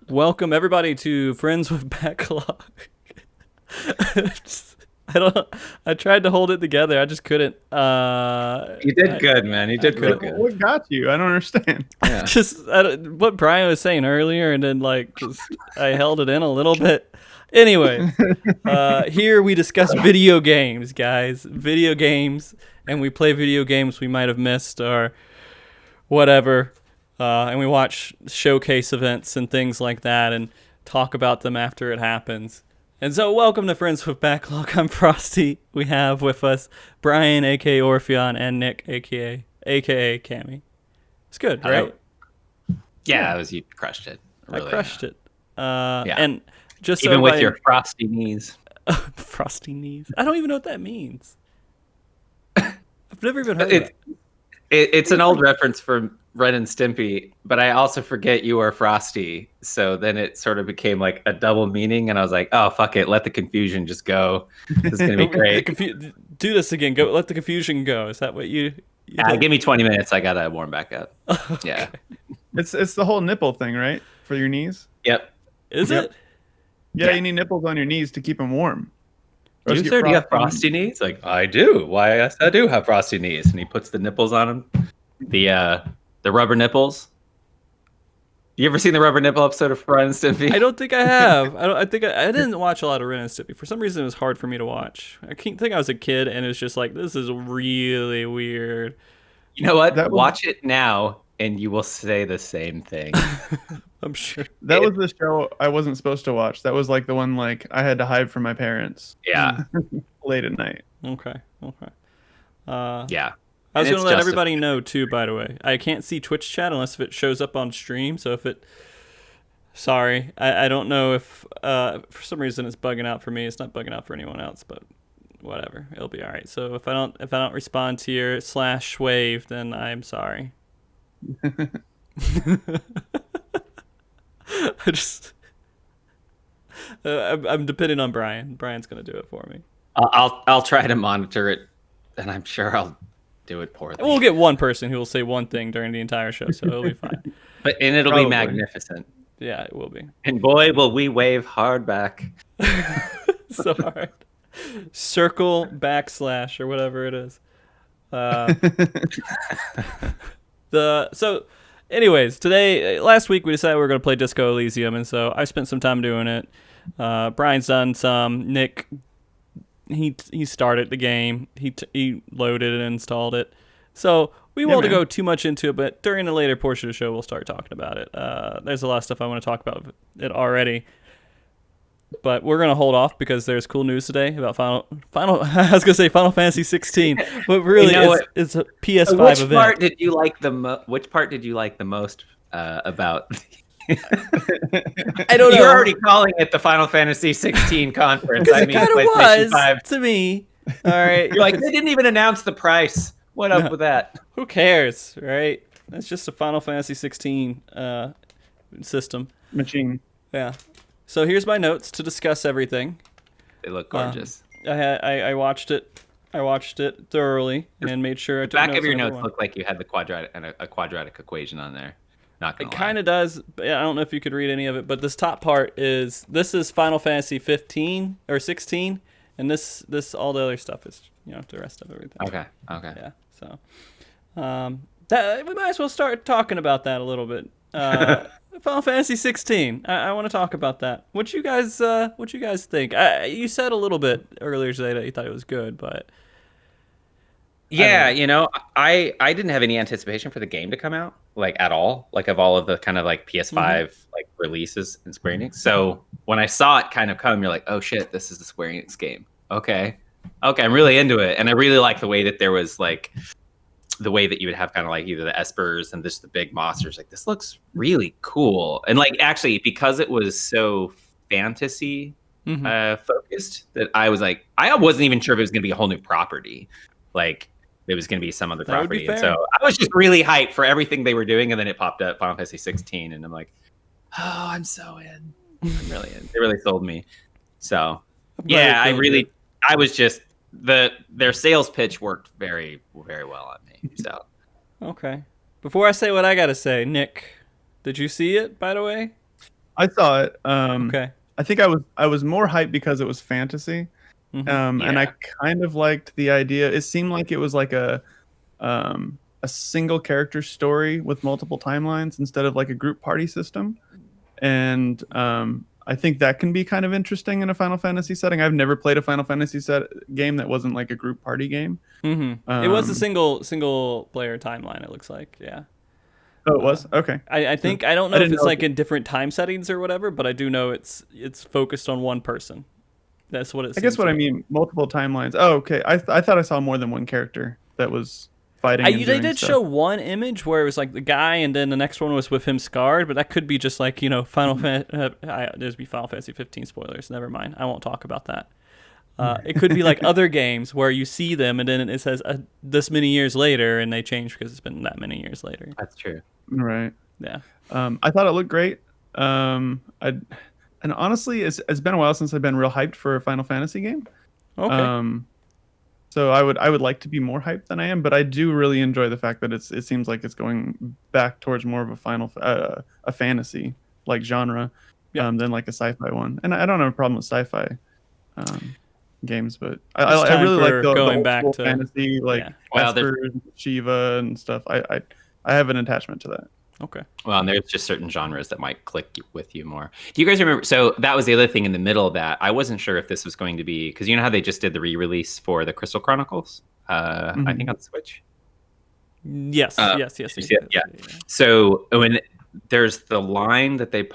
Welcome everybody to Friends with Backlog. I tried to hold it together. I just couldn't. You did good, man. You did really good. What got you? I don't understand. Yeah. What Brian was saying earlier, and then I held it in a little bit. Anyway, here we discuss video games, guys. Video games, and we play video games we might have missed or whatever. And we watch showcase events and things like that and talk about them after it happens. And so welcome to Friends with Backlog. I'm Frosty. We have with us Brian, a.k.a. Orpheon, and Nick, a.k.a. Cammy. It's good, right? Yeah, you crushed it. Really. I crushed it. Yeah. And just even with your frosty knees. Frosty knees? I don't even know what that means. I've never even heard of it. It's an old reference from Ren and Stimpy, but I also forget you are Frosty. So then it sort of became like a double meaning, and I was like, oh, fuck it. Let the confusion just go. This is going to be great. Do this again. Go. Let the confusion go. Is that what you give me 20 minutes. I got to warm back up. Okay. Yeah. It's the whole nipple thing, right? For your knees? Yep. Is it? Yeah, you need nipples on your knees to keep them warm. Do you have frosty knees? Like, I do. Why, yes, I do have frosty knees. And he puts the nipples on them. The rubber nipples. You ever seen the rubber nipple episode of Ren and Stimpy? I don't think I have. I didn't watch a lot of Ren and Stimpy. For some reason, it was hard for me to watch. I think I was a kid, and it was just like, this is really weird. You know what? Watch it now, and you will say the same thing. I'm sure. That was the show I wasn't supposed to watch. That was like the one like I had to hide from my parents. Yeah. Late at night. Okay. Yeah. I was going to let everybody know, too, by the way. I can't see Twitch chat unless if it shows up on stream. So if it... Sorry. I don't know if... for some reason, it's bugging out for me. It's not bugging out for anyone else, but whatever. It'll be all right. So if I don't respond to your /wave, then I'm sorry. I'm depending on Brian. Brian's going to do it for me. I'll try to monitor it, and I'm sure I'll do it poorly. We'll get one person who will say one thing during the entire show, so it'll be fine. It'll be magnificent. Yeah, it will be. And boy, will we wave hard back. So hard. Circle / or whatever it is. Anyways, last week we decided we were going to play Disco Elysium, and so I spent some time doing it. Brian's done some. Nick, he started the game. He loaded and installed it. So we won't go too much into it, but during the later portion of the show, we'll start talking about it. There's a lot of stuff I want to talk about it already. But we're gonna hold off because there's cool news today about Final. I was gonna say Final Fantasy 16, but really it's a PS5 event. Which part did you like the most about? I don't know. You're already calling it the Final Fantasy 16 conference. I mean, it PlayStation 5 to me. All right. You're like, they didn't even announce the price. What up with that? Who cares, right? It's just a Final Fantasy 16 system Machine. Yeah. So here's my notes to discuss everything. They look gorgeous. I watched it. I watched it thoroughly and made sure I took back notes of your on notes everyone. Look like you had the quadratic equation on there. Not gonna lie. It kind of does. I don't know if you could read any of it, but this top part is Final Fantasy 15 or 16, and this all the other stuff is the rest of everything. Okay. Yeah. So that we might as well start talking about that a little bit. Final Fantasy 16. I want to talk about that. What you guys think? You said a little bit earlier today that you thought it was good, but yeah, I didn't have any anticipation for the game to come out at all, of all of the kind of PS5 releases in Square Enix. So when I saw it kind of come, you're like, oh shit, this is the Square Enix game. Okay, I'm really into it, and I really like the way that there was the way that you would have kind of either the espers and just the big monsters. This looks really cool, and actually because it was so fantasy focused that I was I wasn't even sure if it was going to be a whole new property. it was going to be some other That would be property. And fair. so I was just really hyped for everything they were doing, and then it popped up Final Fantasy 16, and I'm like, oh, I'm so in. I'm really in. They really sold me. So yeah, I was just their sales pitch worked very, very well on me. So okay. Before I say what I gotta say, Nick, did you see it? By the way, I saw it. okay. I think I was more hyped because it was fantasy, and I kind of liked the idea. It seemed like it was like a single character story with multiple timelines instead of like a group party system, and I think that can be kind of interesting in a Final Fantasy setting. I've never played a Final Fantasy game that wasn't like a group party game. It was a single player timeline. It looks like, yeah. Oh, it was? Okay. I think I don't know if it's like in different time settings or whatever, but I do know it's focused on one person. That's what it. I guess what I mean, multiple timelines. Oh, okay. I thought I saw more than one character that was fighting. They did show one image where it was like the guy, and then the next one was with him scarred, but that could be just like there's be Final Fantasy 15 spoilers. Never mind, I won't talk about that. It could be like other games where you see them and then it says this many years later, and they change because it's been that many years later. that's true. Right. Yeah. I thought it looked great. And honestly, it's been a while since I've been real hyped for a Final Fantasy game. Okay. So I would like to be more hyped than I am, but I do really enjoy the fact that it seems like it's going back towards more of a a fantasy like genre, than like a sci-fi one. And I don't have a problem with sci-fi games, but I really like the going old back school to fantasy, like Esper, Shiva, and stuff. I have an attachment to that. Okay. Well, and there's just certain genres that might click with you more. Do you guys remember? So that was the other thing in the middle of that. I wasn't sure if this was going to be, because you know how they just did the re-release for the Crystal Chronicles? I think on Switch. Yes. Yes. Yeah. So when there's the line that they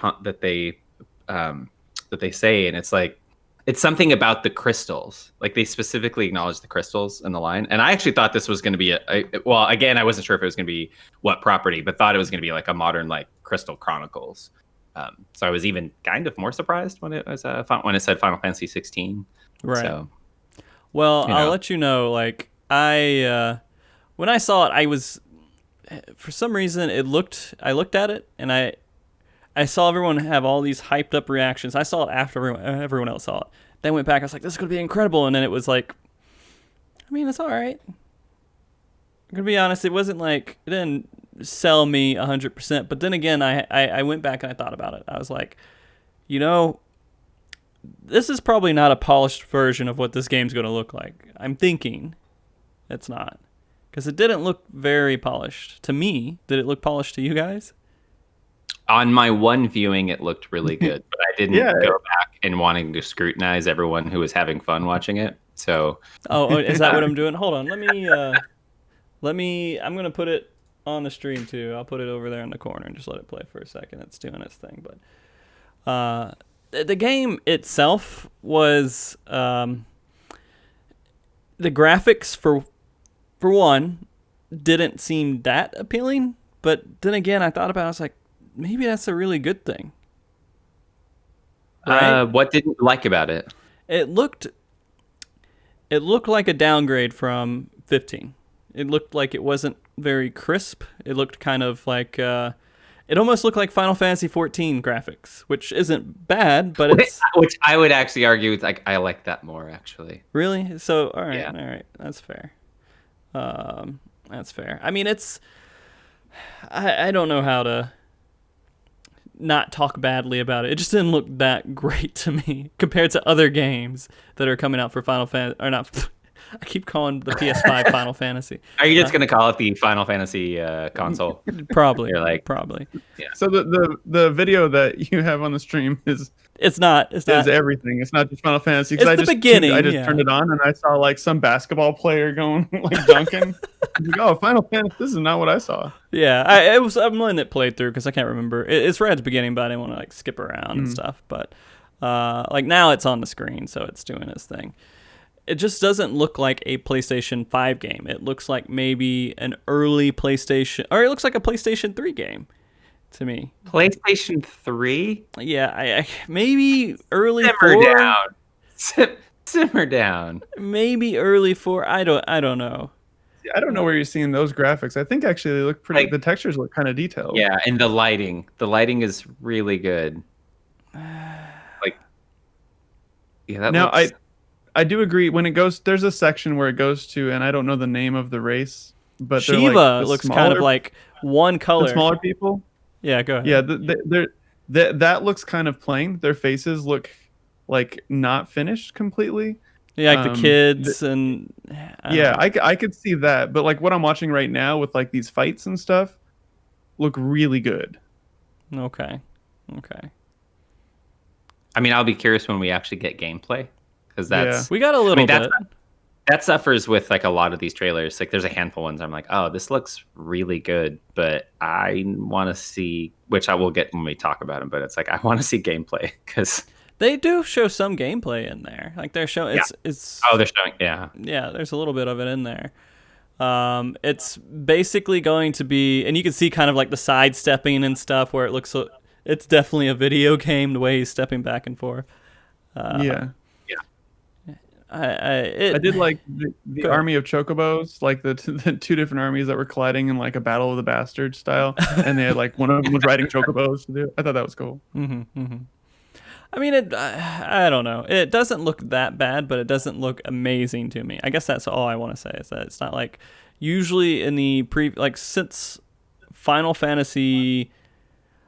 say, and it's like, it's something about the crystals. Like they specifically acknowledge the crystals in the line. And I actually thought this was going to be well, again, I wasn't sure if it was going to be what property, but thought it was going to be like a modern like Crystal Chronicles. So I was even kind of more surprised when it was when it said Final Fantasy 16. Right. So, well, I'll let you know. Like when I saw it, I was, for some reason, I looked at it and I saw everyone have all these hyped up reactions. I saw it after everyone else saw it. Then went back. I was like, this is going to be incredible. And then it was like, I mean, it's all right. I'm going to be honest. It wasn't like, it didn't sell me 100%. But then again, I went back and I thought about it. I was like, this is probably not a polished version of what this game's going to look like. I'm thinking it's not. Because it didn't look very polished to me. Did it look polished to you guys? on my one viewing, it looked really good, but I didn't go back and wanting to scrutinize everyone who was having fun watching it. So, is that what I'm doing? Hold on, let me. I'm gonna put it on the stream too. I'll put it over there in the corner and just let it play for a second. It's doing its thing, but the game itself was the graphics for one didn't seem that appealing, but then again, I thought about it, I was like, maybe that's a really good thing. Right? What didn't you like about it? It looked like a downgrade from 15. It looked like it wasn't very crisp. It looked kind of like it almost looked like Final Fantasy 14 graphics, which isn't bad, but it's which I would actually argue with. Like, I like that more actually. Really? So all right, that's fair. That's fair. I mean, it's I don't know how to not talk badly about it. It just didn't look that great to me compared to other games that are coming out for Final Fantasy, or not. I keep calling the PS5 Final Fantasy. Are you just gonna call it the Final Fantasy console? Probably. You're like, probably. Yeah. So the video that you have on the stream is everything. It's not just Final Fantasy. It's the beginning. I just turned it on and I saw like some basketball player going like dunking. I'm like, oh, Final Fantasy. This is not what I saw. Yeah, I'm letting it play through because I can't remember. It's right at the beginning, but I didn't want to like skip around and stuff. But like now it's on the screen, so it's doing its thing. It just doesn't look like a PlayStation 5 game. It looks like maybe an early PlayStation, or it looks like a PlayStation 3 game to me. PlayStation 3? Yeah, I maybe early Simmer 4. Down. Simmer down. Maybe early 4. I don't know. I don't know where you're seeing those graphics. I think actually they look pretty. The textures look kind of detailed. Yeah, and the lighting is really good. Like, yeah, that now looks... I do agree. When it goes, there's a section where it goes to, and I don't know the name of the race, but they're Shiva like the looks smaller, kind of like one color. the smaller people. Yeah, go ahead. Yeah, that looks kind of plain. Their faces look like not finished completely. Yeah, like the kids and I could see that, but like what I'm watching right now with like these fights and stuff look really good. Okay. I mean, I'll be curious when we actually get gameplay, because we got a little bit. That suffers with like a lot of these trailers. Like there's a handful of ones I'm like, oh, this looks really good, but I want to see, which I will get when we talk about them, but it's like I want to see gameplay, because they do show some gameplay in there. Like they're showing it's they're showing yeah, there's a little bit of it in there. It's basically going to be, and you can see kind of like the sidestepping and stuff where it looks it's definitely a video game the way he's stepping back and forth. I did like the army of chocobos, like the two different armies that were colliding in like a battle of the bastards style, and they had like one of them was riding chocobos to do it. I thought that was cool. I mean, I don't know. It doesn't look that bad, but it doesn't look amazing to me. I guess that's all I want to say, is that it's not like usually in the since Final Fantasy,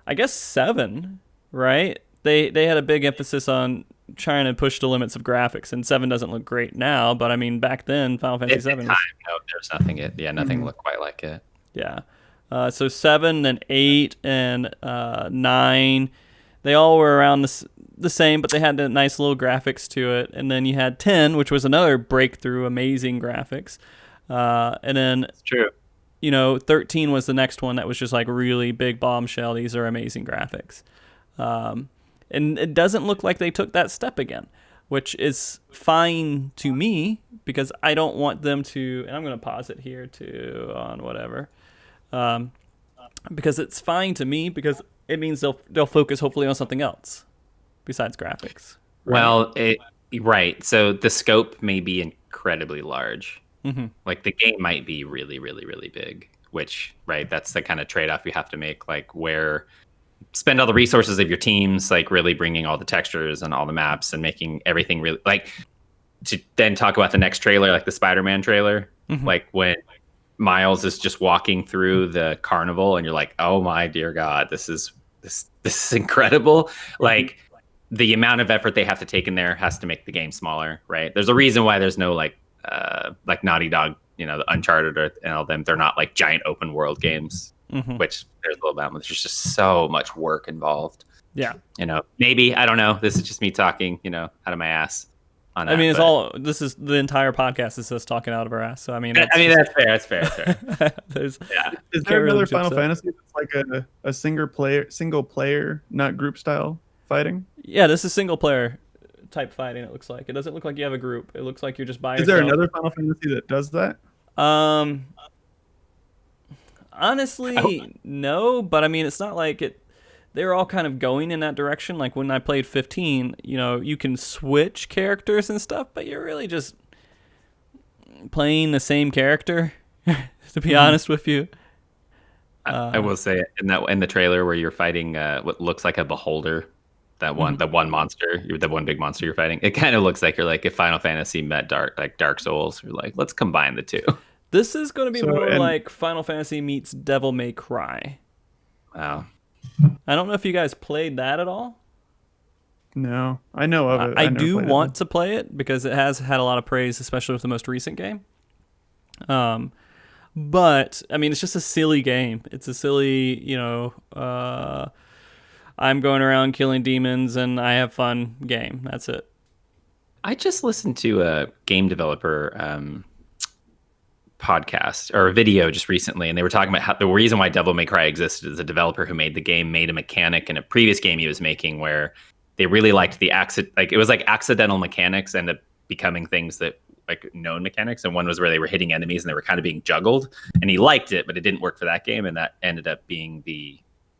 I guess 7, right? They had a big emphasis on trying to push the limits of graphics, and 7 doesn't look great now, but I mean back then Final Fantasy 7 no, there's nothing looked quite like it. Yeah. So 7 and 8 and 9, they all were around the same, but they had a nice little graphics to it. And then you had 10, which was another breakthrough, amazing graphics. And then it's true. 13 was the next one that was just like really big bombshell. These are amazing graphics. And it doesn't look like they took that step again, which is fine to me, because I don't want them to, and I'm going to pause it here too on whatever, because it's fine to me, because it means they'll focus hopefully on something else besides graphics. Right? Well, right. So the scope may be incredibly large. Like the game might be really, really, really big, which, right, that's the kind of trade-off you have to make, like where spend all the resources of your teams, like really bringing all the textures and all the maps and making everything really, like, to then talk about the next trailer, like the Spider-Man trailer, like when Miles is just walking through the carnival and you're like, oh my dear God, this is incredible. Like the amount of effort they have to take in there has to make the game smaller, right? There's a reason why there's no like Naughty Dog, the Uncharted and all them. They're not like giant open world games. Which there's a little bit, there's just so much work involved. Yeah. Maybe, I don't know. This is just me talking, out of my ass. I mean, this is the entire podcast is us talking out of our ass. So, I mean, that's fair. That's fair. Is there another Final Fantasy that's like a single player, not group style fighting? Yeah, this is single player type fighting, it looks like. It doesn't look like you have a group. It looks like you're just by yourself. Is there another Final Fantasy that does that? Honestly, no, but I mean, it's not like it. They're all kind of going in that direction. Like when I played 15, you can switch characters and stuff, but you're really just playing the same character. To be honest with you, I will say in the trailer where you're fighting what looks like a beholder, the one monster, the one big monster you're fighting. It kind of looks like you're like if Final Fantasy met Dark Souls. You're like, let's combine the two. This is going to be more like Final Fantasy meets Devil May Cry. Wow. I don't know if you guys played that at all. No, I know of it. I do want to play it because it has had a lot of praise, especially with the most recent game. But, I mean, it's just a silly game. It's a silly, I'm going around killing demons and I have fun game. That's it. I just listened to a game developer podcast or a video just recently, and they were talking about how the reason why Devil May Cry existed is a developer who made the game made a mechanic in a previous game he was making where they really liked the it was like accidental mechanics ended up becoming things that like known mechanics, and one was where they were hitting enemies and they were kind of being juggled, and he liked it, but it didn't work for that game, and that ended up being the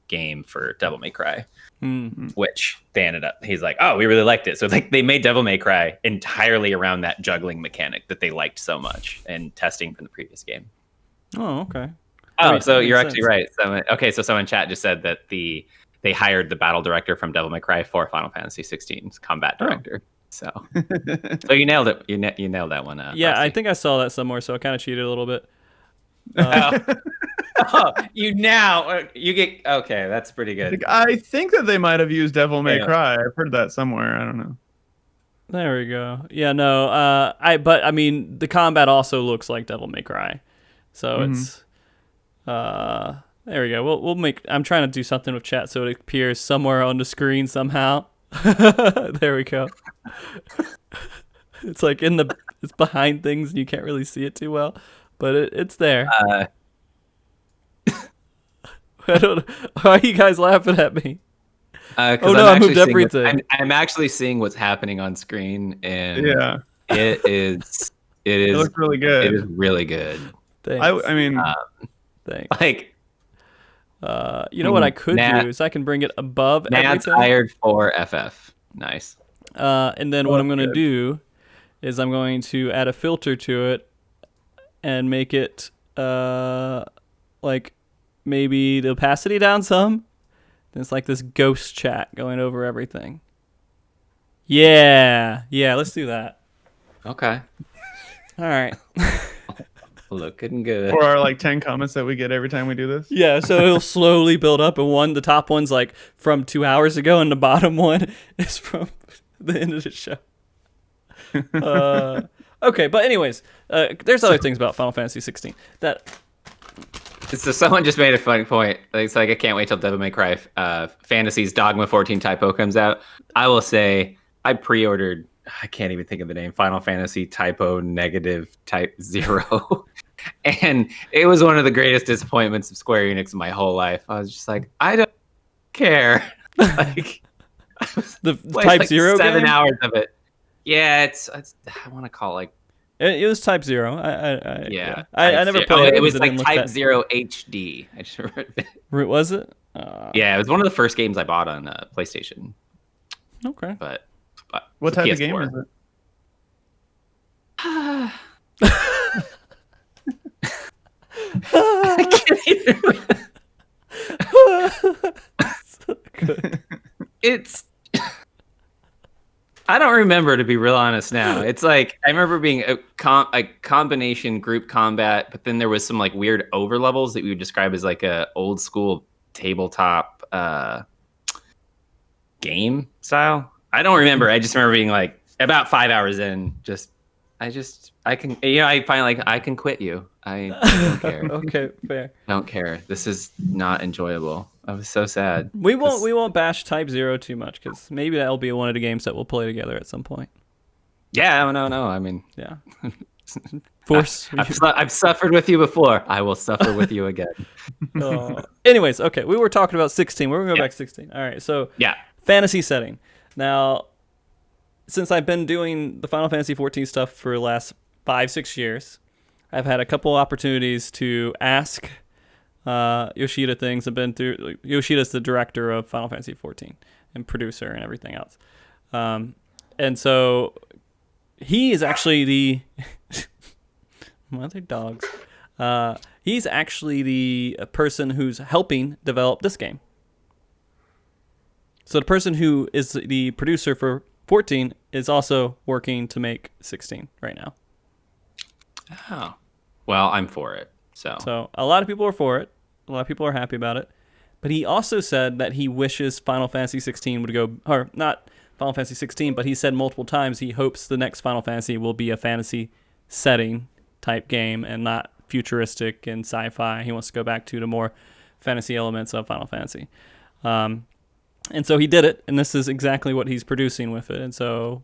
game for Devil May Cry, Mm. which they ended up. He's like, oh, we really liked it. So like they made Devil May Cry entirely around that juggling mechanic that they liked so much and testing from the previous game. Oh, okay. Oh, so you're actually right. So someone in chat just said that they hired the battle director from Devil May Cry for Final Fantasy 16's combat director. So you nailed it. You nailed that one. Yeah, Rusty. I think I saw that somewhere, so I kind of cheated a little bit. You get okay. That's pretty good. Like, I think that they might have used Devil May Cry. I've heard that somewhere. I don't know. There we go. Yeah, no. But I mean, the combat also looks like Devil May Cry, so it's. There we go. We'll make. I'm trying to do something with chat so it appears somewhere on the screen somehow. There we go. It's like it's behind things and you can't really see it too well, but it's there. I don't. Why are you guys laughing at me? Oh no, I moved everything. I'm actually seeing what's happening on screen, and it is. It looks really good. It is really good. Thanks. I mean, thanks. Like, you know what I could do is I can bring it above Nat's everything. hired for FF. Nice. And then what I'm going to do is I'm going to add a filter to it and make it like maybe the opacity down some. It's like this ghost chat going over everything. Yeah, let's do that. Okay. All right. Looking good. for our like 10 comments that we get every time we do this. Yeah, so it'll slowly build up, and the top one's like from 2 hours ago, and the bottom one is from the end of the show. Okay, but anyways, there's other things about Final Fantasy 16 that. So someone just made a funny point. It's like I can't wait till Devil May Cry Fantasy's Dogma 14 typo comes out. I will say I pre-ordered. I can't even think of the name. Final Fantasy typo negative type 0. And it was one of the greatest disappointments of Square Enix in my whole life. I was just like, I don't care. Like the type 0 7 game? hours of it. Yeah, it's I want to call it like it was type 0. I never played it. It was like type 0 HD. I just remember. Was it? Yeah, it was one of the first games I bought on PlayStation. Okay. But what type PS4. of game is it? I can't even. So good. It's. I don't remember, to be real honest now. It's like I remember being a combination group combat, but then there was some like weird over levels that we would describe as like a old school tabletop game style. I don't remember. I just remember being like about 5 hours in. I can finally like I can quit you. I don't care. Okay, fair. Don't care. This is not enjoyable. I was so sad. We won't bash Type 0 too much because maybe that'll be one of the games that we'll play together at some point. Yeah, no. I mean, yeah. Force. I've suffered with you before. I will suffer with you again. Anyways, okay, we were talking about 16. We're gonna go back to 16. All right, so fantasy setting. Now, since I've been doing the Final Fantasy 14 stuff for the last 5-6 years, I've had a couple opportunities to ask Yoshida things. I've been through. Yoshida's the director of Final Fantasy 14 and producer and everything else. And so he is actually the mother dogs. He's actually the person who's helping develop this game. So the person who is the producer for 14 is also working to make 16 right now. Oh, well, I'm for it. So a lot of people are for it. A lot of people are happy about it. But he also said that he wishes Final Fantasy 16 would go, or not Final Fantasy 16, but he said multiple times he hopes the next Final Fantasy will be a fantasy setting type game and not futuristic and sci-fi. He wants to go back to the more fantasy elements of Final Fantasy. And so he did it, and this is exactly what he's producing with it. And so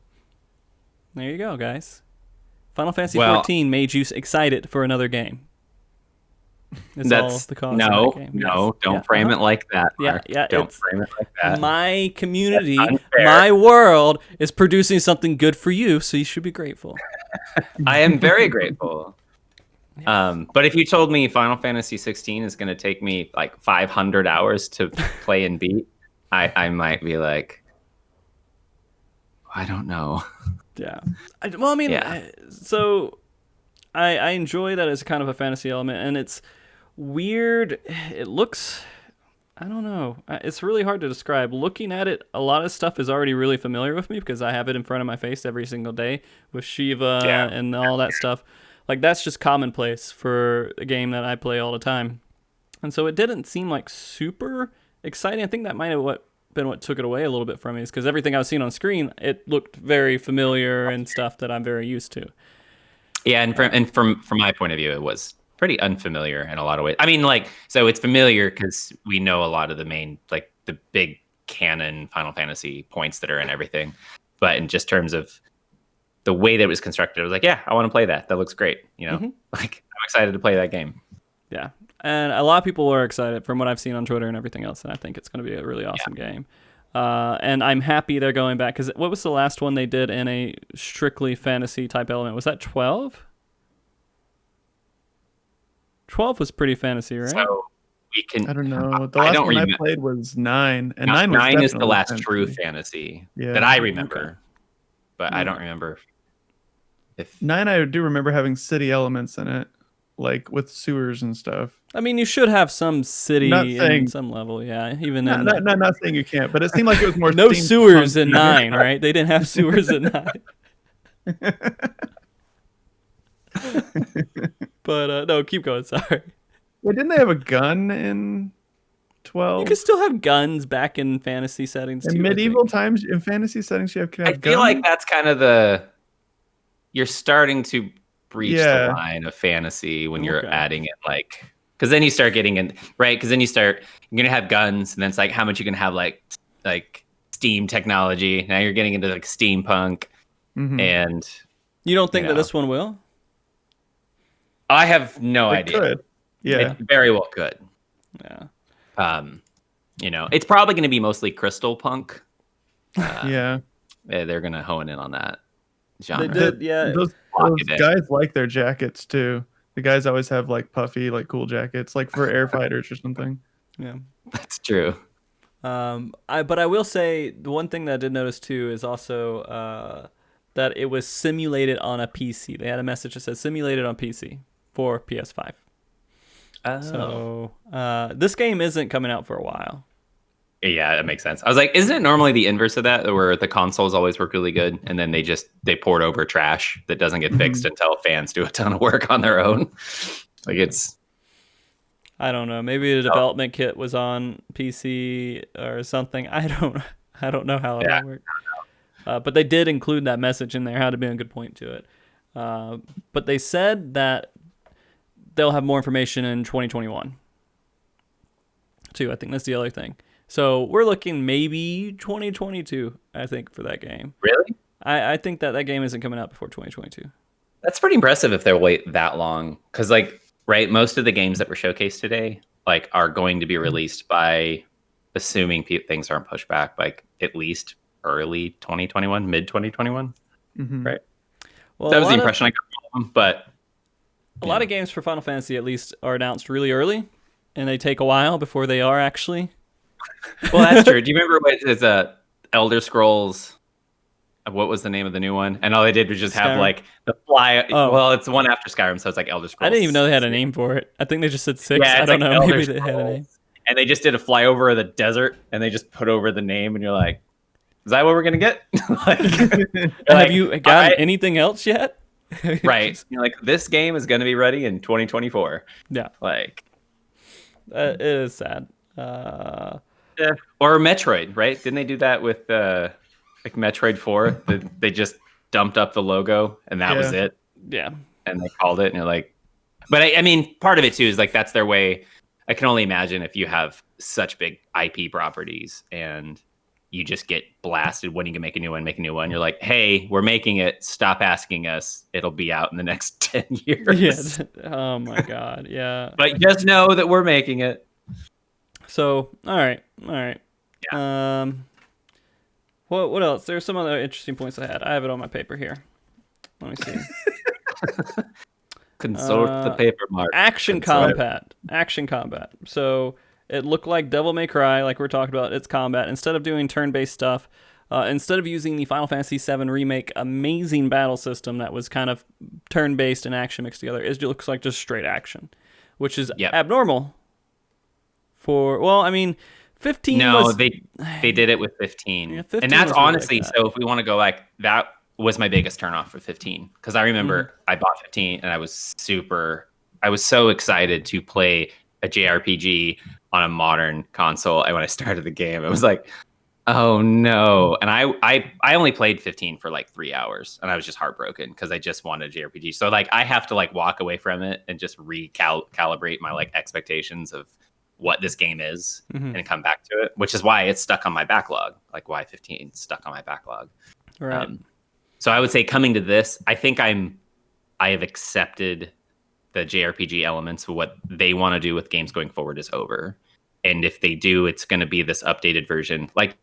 there you go, guys. Final Fantasy 14 made you excited for another game. That's don't frame it like that. Mark. Don't frame it like that. My community, my world is producing something good for you, so you should be grateful. I am very grateful. But if you told me Final Fantasy 16 is going to take me like 500 hours to play and beat, I might be like, I don't know. Yeah. So I enjoy that as kind of a fantasy element, and it's weird. It looks, I don't know. It's really hard to describe. Looking at it, a lot of stuff is already really familiar with me because I have it in front of my face every single day with Shiva and all that stuff. Like, that's just commonplace for a game that I play all the time. And so it didn't seem like super exciting. I think that might have been what took it away a little bit from me, is because everything I was seeing on screen, it looked very familiar and stuff that I'm very used to. Yeah, and from my point of view, it was pretty unfamiliar in a lot of ways. I mean, like, so it's familiar because we know a lot of the main, like, the big canon Final Fantasy points that are in everything. But in just terms of the way that it was constructed, I was like, yeah, I want to play that. That looks great. You know, like, I'm excited to play that game. Yeah. And a lot of people are excited from what I've seen on Twitter and everything else. And I think it's going to be a really awesome game. And I'm happy they're going back, because what was the last one they did in a strictly fantasy type element? Was that 12? 12 was pretty fantasy, right? So we can. I don't know. The last one I played was 9, and 9 was 9 is the last fantasy. true fantasy that I remember, Okay. but I don't remember if 9. I do remember having city elements in it, like with sewers and stuff. I mean, you should have some city in some level, yeah. Even not saying you can't, but it seemed like it was more no sewers in 9, right? They didn't have sewers in 9. But no, keep going. Sorry. Wait, didn't they have a gun in 12? You can still have guns back in fantasy settings too. In medieval times, in fantasy settings, can have guns. I feel like that's kind of you're starting to breach the line of fantasy when you're adding in, like, because then you start getting in, right? Because then you're gonna have guns, and then it's like how much you can have like steam technology. Now you're getting into like steampunk, and you don't think that this one will? I have no idea. Could. Yeah, it very well could. Yeah. You know, it's probably going to be mostly crystal punk. yeah, they're going to hone in on that genre. They did, yeah. Those guys like their jackets too. The guys always have like puffy, like cool jackets, like for air fighters or something. Yeah, that's true. But I will say the one thing that I did notice too is also that it was simulated on a PC. They had a message that says simulated on PC for PS5. Oh. So this game isn't coming out for a while. Yeah, that makes sense. I was like, isn't it normally the inverse of that, where the consoles always work really good, and then they port over trash that doesn't get fixed until fans do a ton of work on their own? Like, it's... I don't know. Maybe the development kit was on PC or something. I don't know how that worked. But they did include that message in there. Had to be a good point to it. But they said that they'll have more information in 2021 too. I think that's the other thing. So we're looking maybe 2022, I think, for that game. Really? I think that game isn't coming out before 2022. That's pretty impressive if they'll wait that long. Because, like, right, most of the games that were showcased today, like, are going to be released by, assuming things aren't pushed back, like, at least early 2021, mid 2021, right? Well, that was the impression I got from them, but a lot of games for Final Fantasy at least are announced really early, and they take a while before they are actually. Well, that's true. Do you remember what is Elder Scrolls? What was the name of the new one? And all they did was just have like the fly. Oh. Well, it's the one after Skyrim, so it's like Elder Scrolls. I didn't even know they had a name for it. I think they just said 6. Yeah, I don't know. Elder Maybe Scrolls. They had a name. And they just did a flyover of the desert, and they just put over the name, and you're like, is that what we're gonna get? Have you got anything else yet? Right. You're like, this game is gonna be ready in 2024. Yeah. Like, it is sad. Yeah. Or Metroid, right? Didn't they do that with like Metroid 4? They just dumped up the logo, and that was it. Yeah. And they called it, and you're like, but I mean, part of it too is like that's their way. I can only imagine if you have such big IP properties and you just get blasted when you can make a new one. You're like, hey, we're making it. Stop asking us. It'll be out in the next 10 years. Yeah. Oh my God. Yeah. But just know that we're making it. So, all right. Yeah. What else? There's some other interesting points I had. I have it on my paper here. Let me see. Consort the paper mark. Action combat. Action combat. So it looked like Devil May Cry, like we're talking about. It's combat. Instead of doing turn-based stuff, instead of using the Final Fantasy VII Remake amazing battle system that was kind of turn-based and action mixed together, it looks like just straight action, which is abnormal. Well, I mean, 15 was... they did it with 15. Yeah, 15 and that's honestly, like that. So if we want to go like, that was my biggest turnoff for 15. Because I remember I bought 15 and I was so excited to play a JRPG on a modern console. And when I started the game, I was like, oh no. And I only played 15 for like 3 hours and I was just heartbroken because I just wanted a JRPG. So like I have to like walk away from it and just recalibrate my like expectations of what this game is and come back to it, which is why it's stuck on my backlog. Like why 15 stuck on my backlog. Right. So I would say coming to this, I think I have accepted the JRPG elements of what they want to do with games going forward is over. And if they do, it's going to be this updated version. Like,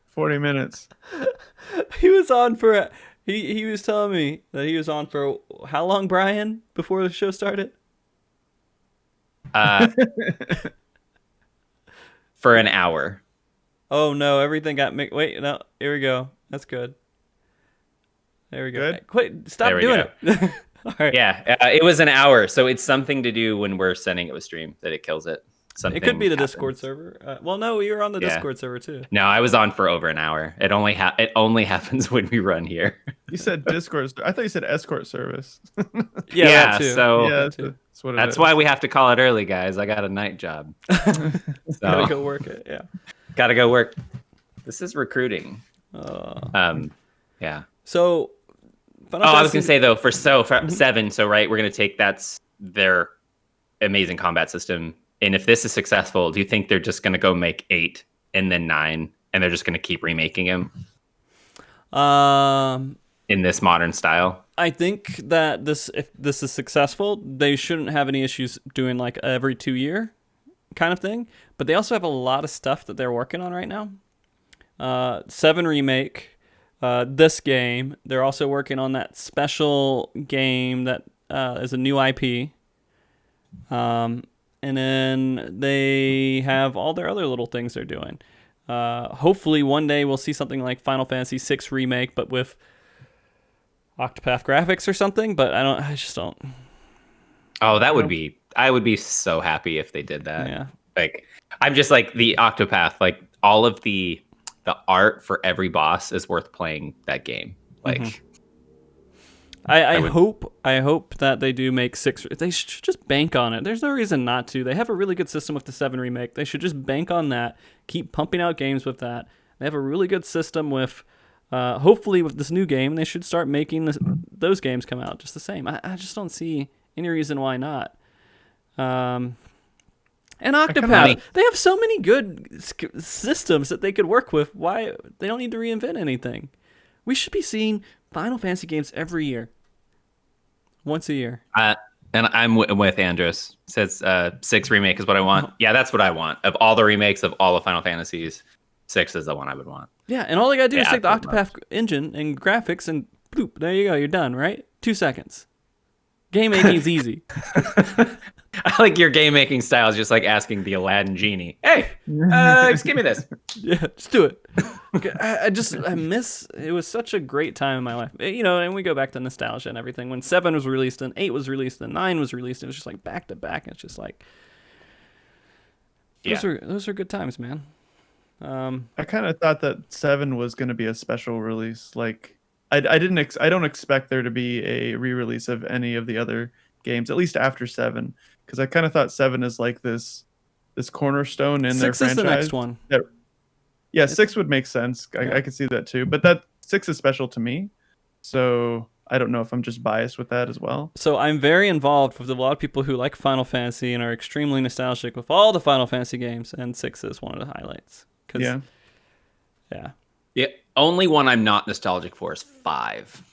40 minutes. He was on for he was telling me that he was on for how long, Brian, before the show started? For an hour. Oh no, everything got wait, no, here we go. That's good. There we go. Good? Quit, stop doing it. All right. Yeah, it was an hour, so it's something to do when we're sending it with stream that it kills it. Something it could be the happens. Discord server. Well, no, you were on the Discord server too. No, I was on for over an hour. It only happens when we run here. You said Discord. I thought you said escort service. Yeah, that too. So that's what that's why we have to call it early, guys. I got a night job. Gotta go work it. Yeah. Gotta go work. This is recruiting. Yeah. So. I was gonna say though, for 7, so right, we're gonna take that's their amazing combat system. And if this is successful, do you think they're just gonna go make 8 and then 9, and they're just gonna keep remaking him? In this modern style. I think that if this is successful, they shouldn't have any issues doing like every 2 year kind of thing. But they also have a lot of stuff that they're working on right now. 7 remake. This game, they're also working on that special game that is a new IP. And then they have all their other little things they're doing. Hopefully one day we'll see something like Final Fantasy VI Remake, but with Octopath graphics or something, but I just don't. Oh, that would be, I would be so happy if they did that. Yeah. Like, I'm just like the Octopath, like all of the art for every boss is worth playing that game. Like, I hope that they do make 6. They should just bank on it. There's no reason not to. They have a really good system with the 7 remake. They should just bank on that. Keep pumping out games with that. They have a really good system with, hopefully with this new game, they should start making those games come out just the same. I just don't see any reason why not. And Octopath, they have so many good systems that they could work with. Why they don't need to reinvent anything? We should be seeing Final Fantasy games every year, once a year. And I'm with Andros. Says 6 remake is what I want. Yeah, that's what I want. Of all the remakes of all the Final Fantasies, 6 is the one I would want. Yeah, and all they gotta do is take the Octopath engine and graphics, and boop, there you go. You're done. Right? 2 seconds. Game making's easy. I like your game making style is just like asking the Aladdin genie, "Hey, just give me this." Yeah, just do it. I miss. It was such a great time in my life, and we go back to nostalgia and everything. When 7 was released and 8 was released and 9 was released, it was just like back to back. It's just like, those are good times, man. I kind of thought that 7 was going to be a special release. Like, I don't expect there to be a re-release of any of the other games, at least after 7, because I kind of thought 7 is like this cornerstone in their franchise. 6 is the next one. 6 would make sense. I could see that too, but that 6 is special to me, so I don't know if I'm just biased with that as well. So I'm very involved with a lot of people who like Final Fantasy and are extremely nostalgic with all the Final Fantasy games, and 6 is one of the highlights. Yeah. Only one I'm not nostalgic for is 5.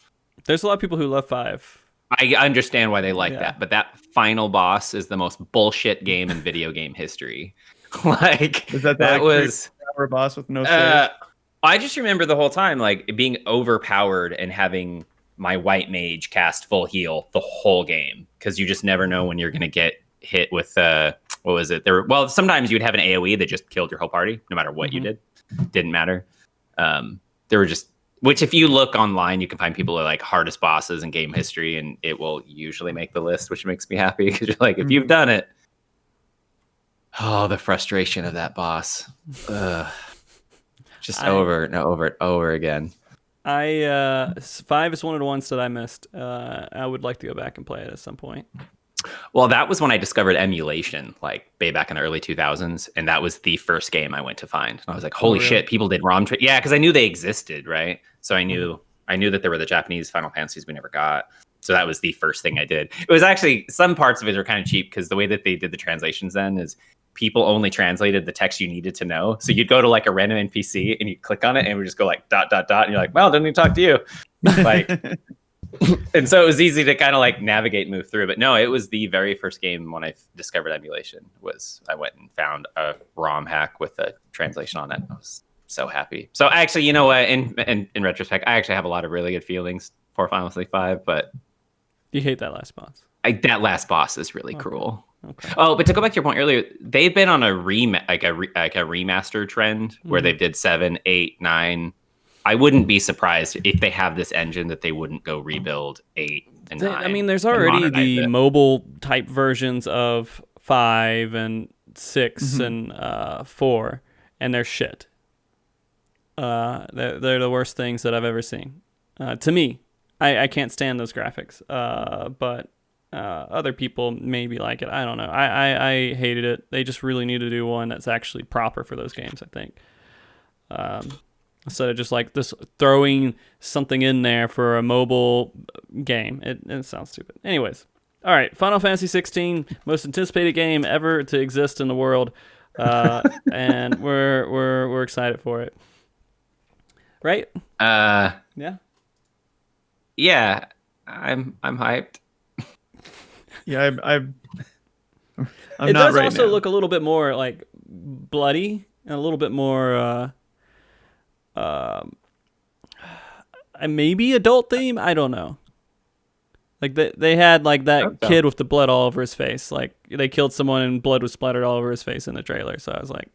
There's a lot of people who love 5. I understand why they like that, but that final boss is the most bullshit game in video game history. Like, is that was a boss with no save? I just remember the whole time like being overpowered and having my white mage cast full heal the whole game, because you just never know when you're going to get hit with what was it? Sometimes you'd have an AoE that just killed your whole party, no matter what you did. Didn't matter. There were just, which if you look online, you can find people who are like hardest bosses in game history, and it will usually make the list, which makes me happy, because you're like, if you've done it, oh, the frustration of that boss. Just over and over again. 5 is one of the ones that I missed. I would like to go back and play it at some point. Well, that was when I discovered emulation, like way back in the early 2000s, and that was the first game I went to find. And I was like, "Holy shit, people did ROM trade!" Yeah, because I knew they existed, right? So I knew that there were the Japanese Final Fantasies we never got. So that was the first thing I did. It was actually, some parts of it are kind of cheap, because the way that they did the translations then is people only translated the text you needed to know. So you'd go to like a random NPC and you click on it, and it would just go like ... and you're like, well, didn't even talk to you. Like. And so it was easy to kind of like navigate and move through. But no, it was the very first game when I discovered emulation. I went and found a ROM hack with a translation on it. I was so happy. So actually, you know what? In retrospect, I actually have a lot of really good feelings for Final Fantasy V. But you hate that last boss. That last boss is really cruel. Okay. Oh, but to go back to your point earlier, they've been on a remaster trend where they did 7, 8, 9. I wouldn't be surprised if they have this engine that they wouldn't go rebuild 8 and 9. I mean, there's already the mobile type versions of 5 and 6 and 4, and they're shit. They're the worst things that I've ever seen. To me, I can't stand those graphics. But other people maybe like it. I don't know. I hated it. They just really need to do one that's actually proper for those games, I think. Instead of just like this throwing something in there for a mobile game. It sounds stupid. Anyways. All right. Final Fantasy 16, most anticipated game ever to exist in the world. And we're excited for it. Right? Yeah. Yeah. I'm hyped. Yeah, I'm it not does right also now. look a little bit more like bloody and a little bit more maybe adult theme. I don't know. Like they had like that kid with the blood all over his face. Like they killed someone and blood was splattered all over his face in the trailer. So I was like,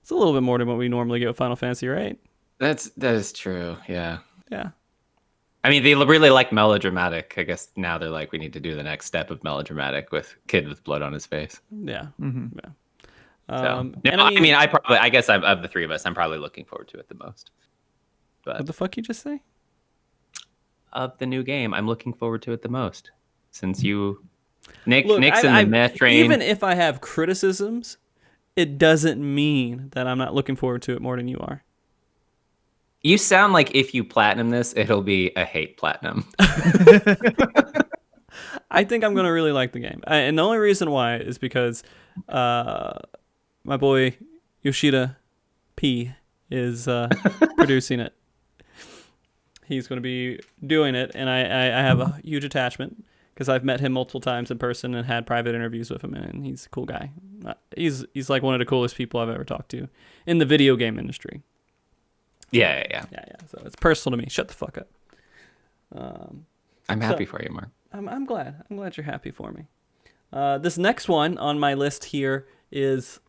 it's a little bit more than what we normally get with Final Fantasy, right? That is true. Yeah. Yeah. I mean, they really like melodramatic. I guess now they're like, we need to do the next step of melodramatic with kid with blood on his face. Yeah. Yeah. And I guess of the three of us, I'm probably looking forward to it the most. But what the fuck you just say? Of the new game, I'm looking forward to it the most. Since Nick's in the meth train. Even if I have criticisms, it doesn't mean that I'm not looking forward to it more than you are. You sound like if you platinum this, it'll be a hate platinum. I think I'm going to really like the game. And the only reason why is because my boy Yoshida P is producing it. He's going to be doing it, and I have a huge attachment because I've met him multiple times in person and had private interviews with him, and he's a cool guy. He's like one of the coolest people I've ever talked to in the video game industry. Yeah. So it's personal to me. Shut the fuck up. I'm happy for you, Mark. I'm glad. I'm glad you're happy for me. This next one on my list here is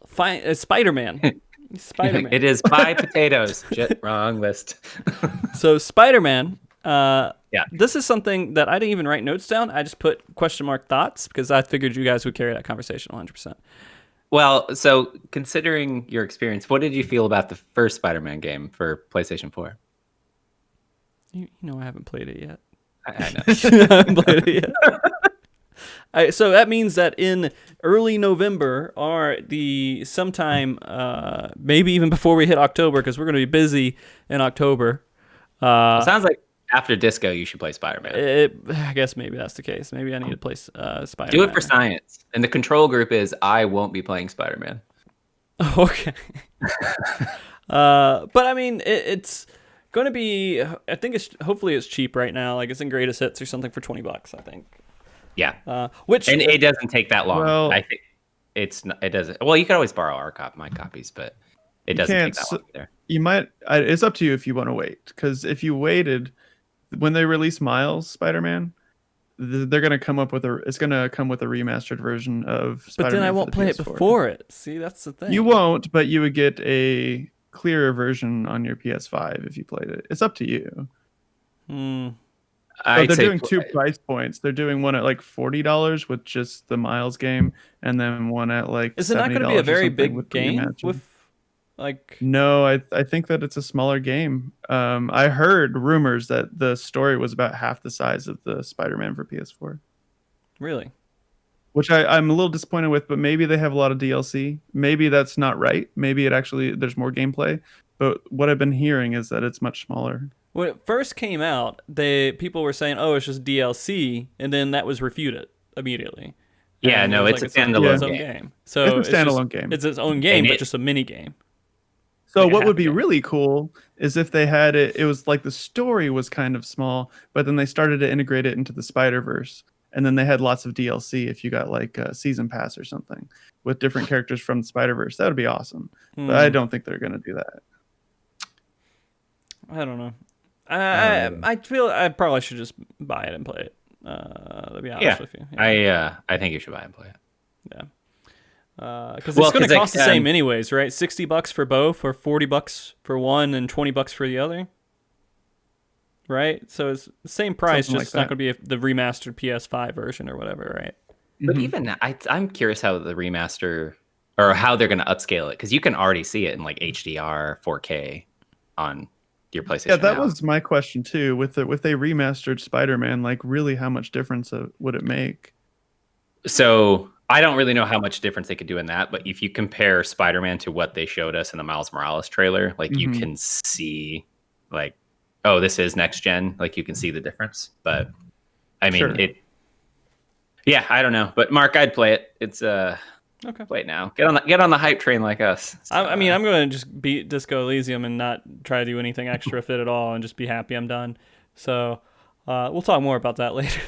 Spider-Man. Spider-Man. It is 5 potatoes. Wrong list. So Spider-Man. Yeah. This is something that I didn't even write notes down. I just put question mark thoughts because I figured you guys would carry that conversation 100%. Well, so considering your experience, what did you feel about the first Spider-Man game for PlayStation 4? You know I haven't played it yet. I know. I haven't played it yet. So that means that in early November or sometime, maybe even before we hit October, because we're going to be busy in October. Sounds like after Disco, you should play Spider-Man. I guess maybe that's the case. Maybe I need to play Spider-Man. Do it for science. And the control group is I won't be playing Spider-Man. Okay. But I mean, it's going to be. I think hopefully it's cheap right now. Like it's in greatest hits or something for $20. I think. Yeah. And it doesn't take that long. Well, I think it doesn't. Well, you can always borrow my copies, but it doesn't take that long there. You might. It's up to you if you want to wait. Because if you waited, when they release Miles Spider-Man, they're gonna come up with it's gonna come with a remastered version of Spider-Man. But then I won't play it before it. See, that's the thing. You won't, but you would get a clearer version on your PS5 if you played it. It's up to you. They're doing two price points. They're doing one at like $40 with just the Miles game, and then one at like $70. Is it not going to be a very big game with like? No, I think that it's a smaller game. I heard rumors that the story was about half the size of the Spider-Man for PS4. Really? Which I'm a little disappointed with, but maybe they have a lot of DLC. Maybe that's not right. Maybe there's more gameplay. But what I've been hearing is that it's much smaller. When it first came out, people were saying, "Oh, it's just DLC," and then that was refuted immediately. Yeah, no, it's a standalone game. So it's a standalone game. It's its own game, but just a mini game. So what would be really cool is if they had it. It was like the story was kind of small, but then they started to integrate it into the Spider-Verse, and then they had lots of DLC if you got like a season pass or something with different characters from the Spider-Verse. That would be awesome. But I don't think they're going to do that. I don't know. I feel I probably should just buy it and play it. To be honest with you, I think you should buy it and play it. Yeah, because it's going to cost the same anyways, right? $60 for both, or $40 for one, and $20 for the other, right? So it's the same price, Something just like not going to be the remastered PS5 version or whatever, right? But even I'm curious how the remaster or how they're going to upscale it, because you can already see it in like HDR, 4K on your PlayStation. Yeah, that was my question too. With a remastered Spider-Man, like really, how much difference would it make? So I don't really know how much difference they could do in that, but if you compare Spider-Man to what they showed us in the Miles Morales trailer, like you can see, like, oh, this is next gen. Like you can see the difference. But I mean, Yeah, I don't know. But Mark, I'd play it. It's okay. Play it now. Get on the hype train like us. So, I mean, I'm going to just beat Disco Elysium and not try to do anything extra with it at all, and just be happy I'm done. So we'll talk more about that later.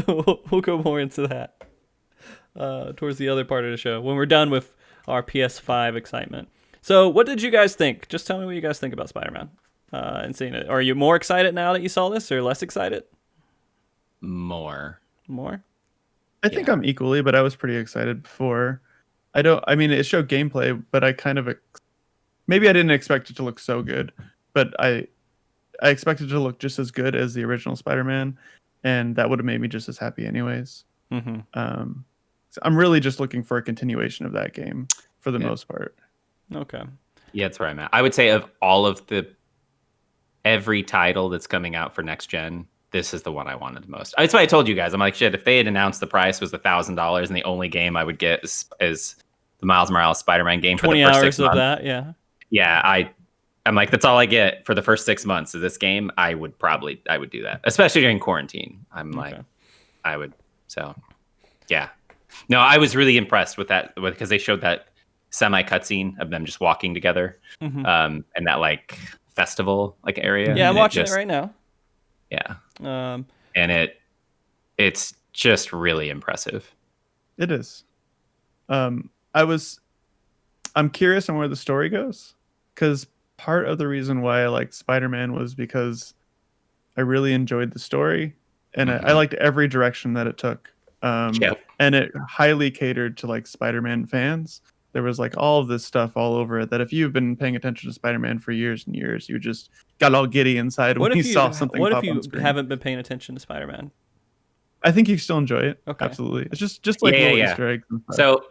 we'll go more into that towards the other part of the show when we're done with our PS5 excitement. So what did you guys think? Just tell me what you guys think about Spider-Man and seeing it. Are you more excited now that you saw this, or less excited? More. I think I'm equally, but I was pretty excited before. I mean, it showed gameplay, but I kind of maybe I didn't expect it to look so good, but I expected it to look just as good as the original Spider-Man, and that would have made me just as happy anyways. So I'm really just looking for a continuation of that game for the most part. Okay. Yeah, that's where I'm at. I would say of all of every title that's coming out for next gen, this is the one I wanted the most. That's why I told you guys. I'm like, shit, if they had announced the price was $1,000 and the only game I would get is the Miles Morales Spider-Man game for the first 6 months. 20 hours of that, yeah. Yeah, I'm like, that's all I get for the first 6 months of this game. I would do that, especially during quarantine. Like, I would. So, yeah. No, I was really impressed with that because they showed that semi cutscene of them just walking together, and that like festival like area. Yeah, I'm watching it right now. Yeah. And it's just really impressive. It is. I'm curious on where the story goes, because part of the reason why I liked Spider-Man was because I really enjoyed the story, and I liked every direction that it took. And it highly catered to like Spider-Man fans. There was like all of this stuff all over it that if you've been paying attention to Spider-Man for years and years, you just got all giddy inside when you saw something pop on screen. What if you haven't been paying attention to Spider-Man? I think you still enjoy it. Okay. Absolutely. It's just like little Easter eggs. So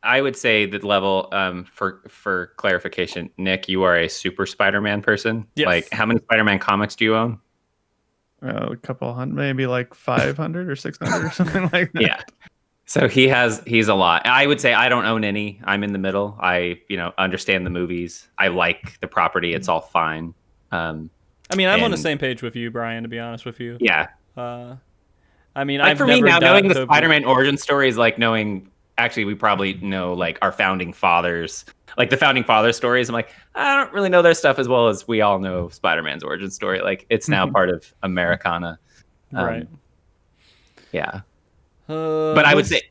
I would say the level, for clarification, Nick, you are a super Spider-Man person. Yes. Like, how many Spider-Man comics do you own? A couple hundred, maybe like 500 or 600 or something like that. Yeah. So he's a lot. I would say I don't own any. I'm in the middle. I understand the movies. I like the property. It's all fine. I mean, I'm on the same page with you, Brian, to be honest with you. Yeah. I mean, like, for me now, knowing the Spider-Man origin story is like knowing. Actually, we probably know like our founding fathers, like the founding father stories. I'm like, I don't really know their stuff as well as we all know Spider-Man's origin story. Like, it's now part of Americana. Right. Yeah. But I would say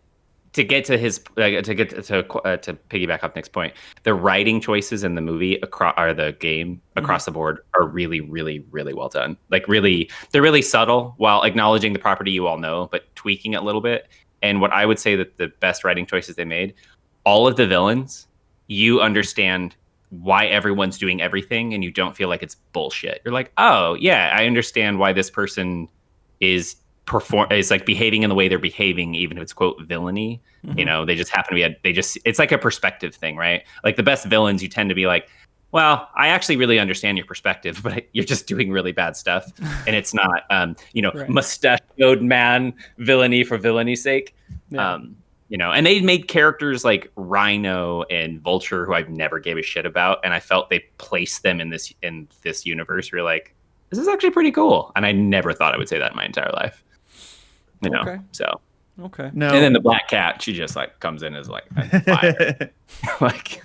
to get to his to piggyback off Nick's point, the writing choices in the movie across the board are really, really, really well done. Like they're really subtle while acknowledging the property you all know, but tweaking it a little bit. And what I would say that the best writing choices they made, all of the villains, you understand why everyone's doing everything, and you don't feel like it's bullshit. You're like, oh yeah, I understand why this person is like behaving in the way they're behaving, even if it's quote villainy. You know, they just happen to be it's like a perspective thing, right? Like the best villains, you tend to be like, well, I actually really understand your perspective, but you're just doing really bad stuff, and it's not right. Mustachioed man villainy for villainy sake. Yeah. And they made characters like Rhino and Vulture, who I've never gave a shit about, and I felt they placed them in this universe. You're like, this is actually pretty cool, and I never thought I would say that in my entire life. So okay. No. And then the Black Cat, she just like comes in as like fire. Like,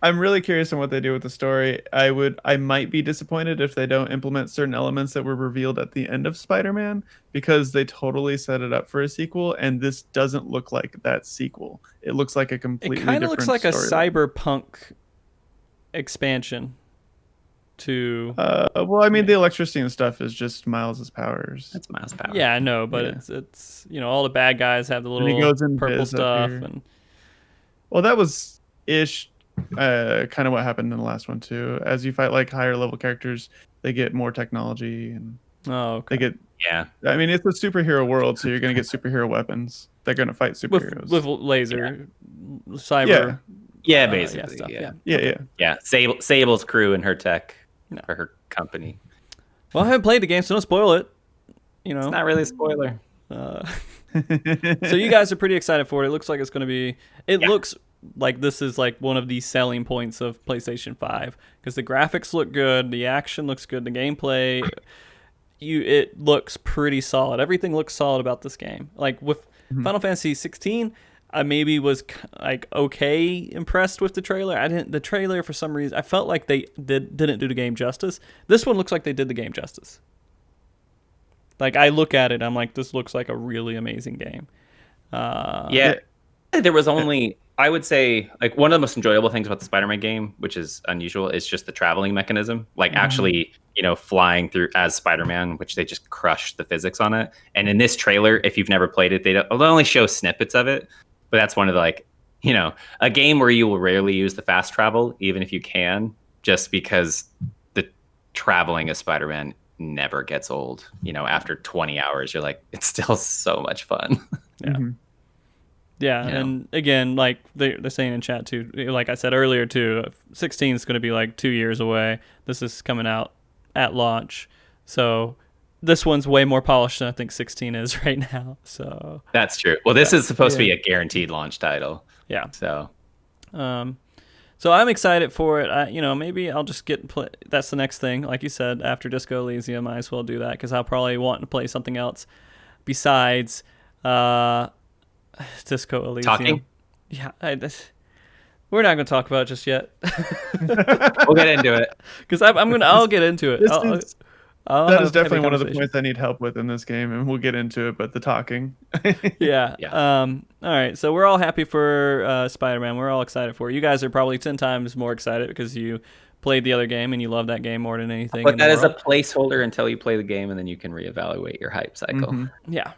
I'm really curious on what they do with the story. I might be disappointed if they don't implement certain elements that were revealed at the end of Spider-Man, because they totally set it up for a sequel, and this doesn't look like that sequel. It looks like a completely different story. It kind of looks like a cyberpunk expansion to well, I mean, the electricity and stuff is just Miles's powers. That's Miles' power. Yeah, I know, but it's all the bad guys have the little purple stuff, and well, that was ish kind of what happened in the last one too. As you fight like higher level characters, they get more technology, and they get I mean, it's a superhero world, so you're gonna get superhero weapons. They're gonna fight superheroes with laser, cyber. Yeah, basically. Stuff, yeah. Sable's crew and her tech for her company. Well, I haven't played the game, so don't spoil it. It's not really a spoiler. So you guys are pretty excited for it. It looks like it's going to be. It looks like this is like one of the selling points of PlayStation 5, because the graphics look good, the action looks good, the gameplay. It looks pretty solid. Everything looks solid about this game. Like with Final Fantasy 16. I maybe was like okay impressed with the trailer. The trailer for some reason I felt like they didn't do the game justice. This one looks like they did the game justice. Like I look at it, I'm like, this looks like a really amazing game. There was only, I would say, like one of the most enjoyable things about the Spider-Man game, which is unusual, is just the traveling mechanism. Like actually, flying through as Spider-Man, which they just crushed the physics on it. And in this trailer, if you've never played it, they'll only show snippets of it. But that's one of the, a game where you will rarely use the fast travel, even if you can, just because the traveling as Spider-Man never gets old. After 20 hours, you're like, it's still so much fun. Yeah. And again, like they're saying in chat too, like I said earlier too, 16 is going to be like 2 years away. This is coming out at launch. So this one's way more polished than I think 16 is right now. So that's true. Well, this is supposed to be a guaranteed launch title. Yeah. So I'm excited for it. Maybe I'll just that's the next thing. Like you said, after Disco Elysium, I might as well do that, because I'll probably want to play something else besides Disco Elysium. Talking? Yeah. We're not going to talk about it just yet. We'll get into it. Because I'll get into it. That is definitely one of the points I need help with in this game, and we'll get into it, but the talking. Yeah. All right, so we're all happy for Spider-Man. We're all excited for it. You guys are probably 10 times more excited because you played the other game and you love that game more than anything. But that is a placeholder until you play the game, and then you can reevaluate your hype cycle. Yeah.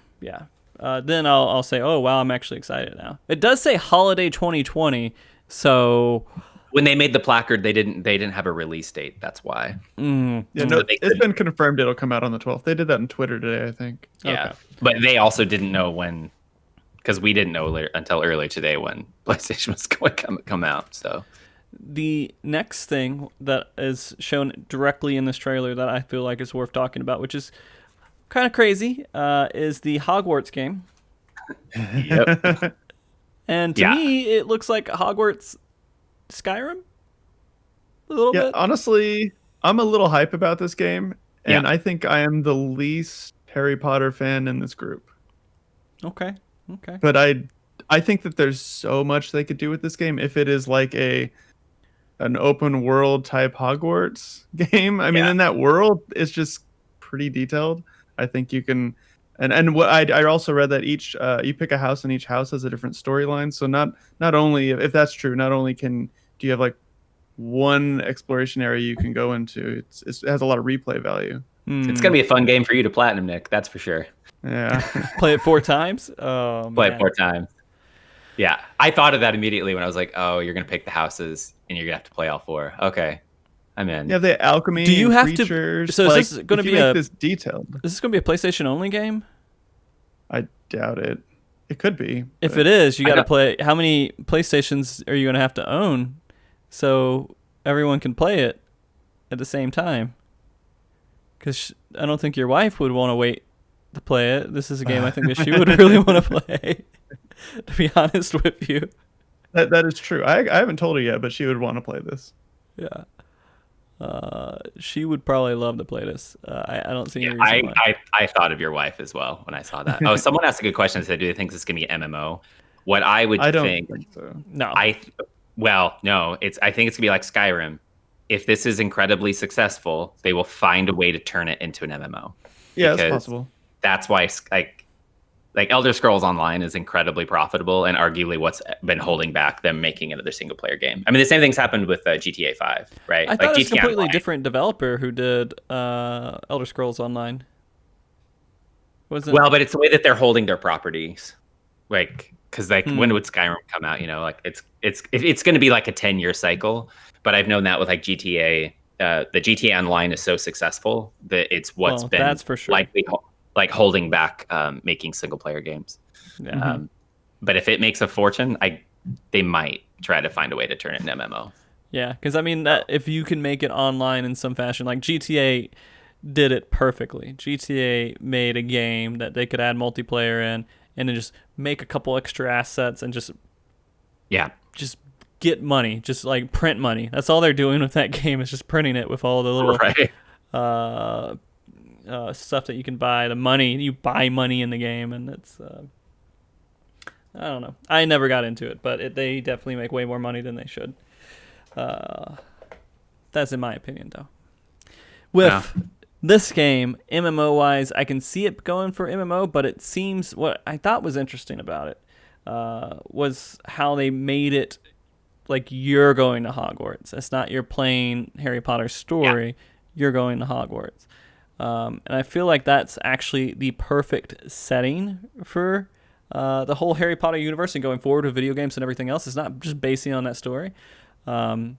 Then I'll say, oh, wow, I'm actually excited now. It does say holiday 2020, so... When they made the placard, they didn't have a release date. That's why. It's been confirmed it'll come out on the 12th. They did that on Twitter today, I think. Yeah, okay. But they also didn't know when, because we didn't know until earlier today when PlayStation was going to come out. So the next thing that is shown directly in this trailer that I feel like is worth talking about, which is kind of crazy, is the Hogwarts game. Yep. And to me, it looks like Hogwarts Skyrim a little bit. Honestly, I'm a little hype about this game, and I think I am the least Harry Potter fan in this group. Okay. But I think that there's so much they could do with this game if it is like an open world type Hogwarts game. I mean, in that world, it's just pretty detailed. I think you can And what I also read that each you pick a house and each house has a different storyline. So not only, if that's true, not only do you have like one exploration area you can go into, it has a lot of replay value. It's gonna be a fun game for you to platinum, Nick. That's for sure. Yeah. Play it 4 times. Oh, Play man. it 4 times. Yeah, I thought of that immediately when I was like, "Oh, you're gonna pick the houses and you're gonna have to play all 4." Okay, I'm in. Yeah, the alchemy. Do you and have creatures. to? So like, is this going to be this detailed? Is this going to be a PlayStation only game? I doubt it. It could be. If it is, you got to play. How many PlayStations are you going to have to own so everyone can play it at the same time? Because I don't think your wife would want to wait to play it. This is a game I think that she would really want to play. To be honest with you, that is true. I haven't told her yet, but she would want to play this. Yeah, she would probably love to play this. I don't see any reason why. I thought of your wife as well when I saw that. Oh, someone asked a good question. Said, "Do they think this is going to be MMO?" What I would think so. No. No. I think it's going to be like Skyrim. If this is incredibly successful, they will find a way to turn it into an MMO. Yeah, it's possible. That's why like Elder Scrolls Online is incredibly profitable and arguably what's been holding back them making another single player game. I mean, the same thing's happened with GTA 5, right? I thought it was a completely different developer who did Elder Scrolls Online. Well, but it's the way that they're holding their properties. Like, because like when would Skyrim come out? You know, like it's going to be like a 10-year cycle. But I've known that with like GTA. The GTA Online is so successful that it's what's been that's for sure. likely like holding back making single player games. Yeah. But if it makes a fortune, they might try to find a way to turn it into MMO. Yeah, because I mean that if you can make it online in some fashion, like GTA did it perfectly. GTA made a game that they could add multiplayer in, and then just make a couple extra assets and just get money, just like print money. That's all they're doing with that game is just printing it with all the little stuff that you can buy. The money, you buy money in the game, and it's I don't know. I never got into it, but they definitely make way more money than they should. That's in my opinion, though. With this game, MMO-wise, I can see it going for MMO, but it seems what I thought was interesting about it was how they made it like you're going to Hogwarts. It's not you're playing Harry Potter's story. Yeah. You're going to Hogwarts. And I feel like that's actually the perfect setting for the whole Harry Potter universe and going forward with video games and everything else. It's not just basing on that story. And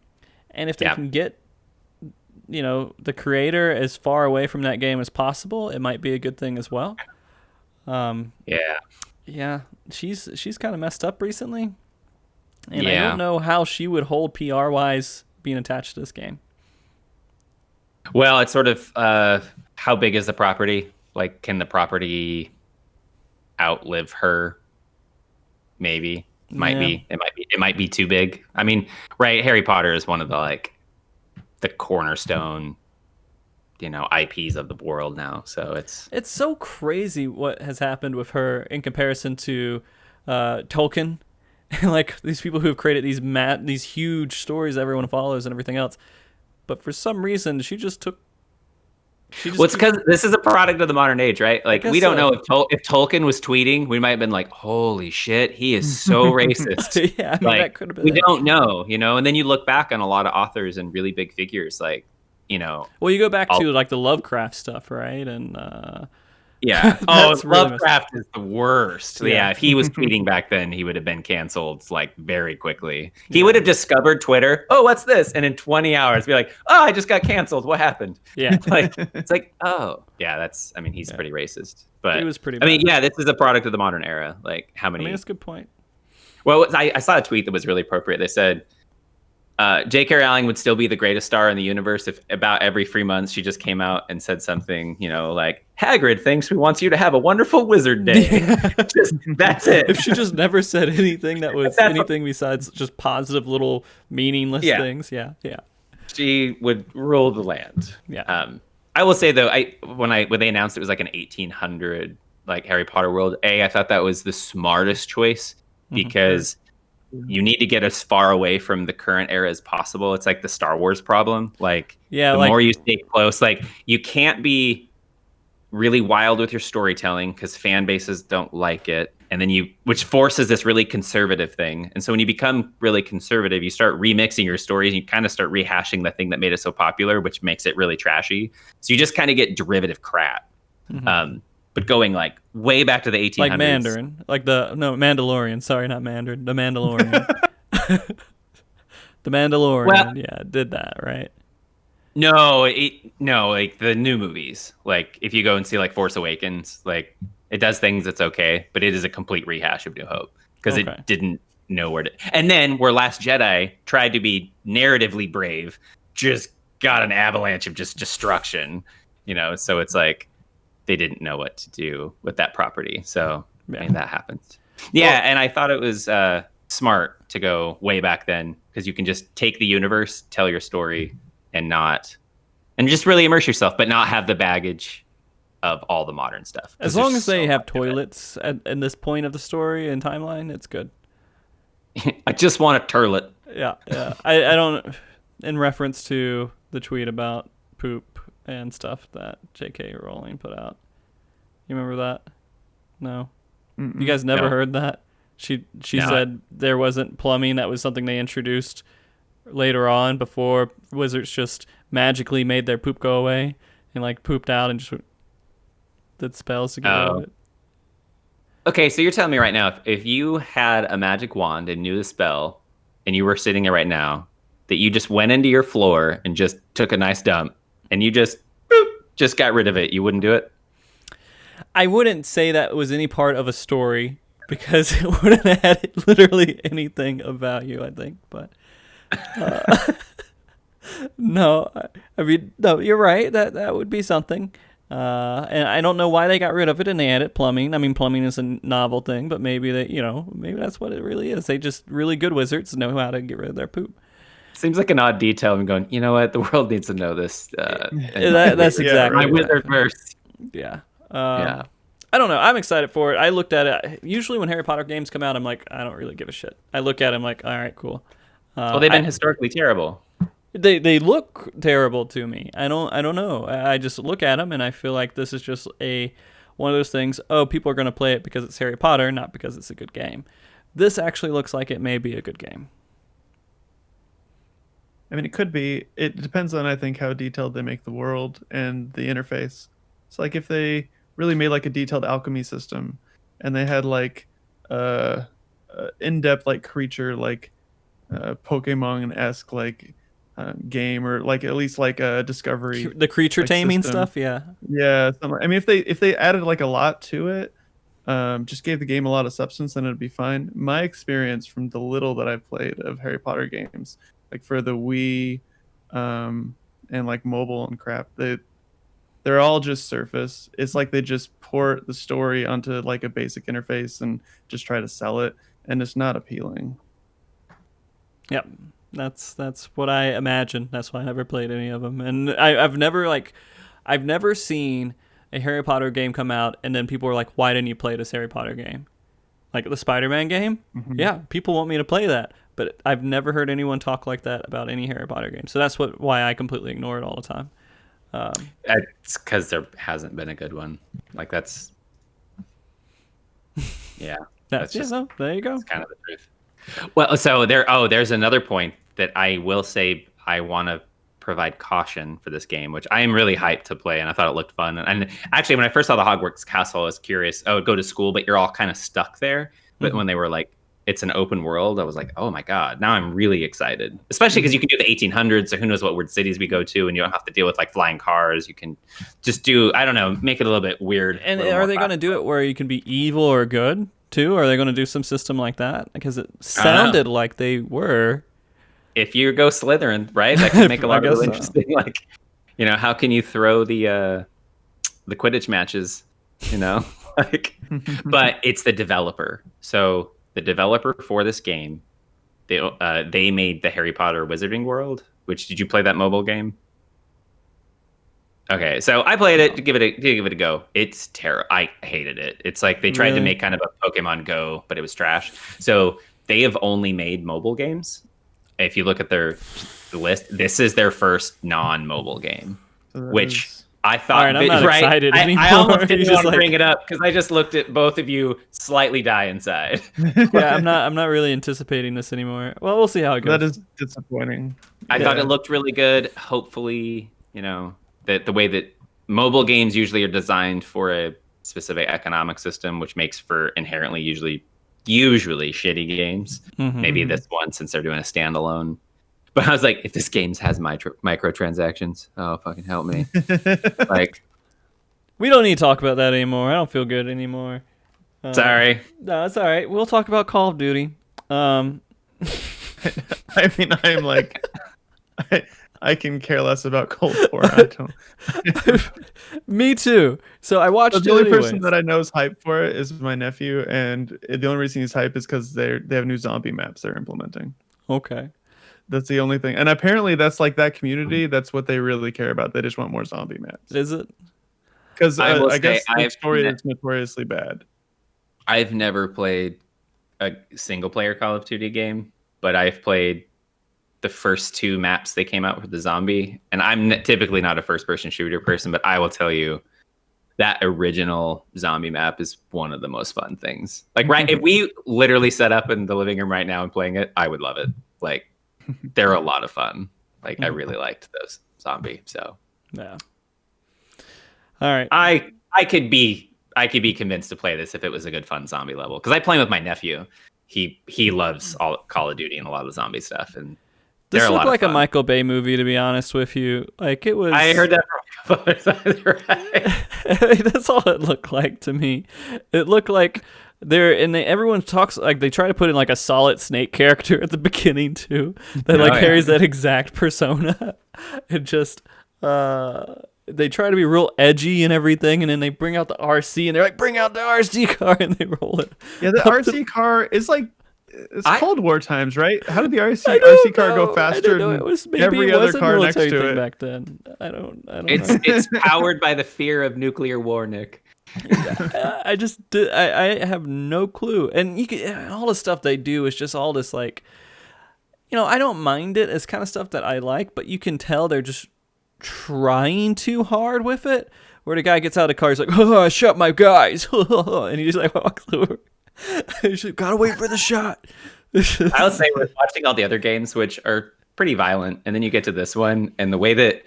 if they can get, the creator as far away from that game as possible, it might be a good thing as well. Yeah. She's kind of messed up recently. And I don't know how she would hold PR-wise being attached to this game. Well, it's sort of how big is the property? Like, can the property outlive her? Maybe. It might be too big. I mean, right, Harry Potter is one of the cornerstone, IPs of the world now. So it's so crazy what has happened with her in comparison to Tolkien. Like these people who have created these huge stories everyone follows and everything else. But for some reason, she just took. It's because this is a product of the modern age, right? Like, we don't know if Tolkien was tweeting, we might have been like, "Holy shit, he is so racist." Yeah, I mean, that could have been. We don't know, And then you look back on a lot of authors and really big figures, like, Well, you go back to like the Lovecraft stuff, right? And yeah. Oh, Lovecraft is the worst. Yeah, if he was tweeting back then, he would have been canceled like very quickly. He would have discovered Twitter. Oh, what's this? And in 20 hours, be like, oh, I just got canceled. What happened? Yeah. It's like, oh, yeah, he's pretty racist. But he was pretty bad. I mean, yeah, this is a product of the modern era. Like, how many? That's a good point. Well, I saw a tweet that was really appropriate. They said, J.K. Rowling would still be the greatest star in the universe if about every 3 months she just came out and said something, like, Hagrid thinks we want you to have a wonderful wizard day. That's it. If she just never said anything that was anything besides just positive little meaningless things. Yeah. She would rule the land. Yeah. I will say, though, when they announced it was like an 1800 like Harry Potter world, I thought that was the smartest choice because you need to get as far away from the current era as possible. It's like the Star Wars problem. Like, the more you stay close, like, you can't be really wild with your storytelling because fan bases don't like it. And then which forces this really conservative thing. And so when you become really conservative, you start remixing your stories and you kind of start rehashing the thing that made it so popular, which makes it really trashy. So you just kind of get derivative crap. Mm-hmm. But going like way back to the 1800s. Like Mandarin. Mandalorian. Sorry, not Mandarin. The Mandalorian. The Mandalorian, did that, right? No, like the new movies. Like if you go and see like Force Awakens, like it does things that's okay, but it is a complete rehash of New Hope because it didn't know where to. And then where Last Jedi tried to be narratively brave, just got an avalanche of just destruction, So it's like they didn't know what to do with that property. So that happens. Yeah, and I thought it was smart to go way back then because you can just take the universe, tell your story, and just really immerse yourself, but not have the baggage of all the modern stuff. As long as they have toilets at this point of the story and timeline, it's good. I just want a turlet. Yeah. I don't. In reference to the tweet about poop and stuff that J.K. Rowling put out, you remember that? No, you guys never heard that? She said there wasn't plumbing. That was something they introduced later on before wizards just magically made their poop go away and like pooped out and just did spells to get rid of it. Okay, so you're telling me right now if you had a magic wand and knew the spell and you were sitting there right now that you just went into your floor and just took a nice dump and you just got rid of it, you wouldn't do it? I wouldn't say that was any part of a story because it wouldn't have had literally anything of value, I think, but no, I mean, no, you're right. That would be something. And I don't know why they got rid of it and they added plumbing. I mean, plumbing is a novel thing, but maybe maybe that's what it really is. They just really good wizards know how to get rid of their poop. Seems like an odd detail. I'm going, you know what? The world needs to know this. That's exactly my wizard verse. Yeah. I don't know. I'm excited for it. I looked at it. Usually when Harry Potter games come out, I'm like, I don't really give a shit. I look at it, I'm like, all right, cool. Well, they've been historically terrible. They look terrible to me. I don't know. I just look at them and I feel like this is just one of those things. Oh, people are going to play it because it's Harry Potter, not because it's a good game. This actually looks like it may be a good game. I mean, it could be. It depends on, I think, how detailed they make the world and the interface. It's like if they really made like a detailed alchemy system and they had like in-depth like creature like Pokemon-esque like game, or like at least like a discovery, the creature like, taming system. stuff. Yeah. I mean, if they added like a lot to it, just gave the game a lot of substance, then it'd be fine. My experience from the little that I've played of Harry Potter games, like for the Wii and like mobile and crap, they're all just surface. It's like they just port the story onto like a basic interface and just try to sell it, and it's not appealing. Yep. That's what I imagine. That's why I never played any of them. And I've never seen a Harry Potter game come out and then people were like, why didn't you play this Harry Potter game? Like the Spider-Man game? Mm-hmm. Yeah, people want me to play that. But I've never heard anyone talk like that about any Harry Potter game. So that's why I completely ignore it all the time. It's because there hasn't been a good one. Like that's... Yeah. There you go. That's kind of the truth. Well, so there's another point that I will say I want to provide caution for this game, which I am really hyped to play, and I thought it looked fun. And actually, when I first saw the Hogwarts castle, I was curious. Oh, go to school, but you're all kind of stuck there. But when they were like, it's an open world, I was like, oh my god, now I'm really excited. Especially because you can do the 1800s, so who knows what weird cities we go to, and you don't have to deal with like flying cars. You can just do, I don't know, make it a little bit weird. And are they going to do it where you can be evil or good too? Are they going to do some system like that? Because it sounded like they were. If you go Slytherin, right, that could make a lot of interesting. Like, how can you throw the Quidditch matches? Like, but it's the developer. So the developer for this game, they made the Harry Potter Wizarding World. Which, did you play that mobile game? Okay, so I played it to give it a go. It's terrible. I hated it. It's like they tried to make kind of a Pokemon Go, but it was trash. So they have only made mobile games. If you look at their list, this is their first non-mobile game, which I thought, All right, I'm not excited anymore. I almost didn't want to like... bring it up because I just looked at both of you slightly die inside. Yeah, I'm not really anticipating this anymore. Well, we'll see how it goes. That is disappointing. I thought it looked really good. Hopefully, that the way that mobile games usually are designed for a specific economic system, which makes for inherently usually shitty games. Mm-hmm. Maybe this one, since they're doing a standalone. But I was like, if this game has microtransactions, oh, fucking help me. Like, we don't need to talk about that anymore. I don't feel good anymore. Sorry. No, it's all right. We'll talk about Call of Duty. I mean, I'm like, I can care less about Cold War. I don't. Me too. So I watched. The only person that I know is hyped for it is my nephew, and the only reason he's hyped is because they have new zombie maps they're implementing. Okay. That's the only thing, and apparently that's like that community. That's what they really care about. They just want more zombie maps. Is it? Because I guess the story is notoriously bad. I've never played a single player Call of Duty game, but I've played the first 2 maps they came out with the zombie. And I'm typically not a first person shooter person, but I will tell you that original zombie map is one of the most fun things. Like, right, if we literally set up in the living room right now and playing it, I would love it. Like, they're a lot of fun. Like, I really liked those zombie. So yeah. All right. I could be convinced to play this if it was a good fun zombie level, because I play with my nephew. He loves all Call of Duty and a lot of the zombie stuff, and this looked like a Michael Bay movie, to be honest with you. Like, it was. I heard that from a couple other right? That's all it looked like to me. It looked like everyone talks like they try to put in like a Solid Snake character at the beginning too, that carries that exact persona. It just they try to be real edgy and everything, and then they bring out the RC and they're like, bring out the RC car, and they roll it. Yeah, the RC car is like, it's Cold War times, right? How did the RC car go faster than every other car next to it back then? I don't know. It's powered by the fear of nuclear war, Nick. I have no clue. And you can, all the stuff they do is just all this, like, I don't mind it. It's kind of stuff that I like, but you can tell they're just trying too hard with it. Where the guy gets out of the car, he's like, "Oh, I shot my guys," and he just like walks over. He's like, "Gotta wait for the shot." I'll say, we're watching all the other games, which are pretty violent, and then you get to this one, and the way that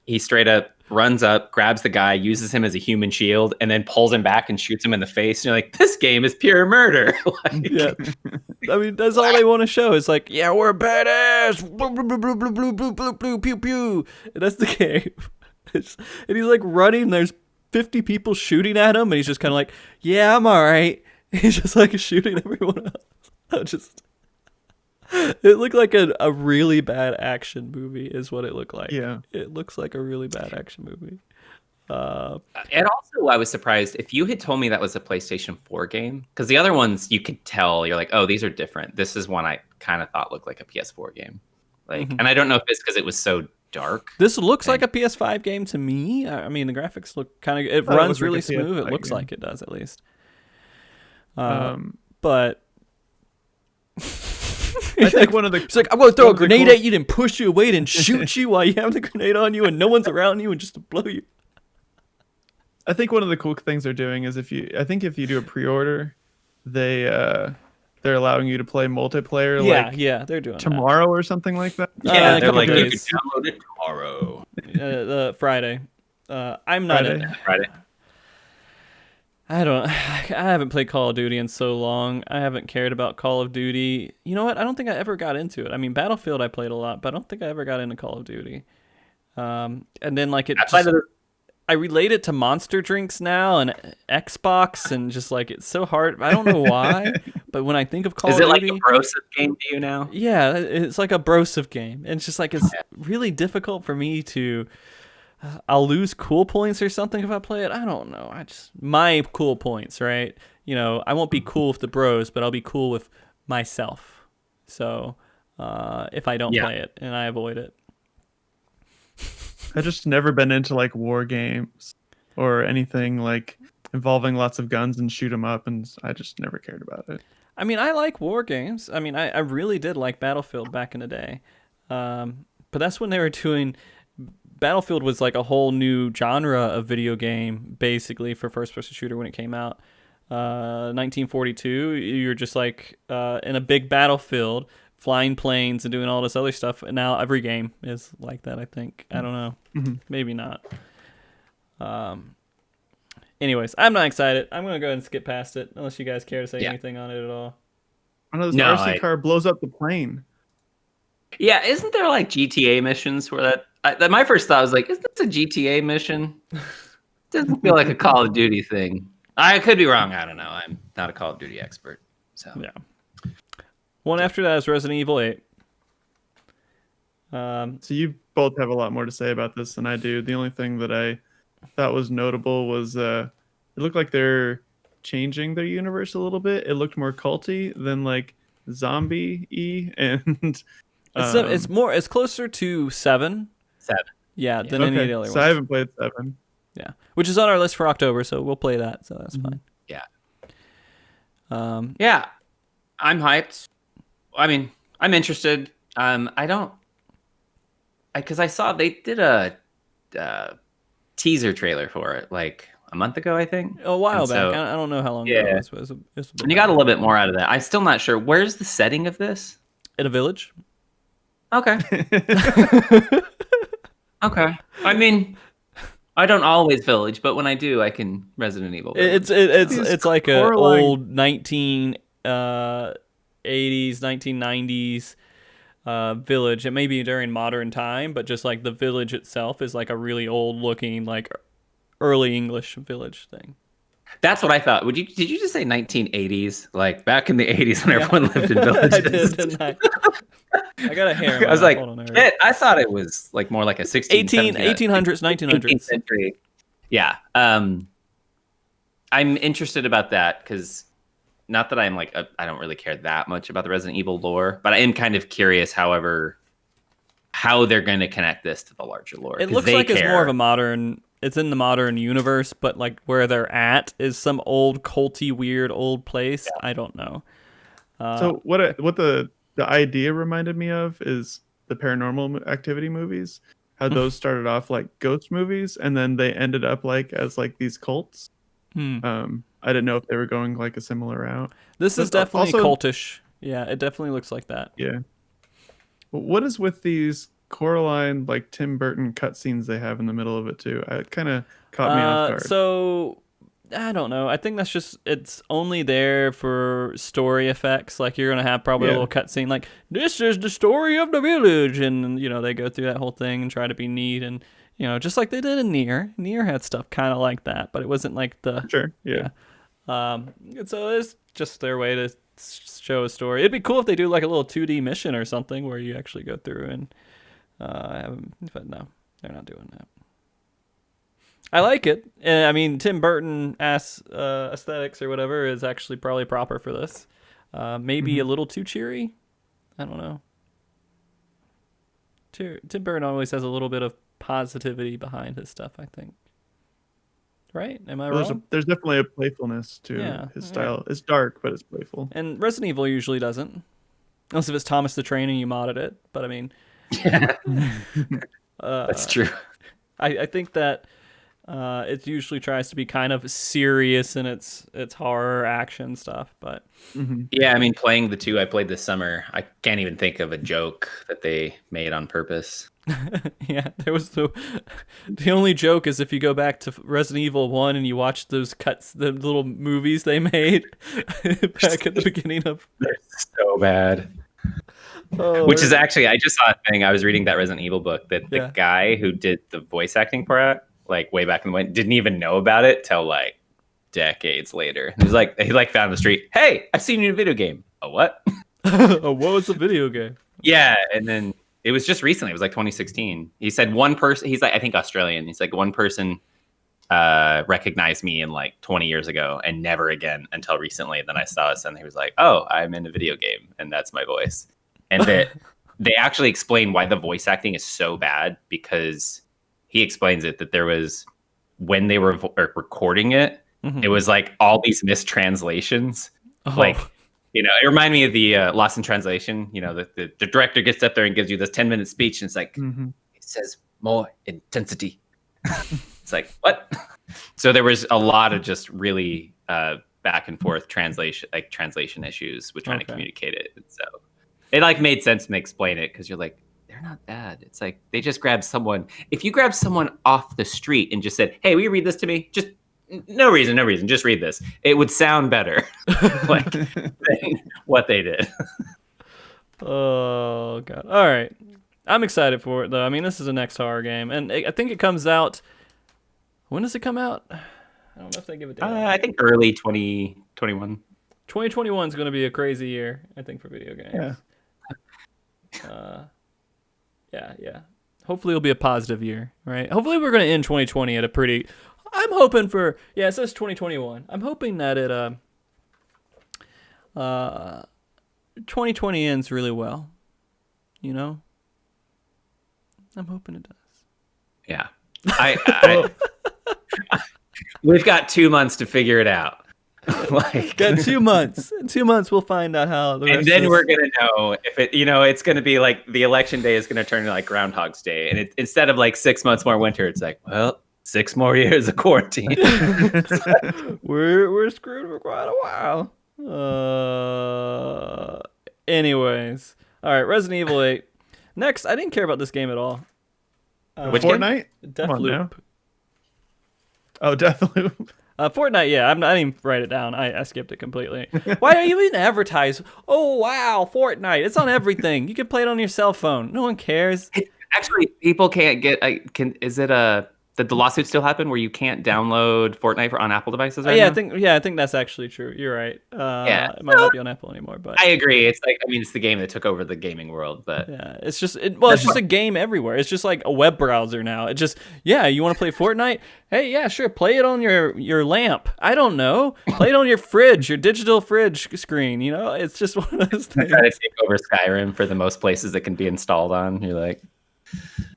he straight up runs up, grabs the guy, uses him as a human shield, and then pulls him back and shoots him in the face. And you're like, this game is pure murder. Like, yeah. I mean, that's all they want to show. It's like, yeah, we're badass. Pew, pew. And that's the game. And he's like running. There's 50 people shooting at him. And he's just kind of like, yeah, I'm all right. He's just like shooting everyone else. It looked like a really bad action movie is what it looked like. Yeah. It looks like a really bad action movie. And also, I was surprised if you had told me that was a PlayStation 4 game, because the other ones you could tell, you're like, oh, these are different. This is one I kind of thought looked like a PS4 game. Like, and I don't know if it's because it was so dark. This looks like a PS5 game to me. I mean, the graphics look kind of, it runs really smooth. It looks like it does, at least. But I think one of the, it's like, I'm going to throw a grenade at you, then push you away, then shoot you while you have the grenade on you and no one's around you and just to blow you. I think one of the cool things they're doing is if you do a pre-order, they're allowing you to play multiplayer. They're doing tomorrow or something like that. Yeah, they're like, you can download it tomorrow. Friday. I'm not in Friday. I haven't played Call of Duty in so long. I haven't cared about Call of Duty. You know what? I don't think I ever got into it. I mean, Battlefield I played a lot, but I don't think I ever got into Call of Duty. And then like I relate it to Monster drinks now and Xbox, and just like it's so hard. I don't know why, but when I think of Call of Duty, is it like a brosive game to you now? Yeah, it's like a brosive game. And it's just like it's really difficult for me to. I'll lose cool points or something if I play it. I don't know. My cool points, right? I won't be cool with the bros, but I'll be cool with myself. So if I don't play it and I avoid it. I've just never been into like war games or anything like involving lots of guns and shoot 'em up, and I just never cared about it. I mean, I like war games. I mean, I really did like Battlefield back in the day. But that's when they were doing Battlefield was like a whole new genre of video game, basically, for first-person shooter when it came out. 1942, you're just like in a big battlefield, flying planes and doing all this other stuff. And now every game is like that, I think. I don't know. Maybe not. Anyways, I'm not excited. I'm going to go ahead and skip past it, unless you guys care to say anything on it at all. I know this RC car blows up the plane. Yeah, isn't there like GTA missions where that my first thought was like, is this a GTA mission? Doesn't feel like a Call of Duty thing. I could be wrong. I don't know. I'm not a Call of Duty expert. So yeah. One after that is Resident Evil 8. So you both have a lot more to say about this than I do. The only thing that I thought was notable was it looked like they're changing their universe a little bit. It looked more culty than like zombie-y, and it's closer to 7. Than any of the other ones. So I haven't played 7. Yeah, which is on our list for October, so we'll play that. So that's fine. Yeah. Yeah, I'm hyped. I mean, I'm interested. Because I saw they did a teaser trailer for it like a month ago, I think. A while back. I don't know how long ago it was. And you got a little bit more out of that. I'm still not sure. Where's the setting of this? In a village. Okay. Okay. I mean, I don't always village, but when I do, I can Resident Evil. It's like a old 1980s, 1990s village. It may be during modern time, but just like the village itself is like a really old looking, like early English village thing. That's what I thought. Did you just say 1980s? Like back in the 80s when everyone lived in villages? I did, didn't I? I got a hair. I was like, I thought it was like more like a 1800s, 1900s. 18th century. Yeah. I'm interested about that because not that I'm like, I don't really care that much about the Resident Evil lore, but I am kind of curious, however, how they're going to connect this to the larger lore. It looks like it's more of a modern, it's in the modern universe, but like where they're at is some old culty, weird old place. Yeah. I don't know. So what the idea reminded me of is the Paranormal Activity movies, how those started off like ghost movies and then they ended up like as like these cults. I didn't know if they were going like a similar route. This is definitely cultish. Yeah, it definitely looks like that. Yeah. What is with these Coraline like Tim Burton cutscenes they have in the middle of it too? It kind of caught me off guard. So I don't know. I think that's just, it's only there for story effects. Like you're gonna have probably a little cutscene like, this is the story of the village, and you know they go through that whole thing and try to be neat, and you know just like they did in Nier. Nier had stuff kind of like that, but it wasn't like the And so it's just their way to show a story. It'd be cool if they do like a little 2D mission or something where you actually go through and but no, they're not doing that. I like it. And I mean, Tim Burton aesthetics or whatever is actually probably proper for this. Maybe a little too cheery. I don't know. Tim Burton always has a little bit of positivity behind his stuff, I think. Right? Am I wrong? There's definitely a playfulness to his style. It's dark, but it's playful. And Resident Evil usually doesn't. Unless if it's Thomas the Train and you modded it. But I mean... That's true. I think that it usually tries to be kind of serious in its horror action stuff, but yeah, I mean, playing the 2 I played this summer, I can't even think of a joke that they made on purpose. Yeah, there was the only joke is if you go back to Resident Evil 1 and you watch those cuts, the little movies they made back at the beginning of. They're so bad. Which is actually, I just saw a thing. I was reading that Resident Evil book that the guy who did the voice acting for it, like way back in the way, didn't even know about it till like decades later. He was like, he like found the street. Hey, I've seen you in a video game. A what? What was the video game? Yeah, and then it was just recently. It was like 2016. He said one person. He's like, I think Australian. He's like one person recognized me in like 20 years ago, and never again until recently. Then I saw us, and he was like, "Oh, I'm in a video game, and that's my voice." And that they actually explain why the voice acting is so bad, because he explains it that there was, when they were recording it, it was like all these mistranslations. Like, you know, it reminded me of the Lost in Translation. You know, the director gets up there and gives you this 10-minute speech, and it's like, says more intensity. It's like, what? So there was a lot of just really back and forth translation issues with trying to communicate it. And so it like made sense to explain it because you're like, they're not bad. It's like they just grabbed someone. If you grab someone off the street and just said, "Hey, will you read this to me?" Just no reason, just read this. It would sound better, like than what they did. Oh god! All right, I'm excited for it though. I mean, this is the next horror game, and I think it comes out. When does it come out? I don't know if they give a date. I think early 2021. 2021 is going to be a crazy year, I think, for video games. Yeah. Hopefully it'll be a positive year, right? Hopefully we're going to end 2020 at a pretty... I'm hoping for... Yeah, it says 2021. I'm hoping that it... 2020 ends really well. You know? I'm hoping it does. Yeah. We've got 2 months to figure it out. Like, got 2 months. In 2 months, we'll find out how. And then we're gonna know if it. It's gonna be like the election day is gonna turn into like Groundhog's Day, and instead of like 6 months more winter, it's like, well, 6 more years of quarantine. we're screwed for quite a while. Anyways, all right, Resident Evil 8. Next, I didn't care about this game at all. Which Fortnite? Deathloop. Oh, Deathloop. Fortnite, yeah. I didn't even write it down. I skipped it completely. Why don't you even advertise? Oh, wow, Fortnite. It's on everything. You can play it on your cell phone. No one cares. Actually, people can't get... Is it a... Did the lawsuit still happen where you can't download Fortnite on Apple devices right now? I think that's actually true. You're right. It might not be on Apple anymore, but I agree. It's like, it's the game that took over the gaming world, but yeah, it's just a game everywhere. It's just like a web browser now. It just you want to play Fortnite? Hey, yeah, sure. Play it on your lamp. I don't know. Play it on your fridge, your digital fridge screen. It's just one of those things. Try to take over Skyrim for the most places it can be installed on. You're like,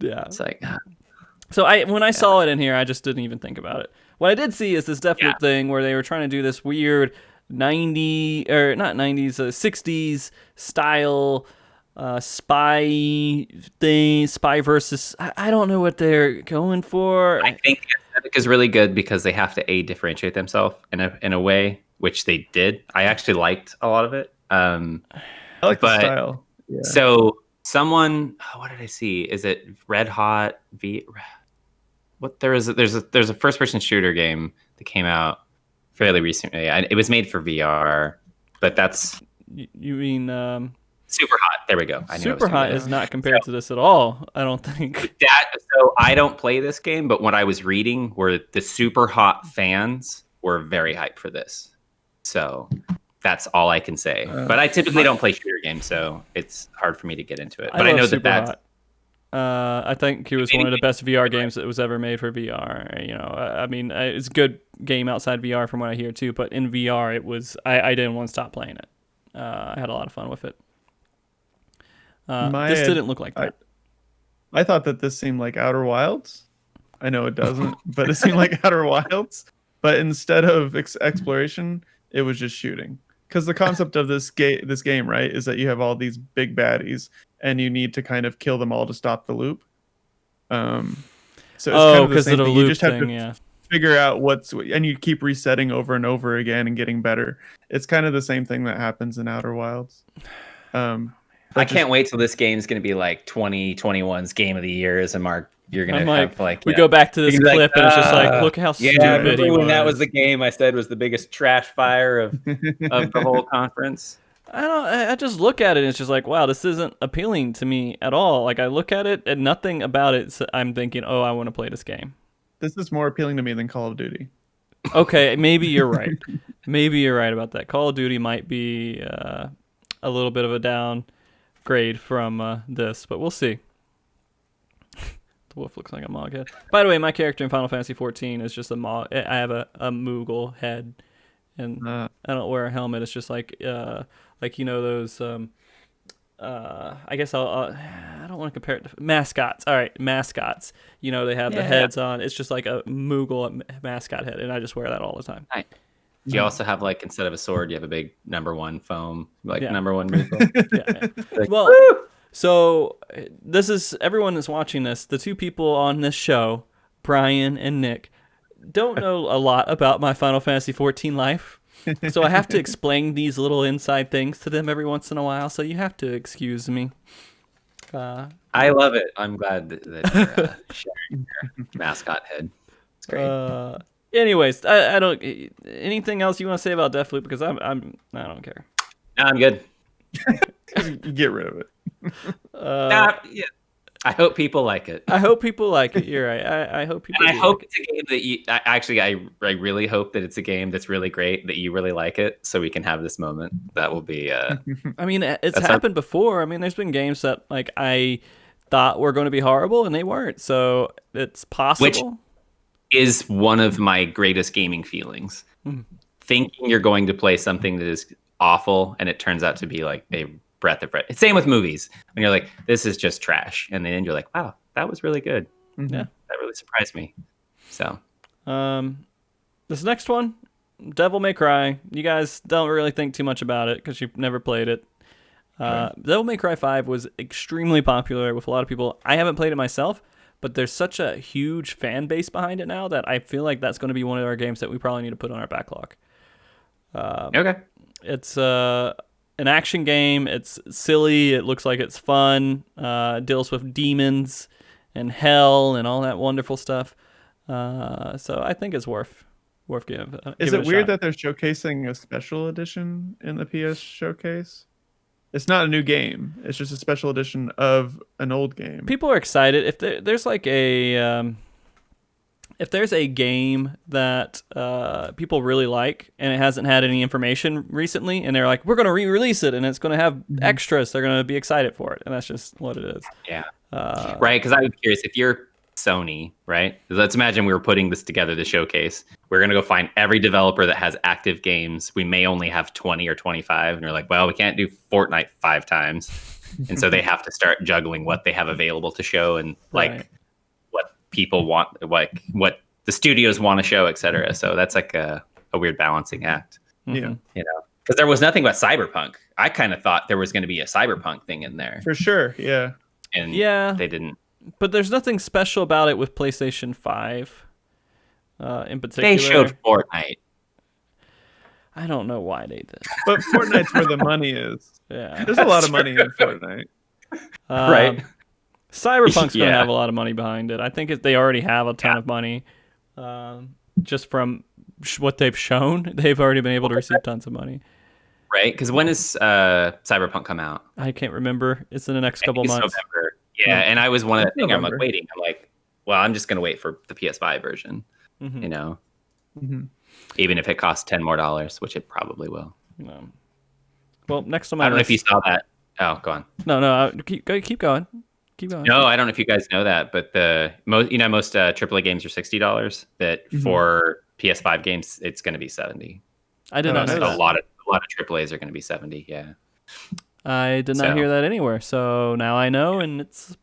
yeah, it's like. So when I saw it in here, I just didn't even think about it. What I did see is this Deathloop thing where they were trying to do this weird 60s style spy thing, spy versus. I don't know what they're going for. I think the aesthetic is really good because they have to differentiate themselves in a way, which they did. I actually liked a lot of it. I like the style. Yeah. So someone, what did I see? Is it Red Hot What there's a first person shooter game that came out fairly recently. It was made for VR, but that's you mean Super Hot. There we go. Super Hot is not compared to this at all. I don't think. So I don't play this game, but what I was reading were the Super Hot fans were very hyped for this. So that's all I can say. But I typically don't play shooter games, so it's hard for me to get into it. But I know that's. I think it was one of the best VR games that was ever made for VR. I mean, it's a good game outside VR from what I hear too. But in VR, it was. I didn't want to stop playing it. I had a lot of fun with it. This didn't look like that. I thought that this seemed like Outer Wilds. I know it doesn't, but it seemed like Outer Wilds. But instead of exploration, it was just shooting. Because the concept of this game, right, is that you have all these big baddies, and you need to kind of kill them all to stop the loop. So it's kind of the same thing. You just have to figure out and you keep resetting over and over again and getting better. It's kind of the same thing that happens in Outer Wilds. I can't wait till this game's going to be like 2021's Game of the Year as a mark. You're going to have like... We go back to this clip and it's just like, look how stupid he was. When that was the game I said was the biggest trash fire of the whole conference. I just look at it and it's just like, wow, this isn't appealing to me at all. Like I look at it and nothing about it, so I'm thinking, oh, I want to play this game. This is more appealing to me than Call of Duty. Okay, maybe you're right. Maybe you're right about that. Call of Duty might be a little bit of a downgrade from this, but we'll see. The wolf looks like a Mog head. By the way, my character in Final Fantasy 14 is just a Mog. I have a Moogle head, and I don't wear a helmet. It's just like those. I guess I don't want to compare it to mascots. All right, mascots. They have the heads on. It's just like a Moogle mascot head, and I just wear that all the time. Right. Do you also have instead of a sword, you have a big number one foam, number one Moogle? Yeah. Well, So this is everyone that's watching this. The two people on this show, Brian and Nick, don't know a lot about my Final Fantasy 14 life. So I have to explain these little inside things to them every once in a while. So you have to excuse me. I love it. I'm glad that you're sharing your mascot head. It's great. Anyways, I don't. Anything else you want to say about Deathloop? Because I don't care. No, I'm good. Get rid of it. Yeah. I hope people like it. I hope people like it. You're right. I hope people. And I hope it's a game that you. I really hope that it's a game that's really great, that you really like it, so we can have this moment. That will be. I mean, it's happened before. I mean, there's been games that like I thought were going to be horrible and they weren't. So it's possible. Which is one of my greatest gaming feelings. Thinking you're going to play something that is awful and it turns out to be like a breath of fresh. Same with movies. When you're like, this is just trash, and then you're like, wow, that was really good. Yeah, that really surprised me. So, this next one, Devil May Cry. You guys don't really think too much about it because you've never played it. Devil May Cry 5 was extremely popular with a lot of people. I haven't played it myself, but there's such a huge fan base behind it now that I feel like that's going to be one of our games that we probably need to put on our backlog. okay. It's an action game. It's silly. It looks like it's fun. It deals with demons and hell and all that wonderful stuff. So I think it's worth giving. Is it weird that they're showcasing a special edition in the PS Showcase? It's not a new game. It's just a special edition of an old game. People are excited if there's like a if there's a game that people really like and it hasn't had any information recently, and they're like, we're going to re-release it and it's going to have extras, they're going to be excited for it, and that's just what it is. Yeah. Right, because I was curious, if you're Sony, right? Let's imagine we were putting this together, the showcase. We're going to go find every developer that has active games. We may only have 20 or 25, and you're like, well, we can't do Fortnite 5 times. And so they have to start juggling what they have available to show and like what people want, like what the studios want to show, etc. So that's like a weird balancing act. Yeah. You know, because there was nothing about Cyberpunk. I kind of thought there was going to be a Cyberpunk thing in there. For sure, yeah. And they didn't. But there's nothing special about it with PlayStation 5 in particular. They showed Fortnite. I don't know why they did. But Fortnite's where the money is. Yeah. There's a lot of money in Fortnite. Right. Cyberpunk's going to have a lot of money behind it. I think they already have a ton of money. Just from what they've shown, they've already been able to receive tons of money. Right, because when does Cyberpunk come out? I can't remember. It's in the next couple months. November. Yeah, and I was one of the things. I'm like waiting. I'm like, well, I'm just gonna wait for the PS5 version. You know, even if it costs $10 more, which it probably will. Well, next time I don't know if you saw that. Oh, go on. No, keep going. Keep going. No, I don't know if you guys know that, but most AAA games are $60. That for PS5 games, it's going to be $70. I did not know that. A lot of AAAs are going to be $70. Yeah. I did not hear that anywhere. So now I know, and it's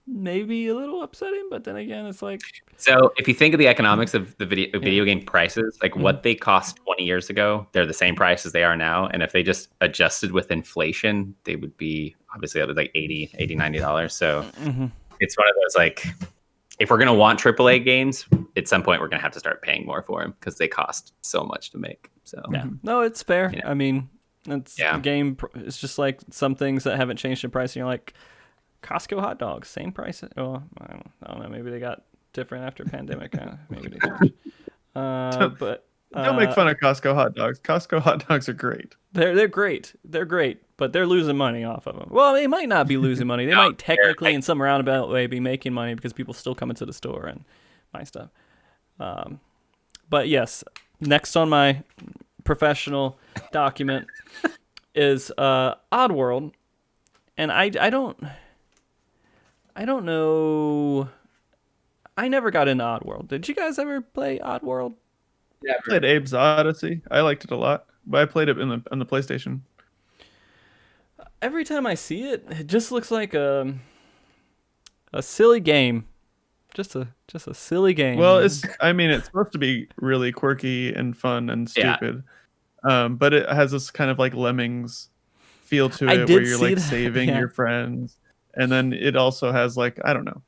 maybe a little upsetting, but then again, it's like. So if you think of the economics of the video game prices, like what they cost 20 years ago, they're the same price as they are now. And if they just adjusted with inflation, they would be obviously like $80, $90. So it's one of those, like, if we're going to want AAA games, at some point we're going to have to start paying more for them because they cost so much to make. So no, it's fair. You know. I mean, it's the game. It's just like some things that haven't changed in price. And you're like, Costco hot dogs, same price. Oh, I don't know. Maybe they got different after pandemic. Maybe they changed. But don't make fun of Costco hot dogs. Costco hot dogs are great. They're great. They're great, but they're losing money off of them. Well, they might not be losing money. They might technically, in some roundabout way, be making money because people still come into the store and buy stuff. But yes, next on my professional document is Oddworld, and I don't know. I never got into Oddworld. Did you guys ever play Oddworld? Yeah, I played Abe's Odyssey. I liked it a lot, but I played it on the PlayStation. Every time I see it, it just looks like a silly game. Just a silly game. Well, it's supposed to be really quirky and fun and stupid. But it has this kind of like Lemmings feel to it where you're like saving your friends And then it also has like, I don't know,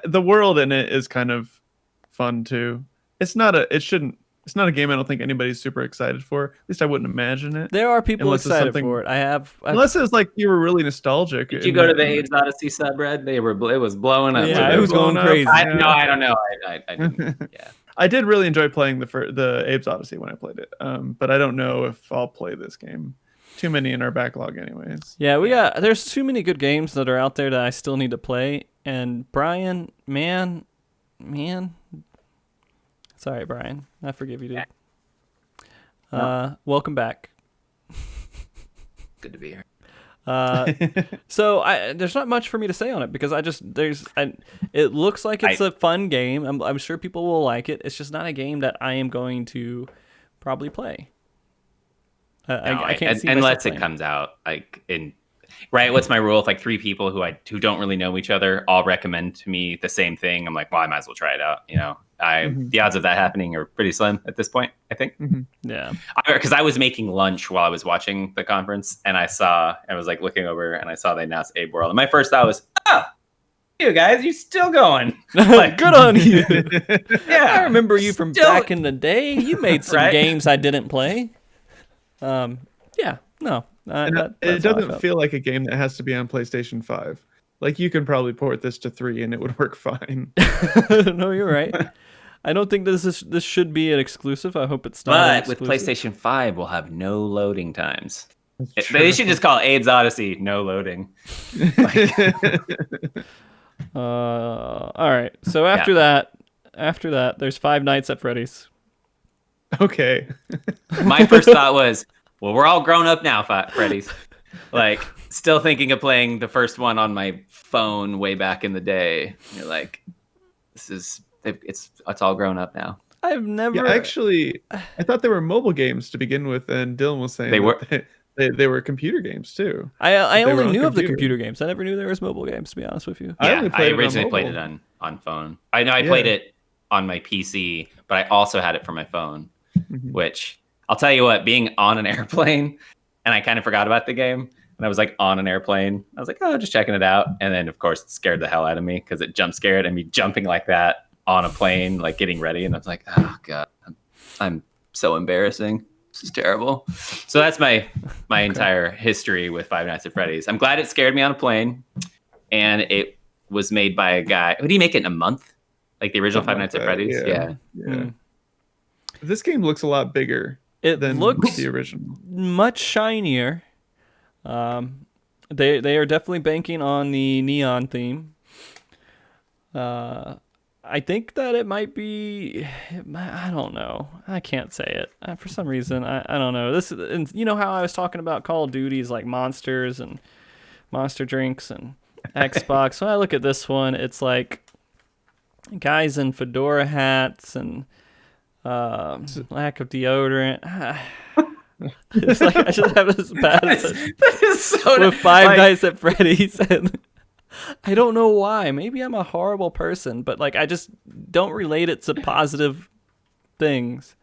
the world in it is kind of fun too. It's not a game I don't think anybody's super excited for. At least I wouldn't imagine it. There are people excited for it. Unless it's like you were really nostalgic. Did you go to the AIDS Odyssey subreddit? It was blowing up. Yeah, it was going crazy. I don't know. I didn't. Yeah. I did really enjoy playing the Abe's Odyssey when I played it. But I don't know if I'll play this game. Too many in our backlog anyways. Yeah, there's too many good games that are out there that I still need to play. And Brian, man. Sorry, Brian. I forgive you, dude. Welcome back. Good to be here. So there's not much for me to say on it because it looks like it's a fun game. I'm sure people will like it. It's just not a game that I am going to probably play. I can't see unless it comes out like in right. What's my rule? If like 3 people who don't really know each other all recommend to me the same thing, I'm like, well, I might as well try it out. The odds of that happening are pretty slim at this point, I think. Yeah. Because I was making lunch while I was watching the conference, and I was like looking over, and I saw they announced Abe World. And my first thought was, you guys, you still going? Like, good on you. Yeah, I remember you from back in the day. You made some games I didn't play. Yeah, no. It doesn't feel like a game that has to be on PlayStation 5. Like, you can probably port this to 3 and it would work fine. No, you're right. I don't think this should be an exclusive. I hope it's not. But with PlayStation 5, we'll have no loading times. They should just call it Abe's Odyssey no loading. All right. So after that, there's Five Nights at Freddy's. Okay. My first thought was, well, we're all grown up now, Freddy's. Like, still thinking of playing the first one on my phone way back in the day. You're like, it's all grown up now. I've never actually. I thought they were mobile games to begin with, and Dylan was saying they were computer games too. I only knew of the computer games. I never knew there was mobile games. To be honest with you, yeah, I originally played it on phone. I know I played it on my PC, but I also had it for my phone. Which I'll tell you what, being on an airplane, and I kind of forgot about the game. And I was like on an airplane. I was like, oh, just checking it out. And then, of course, it scared the hell out of me because it jump scared and me jumping like that on a plane, like getting ready. And I was like, oh, God, I'm so embarrassing. This is terrible. So that's my entire history with Five Nights at Freddy's. I'm glad it scared me on a plane. And it was made by a guy. Would he make it in a month? Like the original Five Nights at Freddy's? Yeah. This game looks a lot bigger than the original. Much shinier. They are definitely banking on the neon theme. I think that it might be. I don't know. I can't say it for some reason. I don't know. And you know how I was talking about Call of Duty's like monsters and monster drinks and Xbox. When I look at this one, it's like guys in fedora hats and lack of deodorant. It's like I should have this bad with Five Nights at Freddy's, and I don't know why. Maybe I'm a horrible person, but like I just don't relate it to positive things.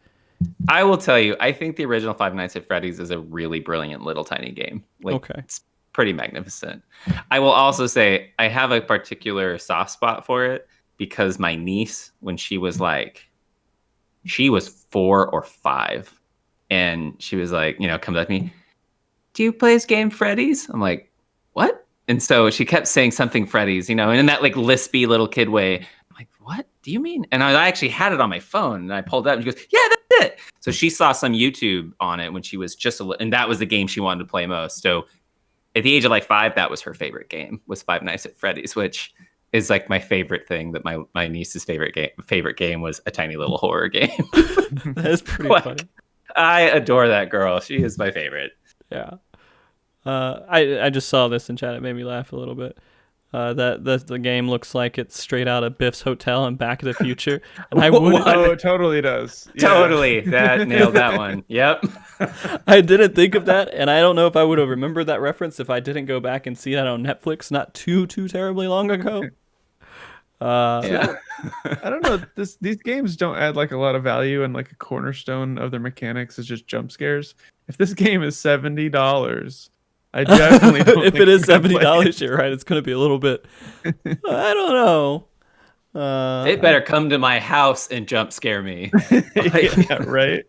I will tell you, I think the original Five Nights at Freddy's is a really brilliant little tiny game. Like, it's pretty magnificent. I will also say I have a particular soft spot for it because my niece, when she was 4 or 5. And she was like, comes up to me, do you play this game Freddy's? I'm like, what? And so she kept saying something Freddy's, and in that like lispy little kid way. I'm like, what do you mean? And I actually had it on my phone and I pulled it up and she goes, yeah, that's it. So she saw some YouTube on it when she was just and that was the game she wanted to play most. So at the age of like 5, that was her favorite game, was Five Nights at Freddy's, which is like my favorite thing. That my niece's favorite game was a tiny little horror game. That's pretty funny. I adore that girl. She is my favorite. Yeah. I just saw this in chat. It made me laugh a little bit. That the game looks like it's straight out of Biff's Hotel and Back to the Future. And I would. Oh, it totally does. Yeah. Totally. That nailed that one. Yep. I didn't think of that, and I don't know if I would have remembered that reference if I didn't go back and see that on Netflix not too terribly long ago. I don't know. These games don't add like a lot of value, and like a cornerstone of their mechanics is just jump scares. If this game is $70 I definitely don't if think it is I'm gonna play $70, you're right. It's going to be a little bit. I don't know. They better come to my house and jump scare me. Yeah, right.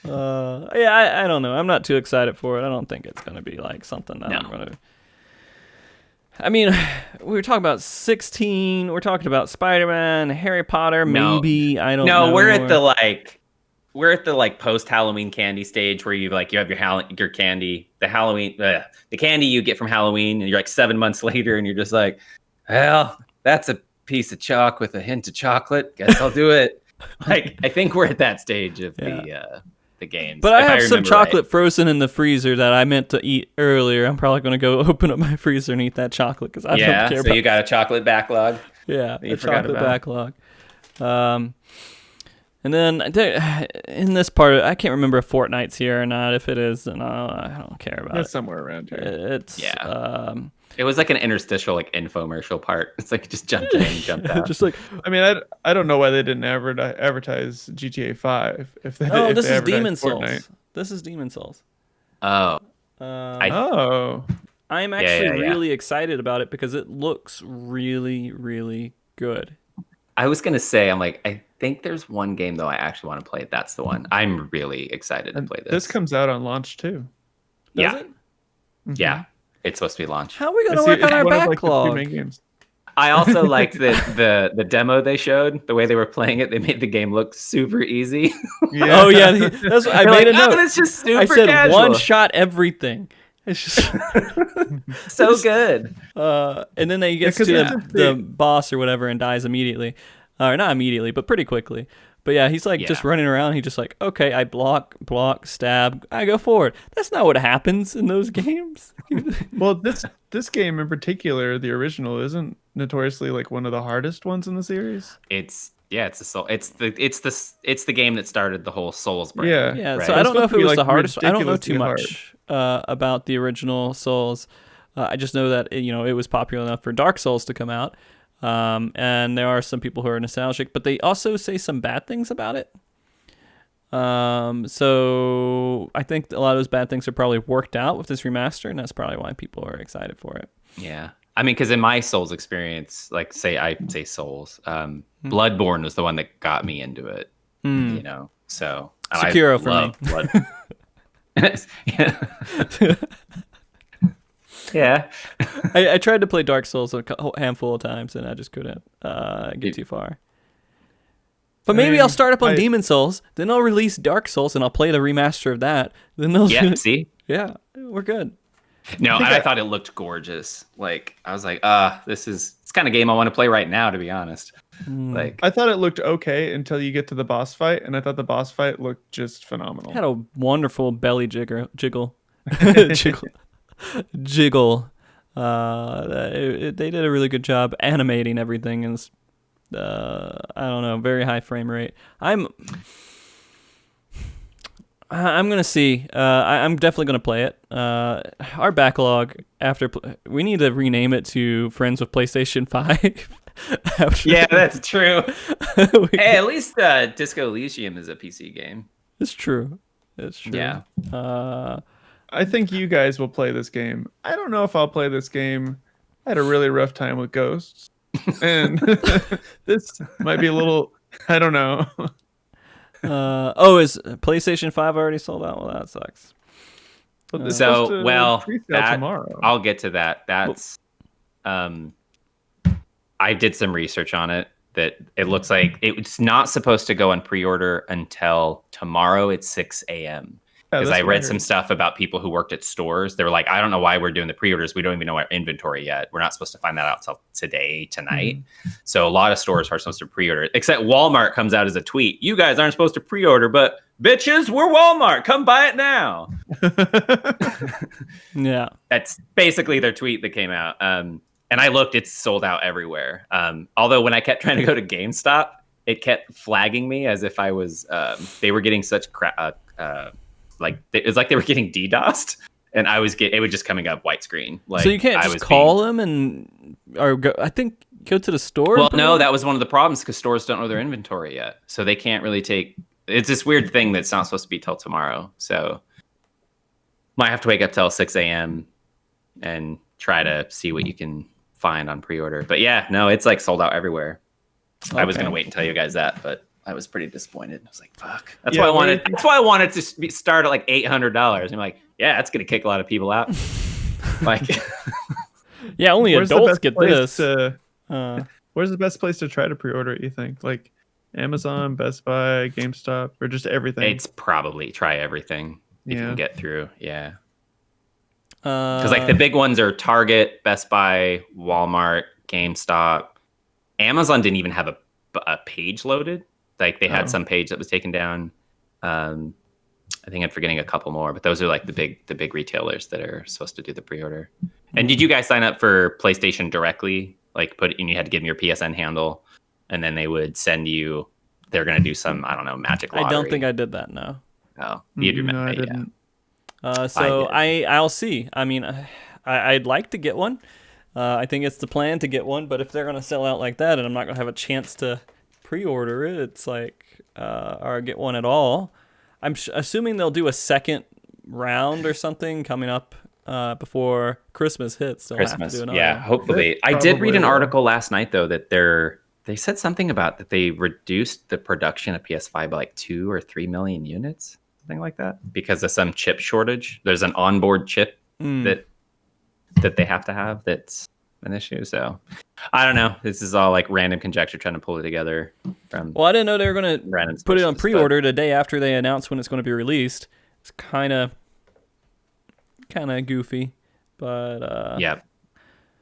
I don't know. I'm not too excited for it. I don't think it's going to be like something that I'm going to. I mean, we were talking about 16. We're talking about Spider-Man, Harry Potter, maybe. I don't know. No, we're at the post Halloween candy stage where you have your candy, the candy you get from Halloween, and you're like 7 months later, and you're just like, well, that's a piece of chalk with a hint of chocolate. Guess I'll do it. Like, I think we're at that stage of the games. But I have some chocolate frozen in the freezer that I meant to eat earlier. I'm probably going to go open up my freezer and eat that chocolate because I don't care. So you got a chocolate backlog. Yeah, a chocolate backlog. And then in this part, I can't remember if Fortnite's here or not. If it is, then I don't care about it. It's somewhere around here. It was like an interstitial, like infomercial part. It's like just jumped in and jumped out. Just like, I mean, I don't know why they didn't advertise GTA 5 if they. Oh, if this they is Demon Fortnite. Souls. This is Demon Souls. Oh. I'm actually really excited about it because it looks really, really good. I was gonna say, I think there's one game though I actually want to play. That's the one. I'm really excited to play this. This comes out on launch too. Does it? Mm-hmm. Yeah. It's supposed to be launched. How are we going to work on our backlog? I also liked the demo they showed. The way they were playing it, they made the game look super easy. Yeah. Oh yeah, that's what I made a note. It's just super I said casual. one shot everything. It's just so good. And then they get to the boss or whatever and dies immediately, or not immediately, but pretty quickly. But yeah, he's just running around. He's just like, okay, I block, stab, I go forward. That's not what happens in those games. Well, this game in particular, the original, isn't notoriously like one of the hardest ones in the series. It's the game that started the whole Souls brand. Yeah. Right? So I don't know if it was the hardest. I don't know too much about the original Souls. I just know that it was popular enough for Dark Souls to come out. And there are some people who are nostalgic, but they also say some bad things about it. So I think a lot of those bad things are probably worked out with this remaster, and that's probably why people are excited for it. Yeah. I mean, because in my Souls experience, I say Souls, Bloodborne was the one that got me into it, so Sekiro for me. Yeah. I tried to play Dark Souls a handful of times, and I just couldn't get too far. But maybe I'll start up on Demon Souls, then I'll release Dark Souls, and I'll play the remaster of that. Then they'll see? Yeah, we're good. No, I thought it looked gorgeous. Like, I was like, it's the kind of game I want to play right now, to be honest. Like, I thought it looked okay until you get to the boss fight, and I thought the boss fight looked just phenomenal. It had a wonderful belly jiggle. Jiggle. They did a really good job animating everything, and I don't know, very high frame rate. I'm gonna see. I'm definitely gonna play it. Our backlog we need to rename it to Friends with PlayStation 5. Yeah, that's true. Hey, at least Disco Elysium is a PC game. It's true. Yeah. I think you guys will play this game. I don't know if I'll play this game. I had a really rough time with ghosts. And this might be a little, I don't know. Is PlayStation 5 already sold out? Well, that sucks. Tomorrow. I'll get to that. That's, I did some research on it that it looks like it's not supposed to go on pre-order until tomorrow at 6 a.m. Because I read some stuff about people who worked at stores. They were like, I don't know why we're doing the pre-orders. We don't even know our inventory yet. We're not supposed to find that out till tonight. So a lot of stores are supposed to pre-order, except Walmart comes out as a tweet. You guys aren't supposed to pre-order, but bitches, we're Walmart. Come buy it now. Yeah. That's basically their tweet that came out. And I looked, it's sold out everywhere. Although when I kept trying to go to GameStop, it kept flagging me as if I was, they were getting such crap. It was like they were getting DDoSed, and it was just coming up white screen. Like, so you can't just call them I think go to the store. Well, no, that was one of the problems because stores don't know their inventory yet, so they can't really take. It's this weird thing that's not supposed to be till tomorrow. So Might have to wake up till 6 a.m. and try to see what you can find on pre-order. But yeah, no, it's like sold out everywhere. Okay. I was gonna wait and tell you guys that, but I was pretty disappointed. I was like, "Fuck!" That's why I wanted. That's why I wanted to start at like $800. I'm like, yeah, that's gonna kick a lot of people out. Like, yeah, only adults get this. Where's the best place to try to pre-order it, you think? Like Amazon, Best Buy, GameStop, or just everything? It's probably try everything you can get through. Yeah. Because like the big ones are Target, Best Buy, Walmart, GameStop. Amazon didn't even have a page loaded. Like they had some page that was taken down. I think I'm forgetting a couple more, but those are like the big retailers that are supposed to do the pre-order. And did you guys sign up for PlayStation directly? Like you had to give them your PSN handle, and then they would send you. They're gonna do some magic lottery. I don't think I did that. No. Oh, no, I didn't. So I'll see. I mean, I'd like to get one. I think it's the plan to get one, but if they're gonna sell out like that, and I'm not gonna have a chance to pre-order it, it's like or get one at all. I'm assuming they'll do a second round or something coming up before Christmas hits. They'll have to do another one. Hopefully. I did read an article last night though that they said something about that they reduced the production of PS5 by like 2 or 3 million units. Something like that because of some chip shortage. There's an onboard chip that they have to have that's an issue. So I don't know. This is all like random conjecture trying to pull it together. Well, I didn't know they were going to put it on pre-order the day after they announce when it's going to be released. It's kind of goofy, but yeah.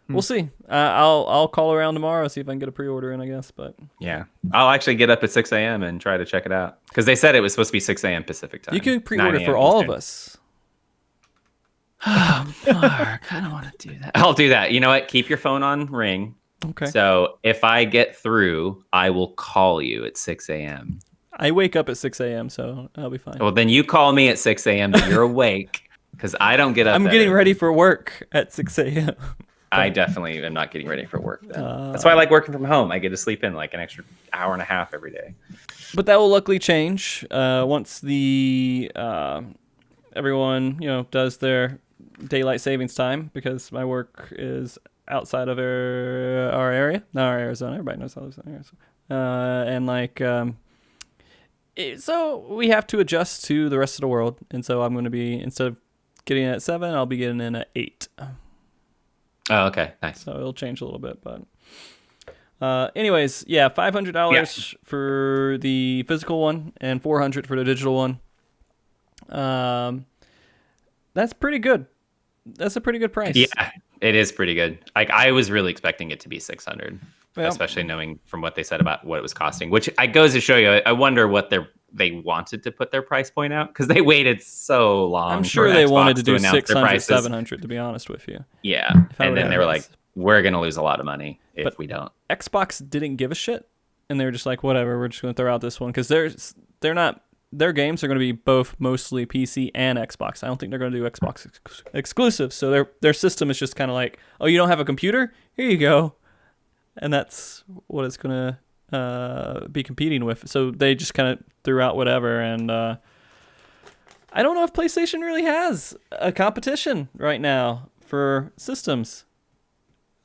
We'll see. I'll call around tomorrow, see if I can get a pre-order in, I guess. But yeah, I'll actually get up at 6 a.m. and try to check it out because they said it was supposed to be 6 a.m. Pacific time. You can pre-order for all of us. Oh, Mark, I don't want to do that. I'll do that. You know what? Keep your phone on ring. Okay. So if I get through, I will call you at 6 a.m. I wake up at 6 a.m., so I'll be fine. Well, then you call me at 6 a.m. that you're awake because I don't get up. I'm getting ready for work at 6 a.m. I definitely am not getting ready for work then. That's why I like working from home. I get to sleep in like an extra hour and a half every day. But that will luckily change once the everyone does their daylight savings time, because my work is outside of our area, not our Arizona. Everybody knows how to live in Arizona. And like, so we have to adjust to the rest of the world. And so I'm going to be, instead of getting in at 7, I'll be getting in at 8. Oh, okay, nice. So it'll change a little bit, but anyways, yeah, $500 for the physical one and $400 for the digital one. That's pretty good. That's a pretty good price. Yeah, it is pretty good. Like I was really expecting it to be $600, especially knowing from what they said about what it was costing. Which goes to show you, I wonder what they wanted to put their price point out, because they waited so long. I'm sure they wanted to do 600, 700, to be honest with you. Yeah, and then they were like, we're going to lose a lot of money if we don't. Xbox didn't give a shit, and they were just like, whatever, we're just going to throw out this one, because they're not. Their games are going to be both mostly PC and Xbox. I don't think they're going to do Xbox exclusives. So their system is just kind of like, oh, you don't have a computer? Here you go. And that's what it's going to be competing with. So they just kind of threw out whatever. And I don't know if PlayStation really has a competition right now for systems.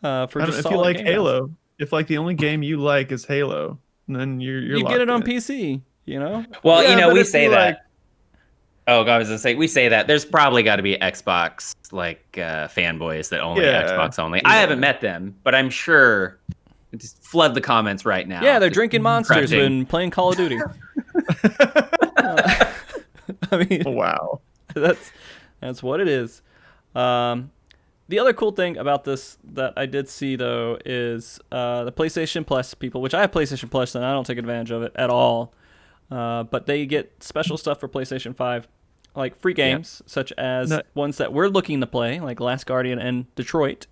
If you like Halo, if like the only game you like is Halo, then you get it on PC. Well, we say that. Oh, I was gonna say, we say that. There's probably got to be Xbox fanboys that only Xbox only. Yeah. I haven't met them, but I'm sure. Just flood the comments right now. Yeah, they're drinking monsters and playing Call of Duty. I mean, wow, that's what it is. The other cool thing about this that I did see, though, is the PlayStation Plus people, which I have PlayStation Plus and I don't take advantage of it at all. But they get special stuff for PlayStation 5, like free games, such as ones that we're looking to play, like Last Guardian and Detroit.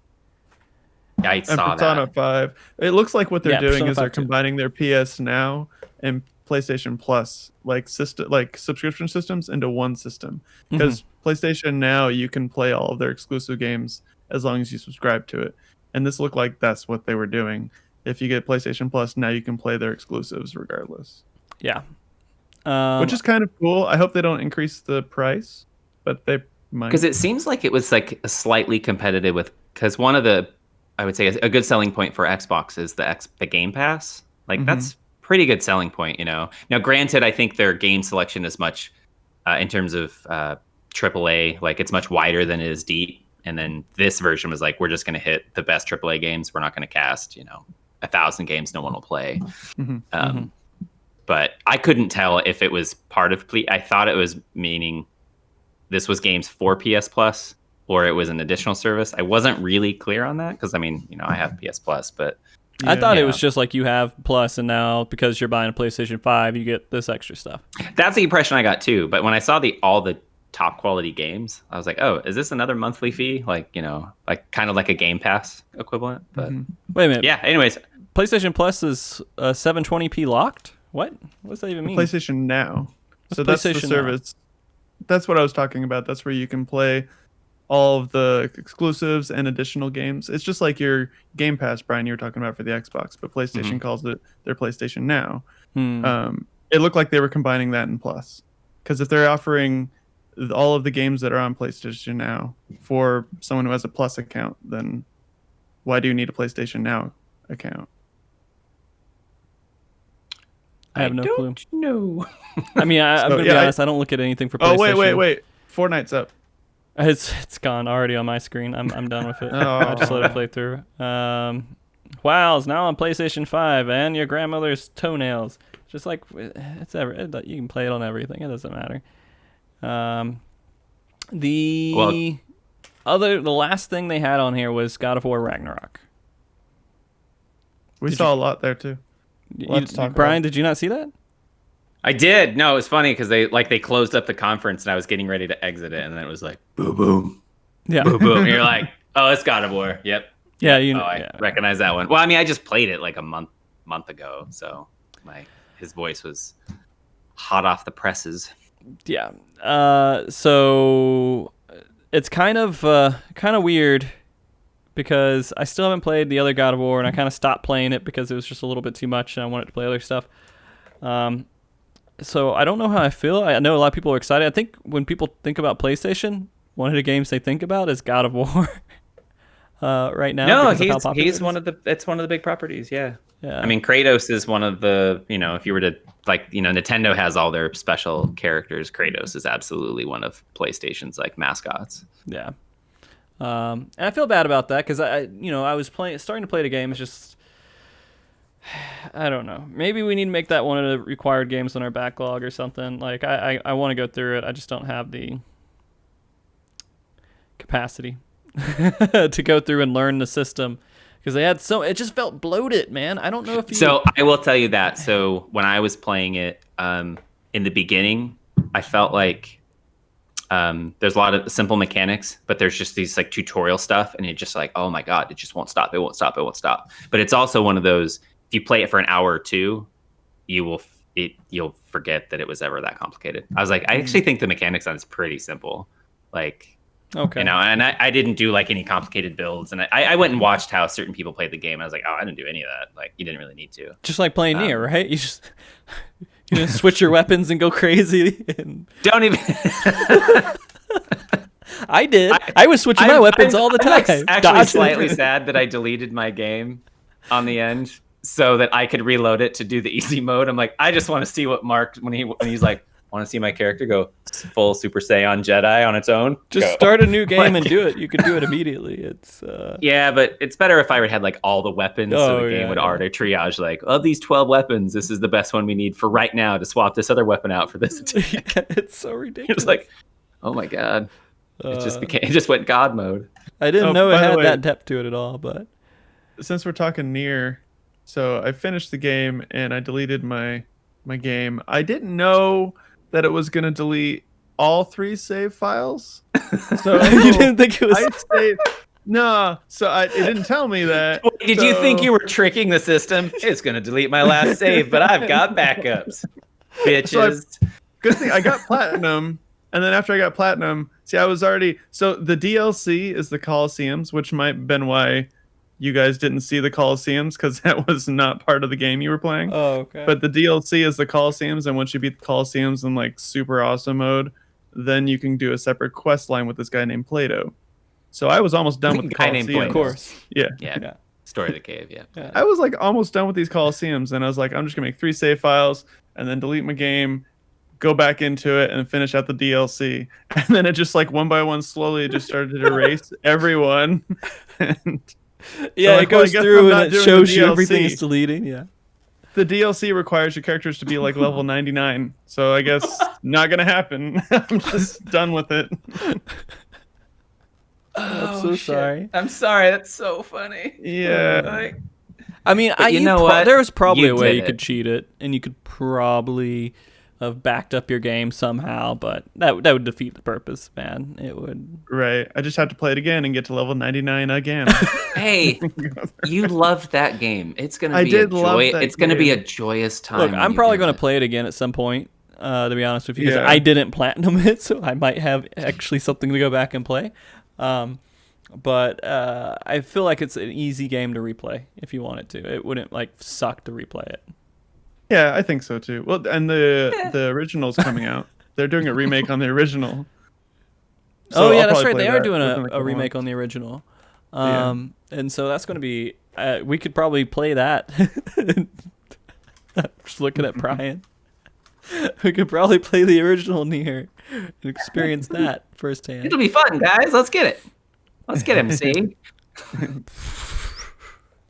Yeah, I saw and Persona that. 5. It looks like what they're doing Persona is they're 5 too. combining their PS Now and PlayStation Plus like subscription systems into one system. Because PlayStation Now, you can play all of their exclusive games as long as you subscribe to it. And this looked like that's what they were doing. If you get PlayStation Plus, now you can play their exclusives regardless. Yeah. Which is kind of cool. I hope they don't increase the price, but they Because it seems like it was like a slightly competitive with, because one of the, I would say a good selling point for Xbox is the Game Pass. Like that's pretty good selling point, you know. Now, granted, I think their game selection is much, in terms of AAA, like it's much wider than it is deep. And then this version was like, we're just going to hit the best AAA games. We're not going to cast, 1,000 games no one will play. But I couldn't tell if it was part of, I thought it was meaning this was games for PS Plus or it was an additional service. I wasn't really clear on that because, I have PS Plus, but... I thought it was just like you have Plus, and now because you're buying a PlayStation 5, you get this extra stuff. That's the impression I got too. But when I saw all the top quality games, I was like, oh, is this another monthly fee? Like, like kind of like a Game Pass equivalent. But wait a minute. Yeah, anyways. PlayStation Plus is 720p locked? What does that even mean? PlayStation Now. So that's the service. That's what I was talking about. That's where you can play all of the exclusives and additional games. It's just like your Game Pass, Brian, you were talking about for the Xbox, but PlayStation calls it their PlayStation Now. It looked like they were combining that in Plus. Because if they're offering all of the games that are on PlayStation Now for someone who has a Plus account, then why do you need a PlayStation Now account? I have no clue. No. I'm going to be honest, I don't look at anything for PlayStation. Oh, wait. Fortnite's up. It's gone already on my screen. I'm done with it. I just let it play through. Wow, it's now on PlayStation 5 and your grandmother's toenails. Just like you can play it on everything. It doesn't matter. The last thing they had on here was God of War Ragnarok. We saw a lot there too. Brian, did you not see that? I did. No, it was funny because they closed up the conference and I was getting ready to exit it, and then it was like boom, boom, boom, boom. And you're like, oh, it's God of War. Yep. Yeah, I recognize that one. Well, I just played it like a month ago, so his voice was hot off the presses. Yeah. So it's kind of weird because I still haven't played the other God of War, and I kind of stopped playing it because it was just a little bit too much, and I wanted to play other stuff. So I don't know how I feel. I know a lot of people are excited. I think when people think about PlayStation, one of the games they think about is God of War. Right now. No, he's one of the. It's one of the big properties. Yeah. Kratos is one of the. If you were to Nintendo has all their special characters. Kratos is absolutely one of PlayStation's mascots. Yeah. And I feel bad about that because I was starting to play the game. It's just. I don't know. Maybe we need to make that one of the required games on our backlog or something. Like I want to go through it. I just don't have the capacity to go through and learn the system because they had it just felt bloated, man. I don't know if you. So I will tell you that. So when I was playing it in the beginning, I felt like there's a lot of simple mechanics, but there's just these tutorial stuff, and it's just like, oh my god, it just won't stop. It won't stop. It won't stop. But it's also one of those. If you play it for an hour or two, you'll forget that it was ever that complicated. I was like, I actually think the mechanics on it's pretty simple. Okay. And I didn't do any complicated builds, and I went and watched how certain people played the game. And I was like, oh, I didn't do any of that. You didn't really need to. Just like playing Nier, right? You just switch your weapons and go crazy. And... Don't even. I did. I was switching my weapons all the time. I'm actually slightly sad that I deleted my game on the end, so that I could reload it to do the easy mode. I'm like, I just want to see what Mark when he's like, want to see my character go full Super Saiyan Jedi on its own. Just start a new game and do it. You could do it immediately. It's yeah, but it's better if I had all the weapons, so the game would already triage of these 12 weapons. This is the best one we need for right now to swap this other weapon out for this attack. It's so ridiculous. It's like, oh my god, it just went God mode. I didn't know it had that depth to it at all. But since we're talking Nier. So I finished the game and I deleted my game. I didn't know that it was going to delete all 3 save files. So you didn't think it was? No. So it didn't tell me that. Did you think you were tricking the system? It's going to delete my last save, but I've got backups, bitches. Good thing I got platinum. And then after I got platinum, I was already. So the DLC is the Colosseums, which might have been why you guys didn't see the Colosseums because that was not part of the game you were playing. Oh, okay. But the DLC is the Colosseums, and once you beat the Colosseums in super awesome mode, then you can do a separate quest line with this guy named Plato. So I was almost done with the guy named Colosseum. Of course. Yeah. Story of the Cave. Yeah. I was like almost done with these Colosseums, and I was like, I'm just gonna make 3 save files and then delete my game, go back into it, and finish out the DLC. And then it just like one by one, slowly, it just started to erase everyone. And Yeah, so it goes through and it shows you DLC. everything it's deleting. Yeah. The DLC requires your characters to be like level 99, so I guess not gonna happen. I'm just done with it. I'm so sorry. I'm sorry. That's so funny. Yeah. I mean, you know what? There was probably You a way did you it. could cheat it, and you could probably have backed up your game somehow, but that would defeat the purpose, man. It would. Right. I just have to play it again and get to level 99 again. Hey, you loved that game. It's gonna I be did a love joy. that It's gonna be a game. joyous time. Look, when I'm you probably do going it. to play it again at some point. To be honest with you, because Yeah. I didn't platinum it, so I might have actually something to go back and play. But I feel like it's an easy game to replay if you wanted to. It wouldn't like suck to replay it. Yeah, I think so too. Well, and the original's coming out. They're doing a remake on the original. So Oh yeah, I'll that's probably right. play They are that doing within a couple remake months. on the original. Yeah. And so that's going to be. We could probably play that. Just looking at Brian. We could probably play the original Nier and experience that firsthand. It'll be fun, guys. Let's get it. Let's get him. See.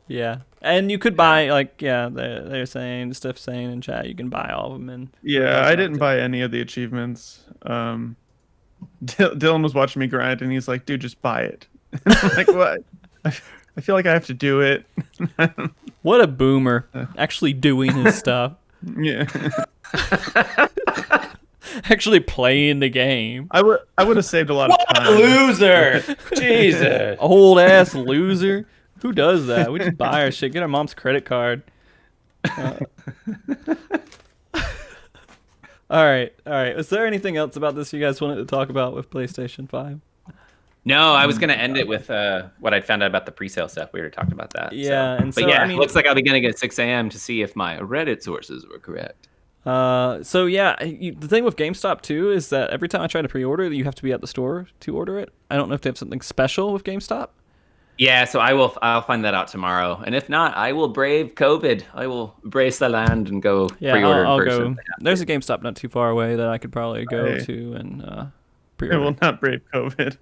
Yeah, and you could buy they're saying stuff saying in chat you can buy all of them and Yeah, I didn't buy any of the achievements. Dylan was watching me grind, and he's like, "Dude, just buy it." I'm like, what? I feel like I have to do it. What a boomer! Actually doing his stuff, Yeah, actually playing the game. I would have saved a lot of time. Loser. Jesus. Old ass loser. Who does that? We just buy our shit. Get our mom's credit card. All right. Is there anything else about this you guys wanted to talk about with PlayStation 5? No, I was gonna end it with what I'd found out about the pre-sale stuff. We already talked about that. Yeah, and but so, yeah, I mean- looks like I'll be getting it at 6 a.m. to see if my Reddit sources were correct. So yeah, the thing with GameStop too is that every time I try to pre-order, you have to be at the store to order it. I don't know if they have something special with GameStop. Yeah, so I'll find that out tomorrow, and if not, I will brave COVID. I will brace the land and go Yeah, pre-order I'll in person. go. There's a GameStop not too far away that I could probably go Hey. to and I pre-order. will not brave COVID.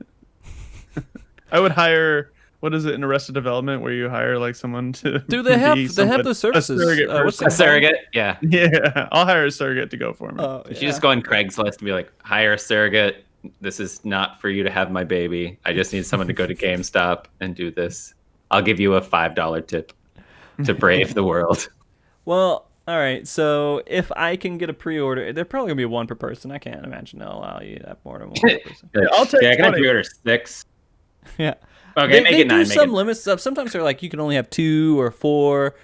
I would hire. What is it in Arrested Development where you hire like someone to? Do they have? be They have those somebody- services. A surrogate What's person. A surrogate, yeah. Yeah, I'll hire a surrogate to go for me. Oh, You just go on Craigslist and be like, hire a surrogate. This is not for you to have my baby. I just need someone to go to GameStop and do this. I'll give you a $5 tip to brave the world. Well, all right. So if I can get a pre-order, they're probably gonna be one per person. I can't imagine they'll allow you to have more than one per person. I'll take I can 20. pre-order 6. Yeah. Okay, make they it 9. do some limit stuff. Sometimes they're like you can only have 2 or 4.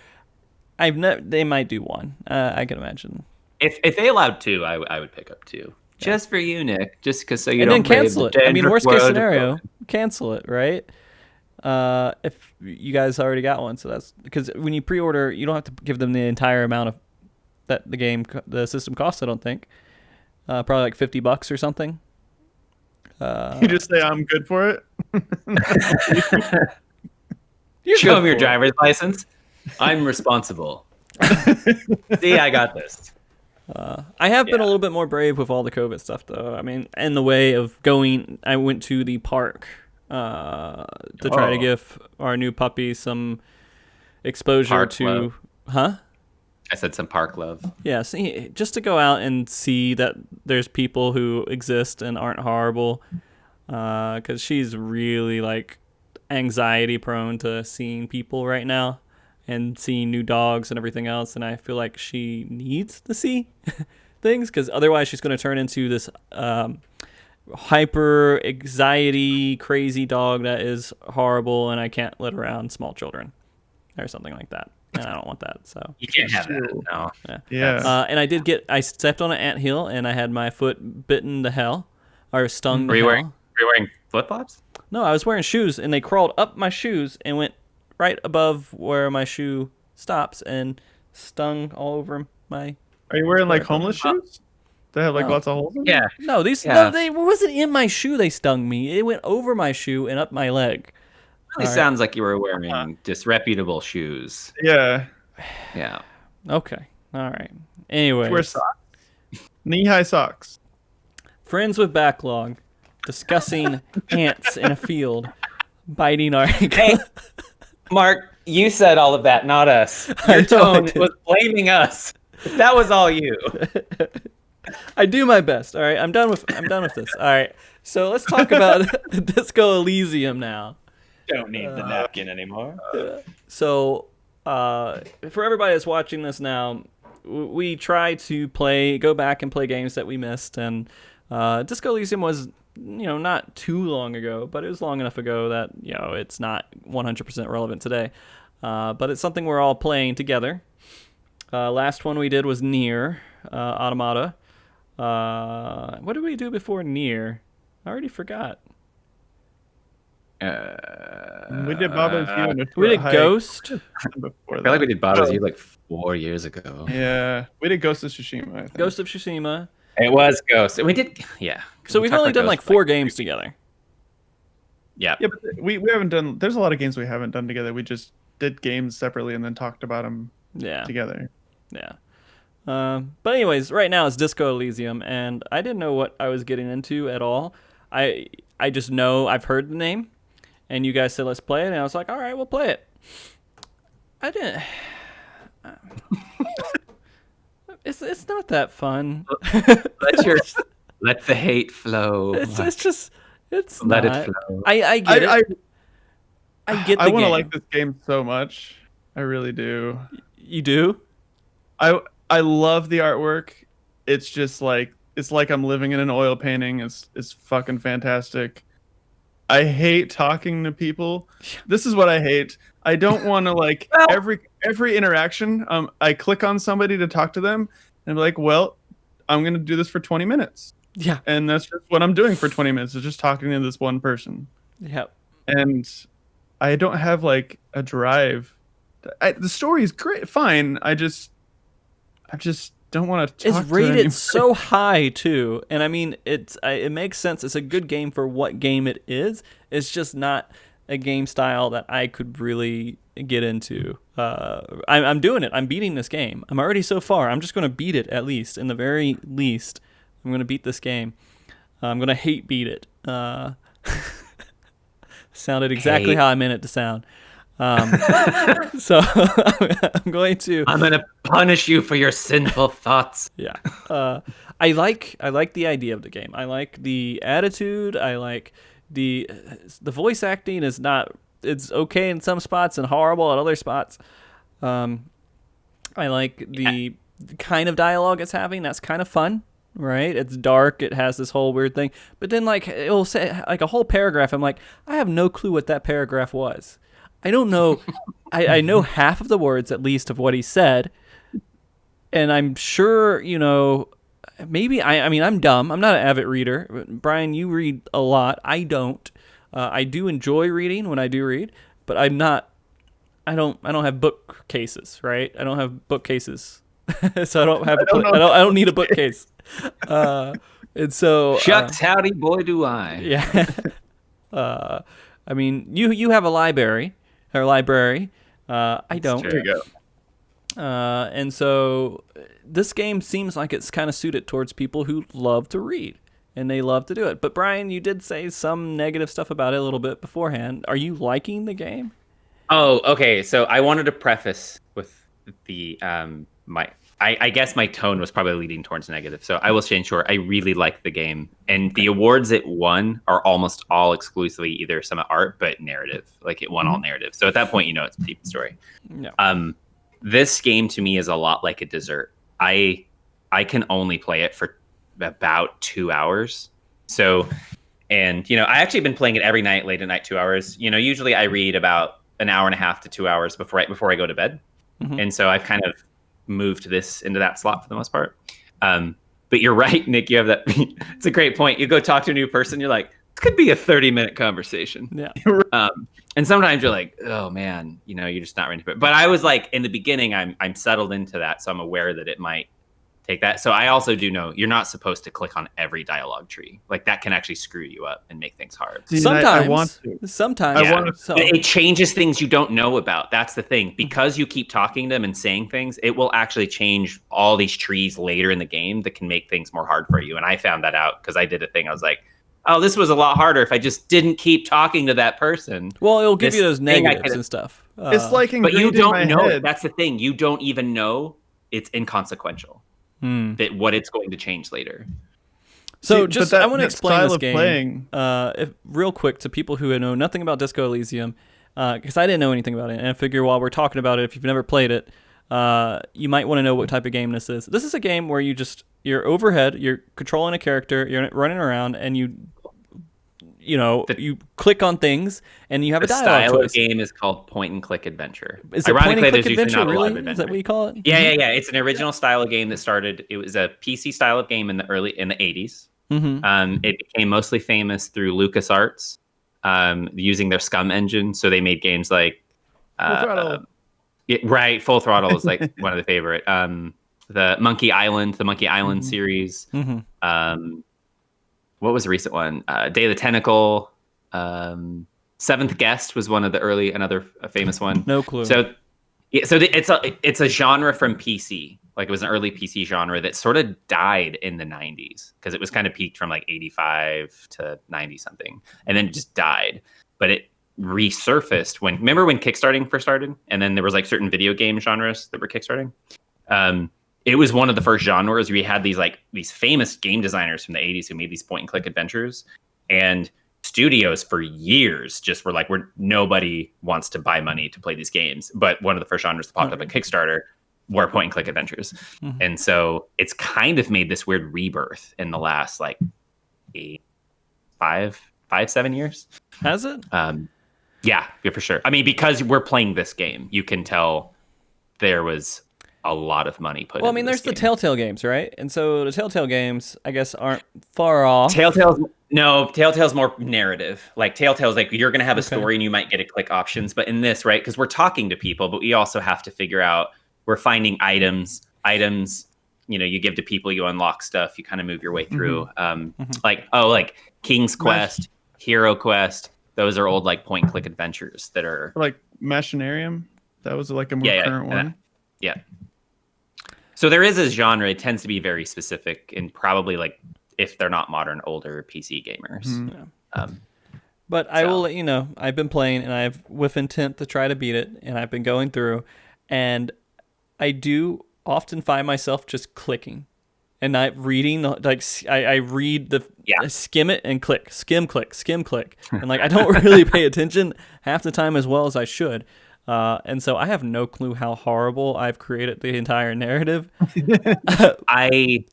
They might do 1. I can imagine. If they allowed 2, I would pick up 2. Just for you, Nick. Just because so you And don't then cancel brave it. the I mean, dangerous worst case world of scenario, COVID. cancel it, right? If you guys already got one, so that's because when you pre-order, you don't have to give them the entire amount of that the system costs. I don't think. Probably like $50 or something. You just say I'm good for it. Show them your driver's license. I'm responsible. See, I got this. I have been a little bit more brave with all the COVID stuff, though. I mean, in the way of going, I went to the park to try to give our new puppy some exposure Park to, love. huh? I said some park love. Yeah, see, just to go out and see that there's people who exist and aren't horrible, because she's really like anxiety prone to seeing people right now and seeing new dogs and everything else, and I feel like she needs to see things because otherwise she's going to turn into this hyper anxiety crazy dog that is horrible, and I can't let around small children or something like that. And I don't want that. So You can't have that. No. Yeah. and I stepped on an anthill and I had my foot bitten to hell, or stung to Were you hell. wearing flip-flops? No, I was wearing shoes and they crawled up my shoes and went right above where my shoe stops and stung all over my. Are you wearing like homeless shoes? They have like No. lots of holes in them? Yeah. No, they wasn't in my shoe. They stung me. It went over my shoe and up my leg. Really sounds like you were wearing disreputable shoes. Yeah. Yeah. Okay. All right. Anyway, Wear socks. Knee-high socks. friends with Backlog discussing ants in a field biting our. Hey, Mark, you said all of that, not us. Your tone was blaming us. That was all you. I do my best. All right. I'm done with this. All right. So let's talk about Disco Elysium now. Don't need the napkin anymore. So, for everybody that's watching this now, we try to go back and play games that we missed, and Disco Elysium was, not too long ago, but it was long enough ago that it's not 100% relevant today. But it's something we're all playing together. Last one we did was Nier Automata. What did we do before Nier? I already forgot. We did Baba's U. We did Ghost. Before I feel like we did Baba's U like 4 years ago. Yeah, we did Ghost of Tsushima. I think. Ghost of Tsushima. It was Ghost. And we did, yeah. So we've only done like 4 games together. Yeah. Yeah, but we haven't done. There's a lot of games we haven't done together. We just did games separately and then talked about them together. Yeah. But anyways, right now it's Disco Elysium, and I didn't know what I was getting into at all. I just know I've heard the name, and you guys said let's play it, and I was like, all right, we'll play it. I didn't. It's not that fun. Let the hate flow. It's let not. it flow. I get it. I get the I want to game. like this game so much. I really do. You do? I love the artwork. It's just like I'm living in an oil painting. It's fucking fantastic. I hate talking to people. This is what I hate. I don't want to like every interaction. I click on somebody to talk to them and be like, well, I'm gonna do this for 20 minutes. Yeah. And that's just what I'm doing for 20 minutes. Is just talking to this one person. Yeah. And I don't have like a drive. The story is great, fine. I just don't want to. It's rated so high too, and I mean it makes sense. It's a good game for what game it is. It's just not a game style that I could really get into. I'm doing it. I'm beating this game. I'm already so far. I'm just going to beat it at least. In the very least, I'm going to beat this game. I'm going to hate beat it. Sounded exactly how I meant it to sound. So I'm going to punish you for your sinful thoughts. Yeah. I like the idea of the game. I like the attitude. I like the voice acting is not, it's okay in some spots and horrible at other spots. I like the kind of dialogue it's having. That's kind of fun, right? It's dark. It has this whole weird thing. But then like it will say like a whole paragraph. I'm like, I have no clue what that paragraph was. I don't know. I know half of the words at least of what he said. And I'm sure, maybe I mean, I'm dumb. I'm not an avid reader. Brian, you read a lot. I don't. I do enjoy reading when I do read, but I'm not. I don't have bookcases, right? I don't have bookcases, so I don't have. I don't need a bookcase. And so. Shucks, howdy, boy, do I. Yeah. I mean, you have a library. I don't. There you go. And so this game seems like it's kind of suited towards people who love to read and they love to do it. But Brian, you did say some negative stuff about it a little bit beforehand. Are you liking the game? Oh, okay. So I wanted to preface with the I guess my tone was probably leading towards negative. So I will change short. I really like the game, and the awards it won are almost all exclusively either some art but narrative. Like it won all narrative. So at that point, it's a deep story. Yeah. This game to me is a lot like a dessert. I can only play it for about 2 hours. So, and I actually been playing it every night, late at night, 2 hours. Usually I read about an hour and a half to 2 hours before I go to bed. Mm-hmm. And so I've kind of moved this into that slot for the most part. But you're right, Nick, you have that. It's a great point. You go talk to a new person, you're like, this could be a 30-minute conversation. Yeah. And sometimes you're like, oh man, you're just not ready for it. But I was like, in the beginning, I'm settled into that. So I'm aware that it might take that. So I also do know you're not supposed to click on every dialogue tree. Like that can actually screw you up and make things hard. Sometimes I want to. Sometimes. I want to. So. It changes things you don't know about. That's the thing. Because you keep talking to them and saying things, it will actually change all these trees later in the game that can make things more hard for you. And I found that out because I did a thing. I was like, oh, this was a lot harder if I just didn't keep talking to that person. Well, it'll give you those negatives and stuff. It's like but you don't know. Head. That's the thing. You don't even know it's inconsequential. That what it's going to change later. So I want to explain this game real quick to people who know nothing about Disco Elysium, because I didn't know anything about it, and I figure while we're talking about it, if you've never played it, you might want to know what type of game this is. This is a game where you're overhead, you're controlling a character, you're running around, and you click on things, and you have a dialogue style choice. of game is called point and click adventure. Is it point and click adventure, really? Is that what you call it? Yeah. It's an original style of game that started. It was a PC style of game in the 80s. Mm-hmm. It became mostly famous through LucasArts, using their Scum engine. So they made games like Full Throttle. Full Throttle is like one of the favorite. The Monkey Island series. Mm-hmm. What was the recent one? Day of the Tentacle. Seventh Guest was one of the another famous one. No clue. So it's a genre from PC. Like it was an early PC genre that sort of died in the 90s because it was kind of peaked from like 85 to 90 something, and then it just died. But it resurfaced remember when Kickstarting first started, and then there was like certain video game genres that were Kickstarting. It was one of the first genres where you had these famous game designers from the 80s who made these point and click adventures, and studios for years just were like, nobody wants to buy money to play these games. But one of the first genres that popped up at Kickstarter were point and click adventures. Mm-hmm. And so it's kind of made this weird rebirth in the last like 7 years. Has it? Yeah, for sure. I mean, because we're playing this game, you can tell there was a lot of money put. Well, I mean, there's the Telltale games, right? And so the Telltale games, I guess, aren't far off. Telltale's more narrative. Like Telltale's like you're gonna have a story and you might get to click options, but in this, right? Because we're talking to people, but we also have to figure out we're finding items. You give to people, you unlock stuff, you kind of move your way through. Like King's Quest, Hero Quest. Those are old like point and click adventures that are like Machinarium. That was like a more current one. Yeah. So there is a genre. It tends to be very specific, and probably like if they're not modern, older PC gamers. Mm-hmm. But I will let you know, I've been playing, and I've with intent to try to beat it, and I've been going through, and I do often find myself just clicking, and not reading. I read I skim it and click, skim click, and like I don't really pay attention half the time as well as I should. And so I have no clue how horrible I've created the entire narrative. I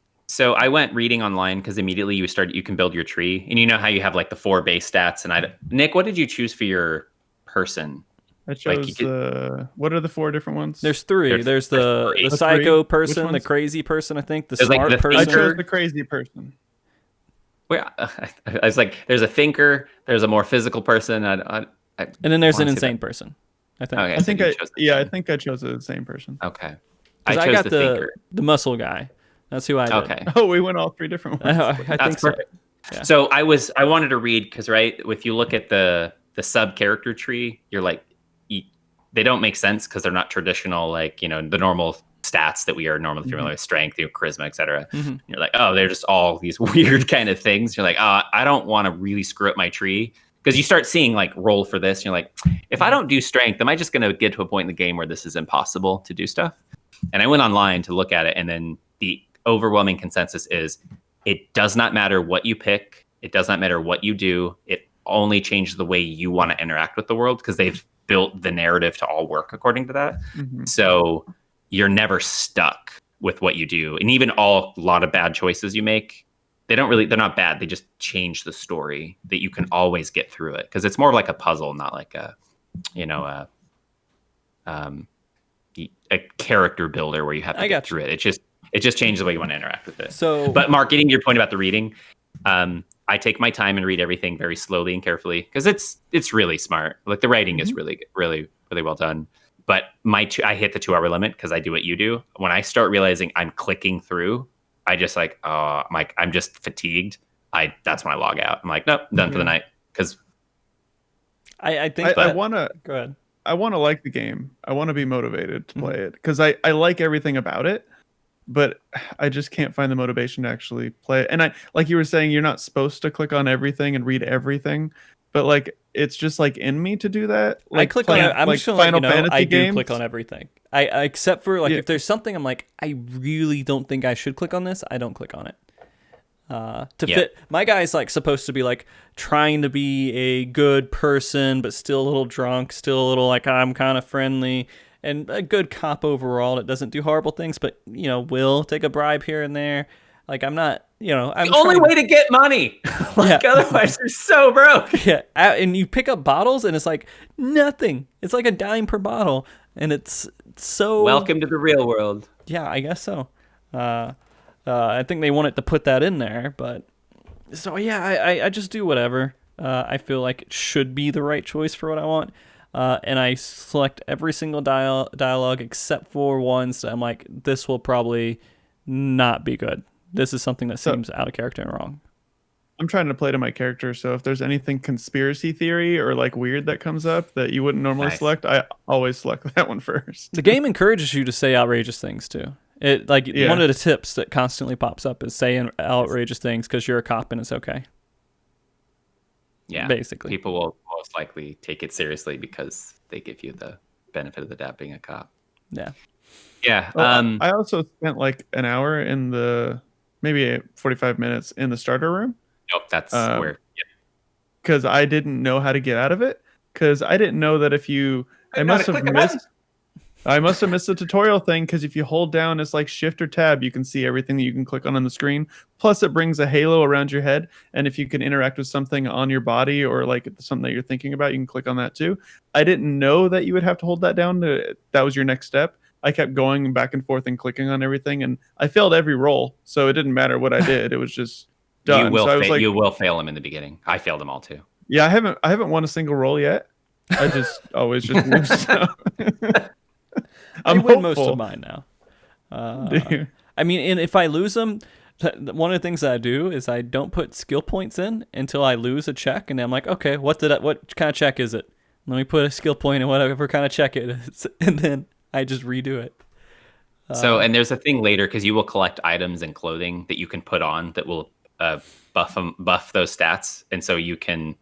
went reading online because immediately you can build your tree, and you know how you have like the 4 base stats. And Nick, what did you choose for your person? I chose what are the 4 different ones? There's 3. There's the psycho person, the crazy person, I think, the smart person. I chose the crazy person. Well, I was like, there's a thinker, there's a more physical person, and then there's an insane person. I think. Okay, I think I chose the same person. Okay. I got the muscle guy. That's who I did. Okay. Oh, we went all 3 different ones. I think That's so. perfect. Yeah. So I wanted to read because if you look at the sub character tree, you're like, they don't make sense because they're not traditional the normal stats that we are normally familiar with, strength, charisma, etc. Mm-hmm. You're like, oh, they're just all these weird kind of things. You're like, oh, I don't want to really screw up my tree. Because you start seeing like roll for this, and you're like, if I don't do strength, am I just going to get to a point in the game where this is impossible to do stuff? And I went online to look at it, and then the overwhelming consensus is it does not matter what you pick. It does not matter what you do. It only changes the way you want to interact with the world because they've built the narrative to all work according to that. Mm-hmm. So you're never stuck with what you do. And even a lot of bad choices you make, they're not bad. They just change the story that you can always get through it. Because it's more like a puzzle, not like a character builder where you have to get through it. It just changes the way you want to interact with it. But Mark, getting to your point about the reading, I take my time and read everything very slowly and carefully because it's really smart. Like the writing is really, really, really well done. But I hit the 2-hour limit because I do what you do. When I start realizing I'm clicking through, I just like, I'm just fatigued. That's when I log out. I'm like, nope, done for the night. Because I think I want to go ahead. I want to like the game. I want to be motivated to play it because I like everything about it, but I just can't find the motivation to actually play it. And I, like you were saying, you're not supposed to click on everything and read everything, but like it's just like in me to do that. Like I click on it. I'm like just gonna let you know Fantasy I do games. click on everything. I except for like if there's something I'm like I really don't think I should click on this, I don't click on it. Fit my guy's like supposed to be like trying to be a good person but still a little drunk, still a little like I'm kind of friendly and a good cop overall that doesn't do horrible things, but will take a bribe here and there. Like I'm not, I'm the only way to get money. Otherwise you're so broke. Yeah, and you pick up bottles and it's like nothing. It's like a dime per bottle and it's so welcome to the real world. Yeah, I guess so. I think they wanted to put that in there, but so yeah, I just do whatever. I feel like it should be the right choice for what I want, and I select every single dialogue except for ones that I'm like, this will probably not be good. This is something that seems out of character and wrong. I'm trying to play to my character, so if there's anything conspiracy theory or like weird that comes up that you wouldn't normally select, I always select that one first. The game encourages you to say outrageous things too. It one of the tips that constantly pops up is saying outrageous things because you're a cop and it's okay. Yeah, basically, people will most likely take it seriously because they give you the benefit of the doubt being a cop. Yeah, yeah. Well, I also spent like an hour in maybe 45 minutes in the starter room. Nope, that's where. Because I didn't know how to get out of it. Because I didn't know that if you, I must have missed the tutorial thing. Because if you hold down, it's like Shift or Tab, you can see everything that you can click on the screen. Plus, it brings a halo around your head, and if you can interact with something on your body or like something that you're thinking about, you can click on that too. I didn't know that you would have to hold that down. That was your next step. I kept going back and forth and clicking on everything, and I failed every roll, so it didn't matter what I did. It was just done. You will fail them in the beginning. I failed them all too. Yeah, I haven't won a single roll yet. I just always just lose stuff. I win most of mine now. I mean, and if I lose them, one of the things that I do is I don't put skill points in until I lose a check, and I'm like, okay, what kind of check is it? Let me put a skill point in whatever kind of check it is, and then I just redo it. And there's a thing later because you will collect items and clothing that you can put on that will buff those stats, and so you can,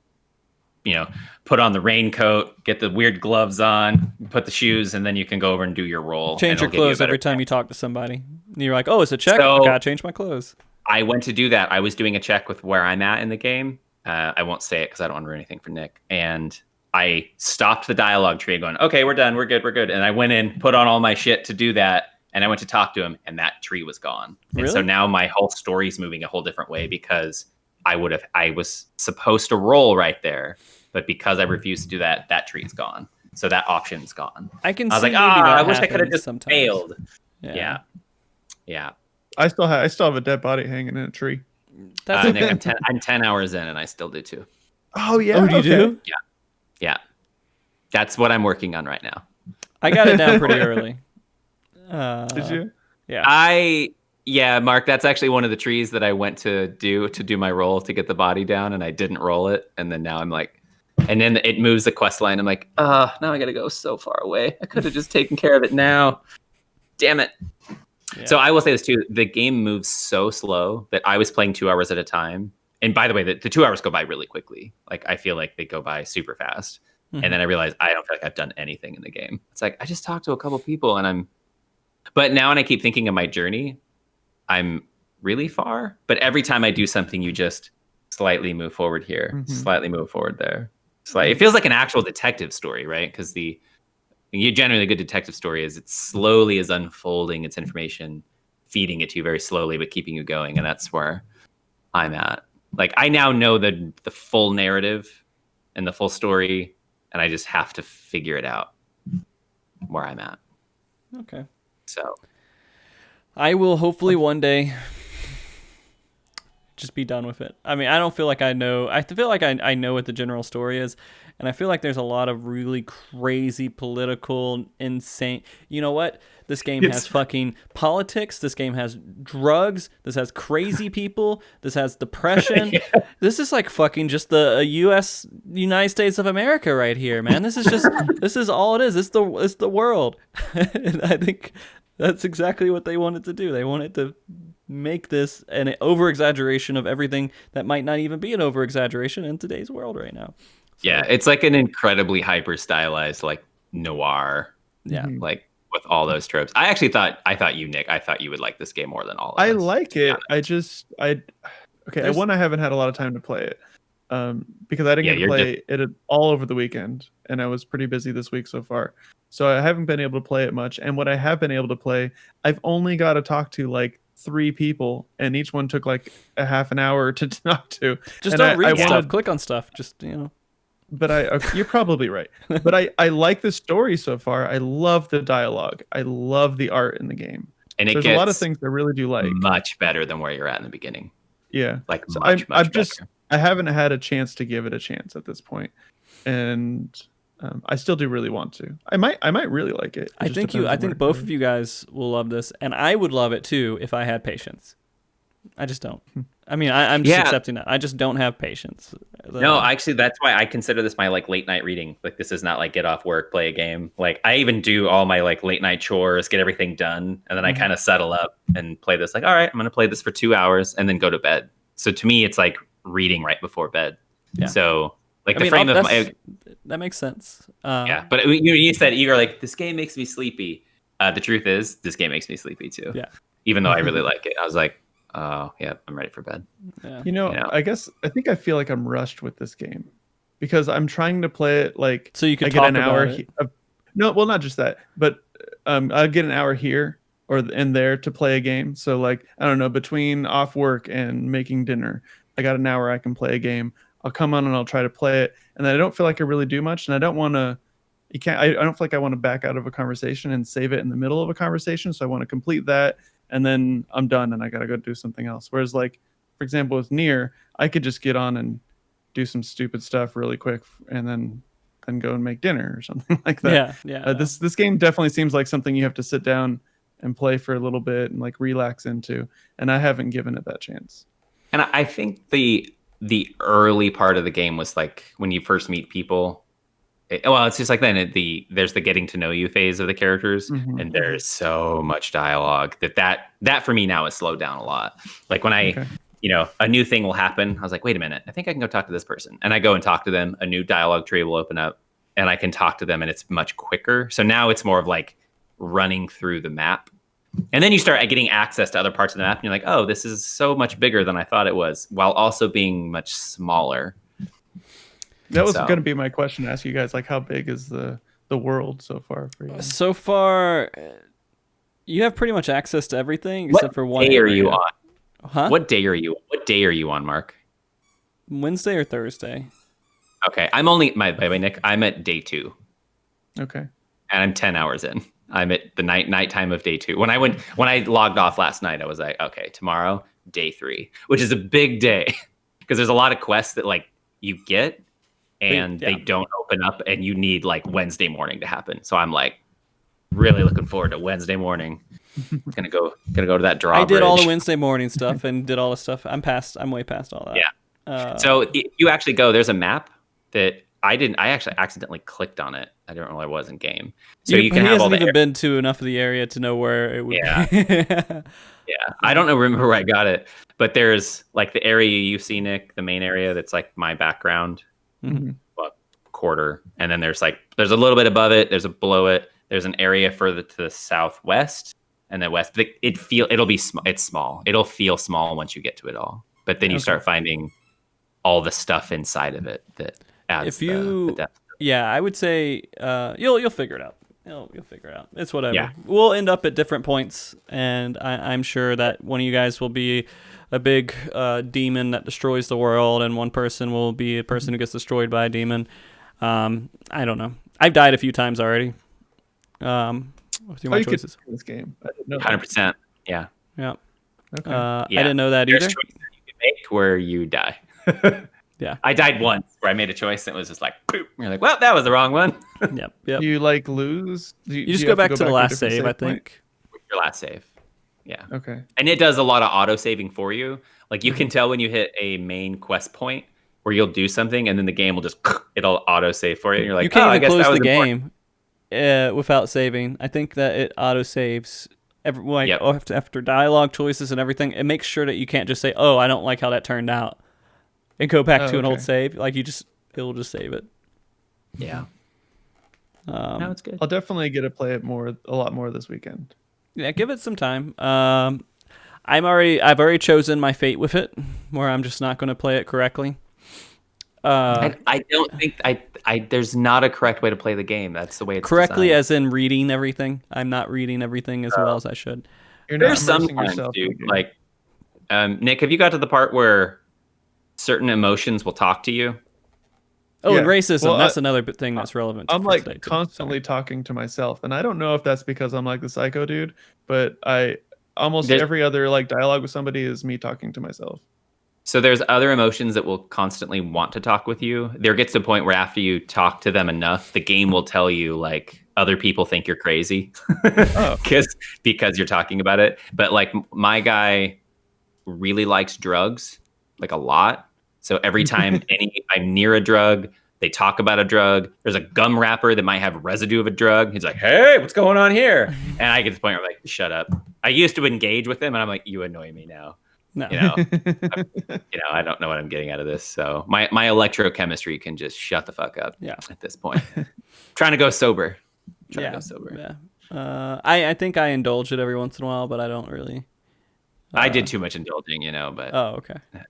put on the raincoat, get the weird gloves on, put the shoes, and then you can go over and do your roll. Change your clothes every time you talk to somebody. And you're like, oh, it's a check. I gotta change my clothes. I went to do that. I was doing a check with where I'm at in the game. I won't say it because I don't want to ruin anything for Nick. And I stopped the dialogue tree going, okay, we're done. We're good. And I went in, put on all my shit to do that. And I went to talk to him, and that tree was gone. Really? And so now my whole story's moving a whole different way because I was supposed to roll right there, but because I refused to do that, that tree's gone. So that option's gone. I was like, I wish I could have just sometimes. failed. Yeah. I still have a dead body hanging in a tree. Nick, I'm 10 hours in, and I still do too. Oh yeah. Oh, you do? Yeah. That's what I'm working on right now. I got it down pretty early. Did you? Yeah. Mark, that's actually one of the trees that I went to do my roll to get the body down, and I didn't roll it. And then now I'm like, and then it moves the quest line. I'm like, now I got to go so far away. I could have just taken care of it now. Damn it. Yeah. So I will say this too. The game moves so slow that I was playing 2 hours at a time. And by the way, the 2 hours go by really quickly. Like I feel like they go by super fast. Mm-hmm. And then I realized I don't feel like I've done anything in the game. It's like, I just talked to a couple people but now when I keep thinking of my journey, I'm really far. But every time I do something, you just slightly move forward here, slightly move forward there. It feels like an actual detective story, right? Because generally a good detective story is it slowly is unfolding its information, feeding it to you very slowly, but keeping you going. And that's where I'm at. Like I now know the full narrative and the full story, and I just have to figure it out where I'm at. Okay. So I will hopefully one day just be done with it. I mean, I don't feel like I know. I feel like I know what the general story is, and I feel like there's a lot of really crazy political, insane. You know what? This game has fucking politics. This game has drugs. This has crazy people. This has depression. Yeah. This is like fucking just the United States of America right here, man. This is all it is. It's the world, and I think that's exactly what they wanted to do. They wanted to make this an over-exaggeration of everything that might not even be an over-exaggeration in today's world right now. So, yeah, it's like an incredibly hyper-stylized, like, noir. Yeah. Like, with all those tropes. I thought you, Nick, I thought you would like this game more than all of us. I like it. I haven't had a lot of time to play it. Because I didn't get to play it all over the weekend, and I was pretty busy this week so far. So I haven't been able to play it much. And what I have been able to play, I've only got to talk to like 3 people, and each one took like a half an hour to talk to. Just don't read stuff. Click on stuff. Just, But you're probably right. But I like the story so far. I love the dialogue. I love the art in the game. And there's a lot of things I really do like. Much better than where you're at in the beginning. Yeah. Like so much better. I haven't had a chance to give it a chance at this point, and I still do really want to. I might really like it. I think both of you guys will love this, and I would love it too if I had patience. I just don't. I mean, I'm just accepting that. I just don't have patience. No, actually, that's why I consider this my like late night reading. Like, this is not like get off work, play a game. Like, I even do all my like late night chores, get everything done, and then I kind of settle up and play this. Like, all right, I'm gonna play this for 2 hours and then go to bed. So to me, it's like reading right before bed. Yeah. So like that makes sense. Yeah, but you said you're like, this game makes me sleepy. The truth is, this game makes me sleepy too. Yeah. Even though I really like it, I was like, oh yeah, I'm ready for bed. Yeah. I think I feel like I'm rushed with this game because I'm trying to play it like so you can get an hour. No, well, not just that, but I'll get an hour here or in there to play a game. So like, I don't know, between off work and making dinner, I got an hour I can play a game. I'll come on and I'll try to play it, and then I don't feel like I really do much, and I don't want to. I don't feel like I want to back out of a conversation and save it in the middle of a conversation. So I want to complete that, and then I'm done, and I gotta go do something else. Whereas, like, for example, with Nier, I could just get on and do some stupid stuff really quick, and then go and make dinner or something like that. Yeah. This game definitely seems like something you have to sit down and play for a little bit and like relax into, and I haven't given it that chance. And I think the early part of the game was like when you first meet people. It's just like then there's the getting to know you phase of the characters, and there's so much dialogue that for me now is slowed down a lot. Like when a new thing will happen, I was like, wait a minute, I think I can go talk to this person, and I go and talk to them. A new dialogue tree will open up, and I can talk to them, and it's much quicker. So now it's more of like running through the map. And then you start getting access to other parts of the map, and you're like, oh, this is so much bigger than I thought it was, while also being much smaller. That was going to be my question to ask you guys, like, how big is the world so far for you? So far, you have pretty much access to everything except for one. What day are you on? Huh? What day are you on, Mark? Wednesday or Thursday. Okay, I'm only by the way, Nick, I'm at day 2. Okay. And I'm 10 hours in. I'm at the nighttime of day 2. When I logged off last night, I was like, okay, tomorrow, day 3, which is a big day because there's a lot of quests that like you get and they don't open up, and you need like Wednesday morning to happen. So I'm like really looking forward to Wednesday morning. Gonna go to that drawbridge. I did all the Wednesday morning stuff and did all the stuff. I'm way past all that. Yeah. So you actually go. There's a map that I actually accidentally clicked on it. I don't know where it was in game. So you can have all the. He hasn't even been to enough of the area to know where it would be. Yeah. I don't remember where I got it, but there's like the area you see, Nick, the main area that's like my background, quarter, and then there's a little bit above it. There's below it. There's an area further to the southwest and the west. It'll be it's small. It'll feel small once you get to it all, but then you start finding all the stuff inside of it that adds the depth. Yeah, I would say you'll figure it out. You'll figure it out. It's whatever. Yeah. We'll end up at different points, and I'm sure that one of you guys will be a big demon that destroys the world, and one person will be a person who gets destroyed by a demon. I don't know. I've died a few times already. Through my choices. This game. 100%. Yeah. Yeah. Okay. I didn't know that either. Choices you can make where you die. Yeah. I died once where I made a choice and it was just like, boop. You're like, well, that was the wrong one. Yep. Do you like lose? You just go back to the last save, I think. Your last save. Yeah. Okay. And it does a lot of auto saving for you. Like you can tell when you hit a main quest point where you'll do something and then the game will just it'll auto save for you. And you're like, you can't I even guess close that was the important. game without saving. I think that it auto saves after dialogue choices and everything. It makes sure that you can't just say, "Oh, I don't like how that turned out," and go back to an old save. Like it'll just save it. Yeah. No, it's good. I'll definitely get to play it a lot more this weekend. Yeah, give it some time. I've already chosen my fate with it, where I'm just not going to play it correctly. I don't think there's not a correct way to play the game. That's the way it's correctly, designed. as in reading everything. I'm not reading everything as well as I should. There's sometimes, dude. Like, Nick, have you got to the part where certain emotions will talk to you? Oh, yeah. And racism. Well, that's another thing that's relevant. I'm like constantly talking to myself, and I don't know if that's because I'm like the psycho dude, but every other like dialogue with somebody is me talking to myself. So there's other emotions that will constantly want to talk with you. There gets to a point where after you talk to them enough, the game will tell you like other people think you're crazy because you're talking about it. But like my guy really likes drugs, like a lot. So every time I'm near a drug, they talk about a drug. There's a gum wrapper that might have residue of a drug. He's like, "Hey, what's going on here?" And I get to the point where I'm like, "Shut up." I used to engage with him, and I'm like, "You annoy me now." No. I don't know what I'm getting out of this. So my electrochemistry can just shut the fuck up. Yeah. At this point, trying to go sober. Yeah. I think I indulge it every once in a while, but I don't really. I did too much indulging, but. Oh, okay. Yeah.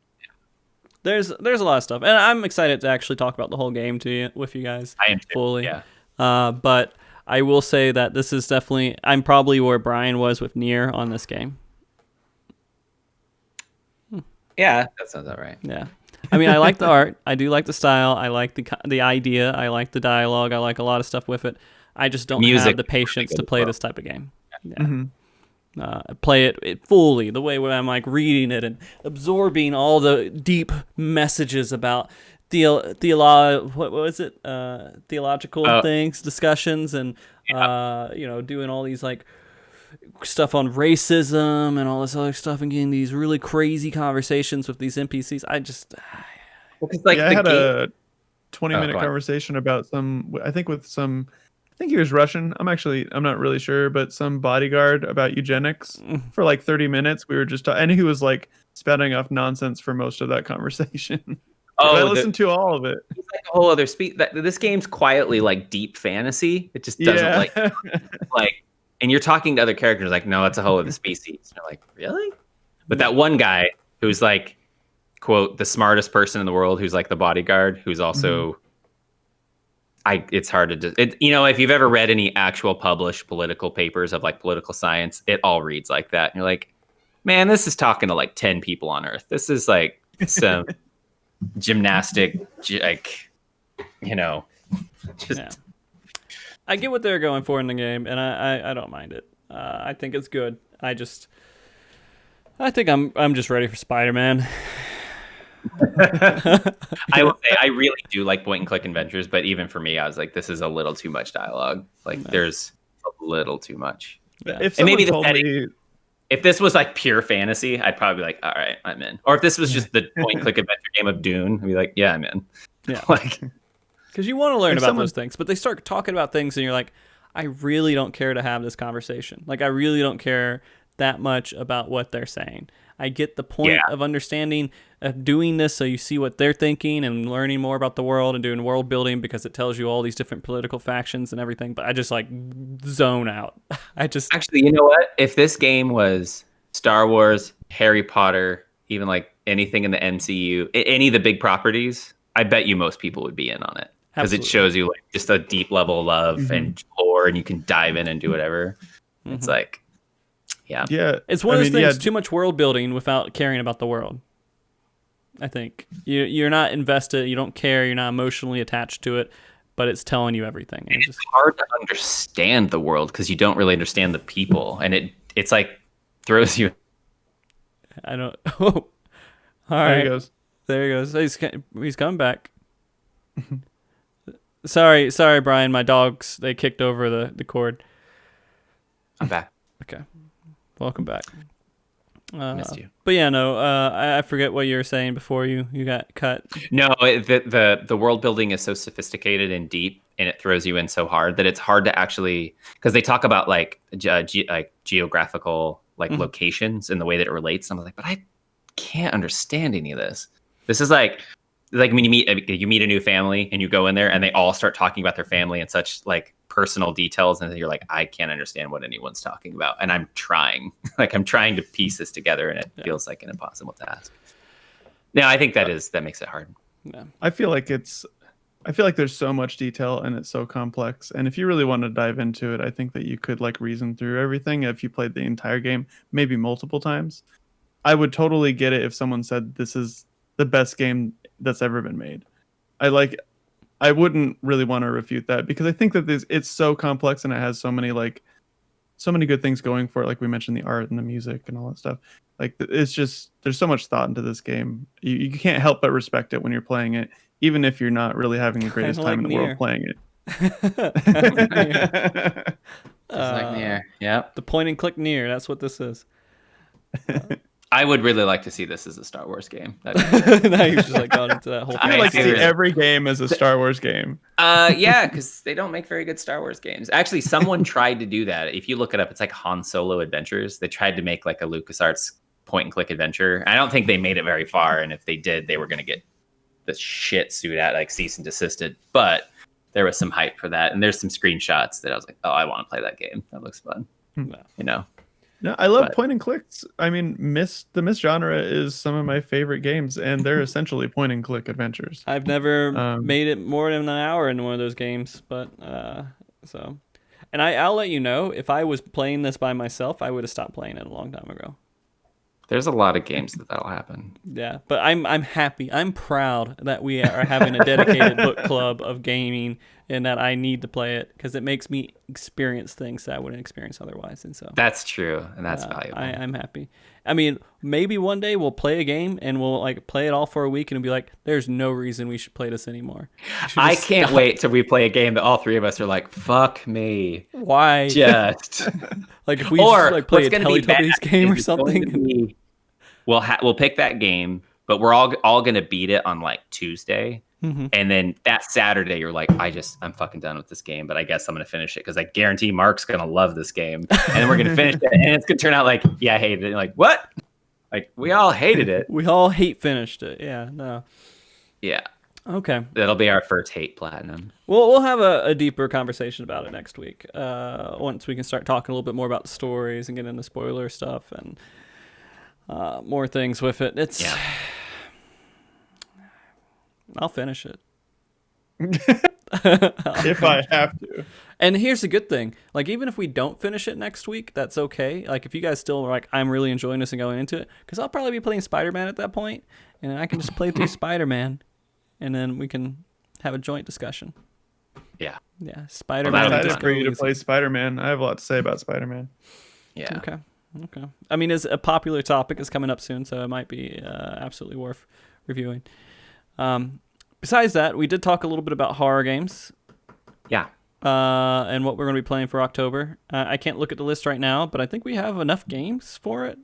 There's a lot of stuff, and I'm excited to actually talk about the whole game with you guys. I am too. Fully. Yeah. But I will say that this is definitely. I'm probably where Brian was with Nier on this game. Yeah, that sounds all right. Yeah, I mean, I like the art. I do like the style. I like the idea. I like the dialogue. I like a lot of stuff with it. I just don't have the patience to play this type of game. Yeah. Mm-hmm. Play it fully, the way where I'm like reading it and absorbing all the deep messages about theological things, discussions, and doing all these like stuff on racism and all this other stuff, and getting these really crazy conversations with these NPCs. I had a 20-minute conversation about I think he was Russian. I'm not really sure, but some bodyguard about eugenics for like 30 minutes. We were just talking, and he was like spouting off nonsense for most of that conversation. I listened to all of it. It's like a whole other this game's quietly like deep fantasy. It just doesn't like, and you're talking to other characters like, no, it's a whole other species. And you're like, really? But that one guy who's like, quote, the smartest person in the world, who's like the bodyguard, who's also, it's hard to just, if you've ever read any actual published political papers of like political science, it all reads like that. And you're like, man, this is talking to like 10 people on Earth. This is like some gymnastic, like, just. Yeah. I get what they're going for in the game, and I don't mind it. I think it's good. I think I'm just ready for Spider-Man. I will say I really do like point and click adventures, but even for me, I was like, this is a little too much dialogue. Like, there's a little too much. Yeah. If maybe if this was like pure fantasy, I'd probably be like, all right, I'm in. Or if this was just the point and click adventure game of Dune, I'd be like, yeah, I'm in. Yeah. Because you want to learn about those things, but they start talking about things, and you're like, I really don't care to have this conversation. Like, I really don't care that much about what they're saying. I get the point of understanding of doing this so you see what they're thinking and learning more about the world and doing world building because it tells you all these different political factions and everything. But I just like zone out. Actually, you know what? If this game was Star Wars, Harry Potter, even like anything in the MCU, any of the big properties, I bet you most people would be in on it. Because it shows you like just a deep level of love and lore, and you can dive in and do whatever. It's like, yeah. It's one of those things. Too much world building without caring about the world. I think you're not invested. You don't care. You're not emotionally attached to it, but it's telling you everything. And it's hard to understand the world because you don't really understand the people, and it's like throws you. I don't. All There right. he goes. There he goes. He's coming back. Sorry, Brian. My dogs, they kicked over the cord. I'm back. Okay. Welcome back. Missed you. But yeah, no, I forget what you were saying before you got cut. No, the world building is so sophisticated and deep, and it throws you in so hard that it's hard to actually, because they talk about like geographical like locations and the way that it relates. And I'm like, but I can't understand any of this. This is like when you meet a new family and you go in there and they all start talking about their family and such like personal details, and you're like, I can't understand what anyone's talking about, and I'm trying to piece this together, and it feels like an impossible task. Now I think that makes it hard. Yeah. I feel like there's so much detail and it's so complex, and if you really want to dive into it, I think that you could like reason through everything if you played the entire game maybe multiple times. I would totally get it if someone said this is the best game that's ever been made. I wouldn't really want to refute that, because I think that it's so complex and it has so many good things going for it. Like we mentioned, the art and the music and all that stuff. Like it's just, there's so much thought into this game. You can't help but respect it when you're playing it, even if you're not really having the greatest time in the world playing it. Just like Nier. Yep. The point and click Nier. That's what this is. I would really like to see this as a Star Wars game. Now you've just like gone into that whole thing. I like to see every game as a Star Wars game. Yeah, because they don't make very good Star Wars games. Actually, someone tried to do that. If you look it up, it's like Han Solo Adventures. They tried to make like a LucasArts point and click adventure. I don't think they made it very far, and if they did, they were going to get the shit suit at like cease and desisted. But there was some hype for that, and there's some screenshots that I was like, oh, I want to play that game. That looks fun. You know. No, I love point and clicks. I mean, the Myst genre is some of my favorite games, and they're essentially point and click adventures. I've never made it more than an hour in one of those games, but so, and I'll let you know, if I was playing this by myself, I would have stopped playing it a long time ago. There's a lot of games that'll happen. Yeah, but I'm happy. I'm proud that we are having a dedicated book club of gaming, and that I need to play it because it makes me experience things that I wouldn't experience otherwise. And so that's true, and that's valuable. I'm happy. I mean, maybe one day we'll play a game and we'll like play it all for a week and it'll be like, there's no reason we should play this anymore. I can't wait till we play a game that all three of us are like, fuck me. Why? Just like if we just like play a Teletubbies game or something. We'll pick that game, but we're all gonna beat it on like Tuesday. Mm-hmm. And then that Saturday, you're like, I'm fucking done with this game, but I guess I'm going to finish it because I guarantee Mark's going to love this game. And then we're going to finish it, and it's going to turn out like, yeah, I hated it. Like, what? Like, we all hated it. We all finished it. Yeah, no. Yeah. Okay. That'll be our first hate platinum. We'll have a deeper conversation about it next week. Once we can start talking a little bit more about the stories and get into spoiler stuff and more things with it. Yeah. I'll finish it. If I have to. And here's the good thing. Like, even if we don't finish it next week, that's okay. Like, if you guys still are like, I'm really enjoying this and going into it, because I'll probably be playing Spider-Man at that point, and I can just play through Spider-Man, and then we can have a joint discussion. Yeah. Yeah, Spider-Man. I'm excited for you to play Spider-Man. I have a lot to say about Spider-Man. Yeah. Okay. I mean, it's a popular topic. It's coming up soon, so it might be absolutely worth reviewing. Besides that, we did talk a little bit about horror games. Yeah. And what we're going to be playing for October. I can't look at the list right now, but I think we have enough games for it.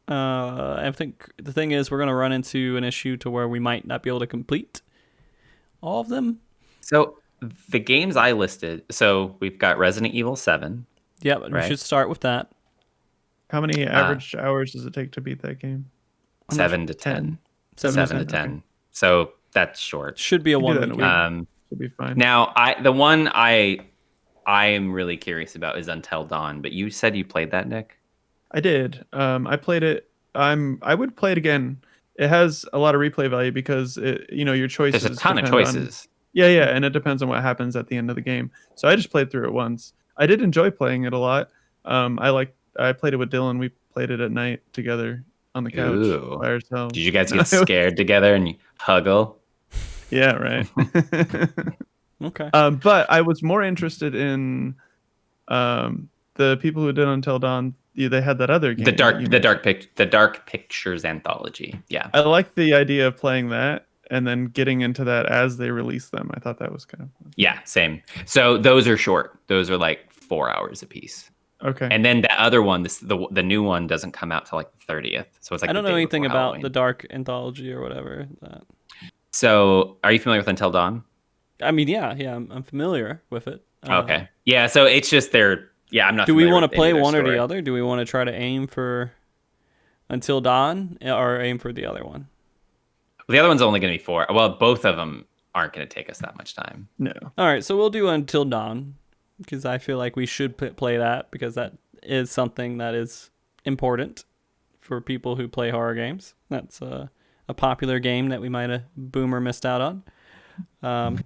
I think the thing is we're going to run into an issue to where we might not be able to complete all of them. So the games I listed, so we've got Resident Evil 7. Yeah, right? We should start with that. How many average hours does it take to beat that game? 7 to 10. 7 to 10. Okay. So that's short. Should be a 1 week. Should be fine. Now, the one I am really curious about is Until Dawn, but you said you played that, Nick? I did. I played it. I would play it again. It has a lot of replay value because your choices. There's a ton of choices. Yeah, and it depends on what happens at the end of the game. So I just played through it once. I did enjoy playing it a lot. I played it with Dylan. We played it at night together on the couch by ourselves. Did you guys get scared together and huggle? Yeah, right. Okay. But I was more interested in the people who did Until Dawn. they had that other game. The Dark Pictures anthology. Yeah. I like the idea of playing that and then getting into that as they release them. I thought that was kind of fun. Yeah, same. So those are short. Those are like 4 hours a piece. Okay. And then the other one, the new one doesn't come out till like the 30th. So it's like I don't know anything about Halloween. the Dark Anthology or whatever. So are you familiar with Until Dawn? I mean, yeah, I'm familiar with it. Okay. Yeah, so it's just I'm not. Do we want to play any of their one or story. the other? Do we want to try to aim for Until Dawn or aim for the other one? Well, the other one's only going to be 4. Well, both of them aren't going to take us that much time. No. All right, so we'll do Until Dawn because I feel like we should play that because that is something that is important for people who play horror games. That's a popular game that we might have boomer missed out on.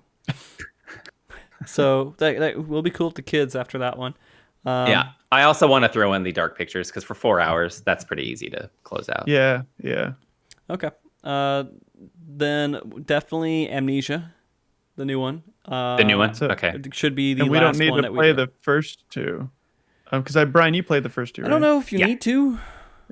So that will be cool with the kids after that one. Yeah. I also want to throw in the Dark Pictures because for 4 hours, that's pretty easy to close out. Yeah. Okay. Then definitely Amnesia, the new one. The new one? So Okay. It should be the And we last don't need one to that play we the first two. Because Brian, you played the first two, I don't right? know if you Yeah. need to.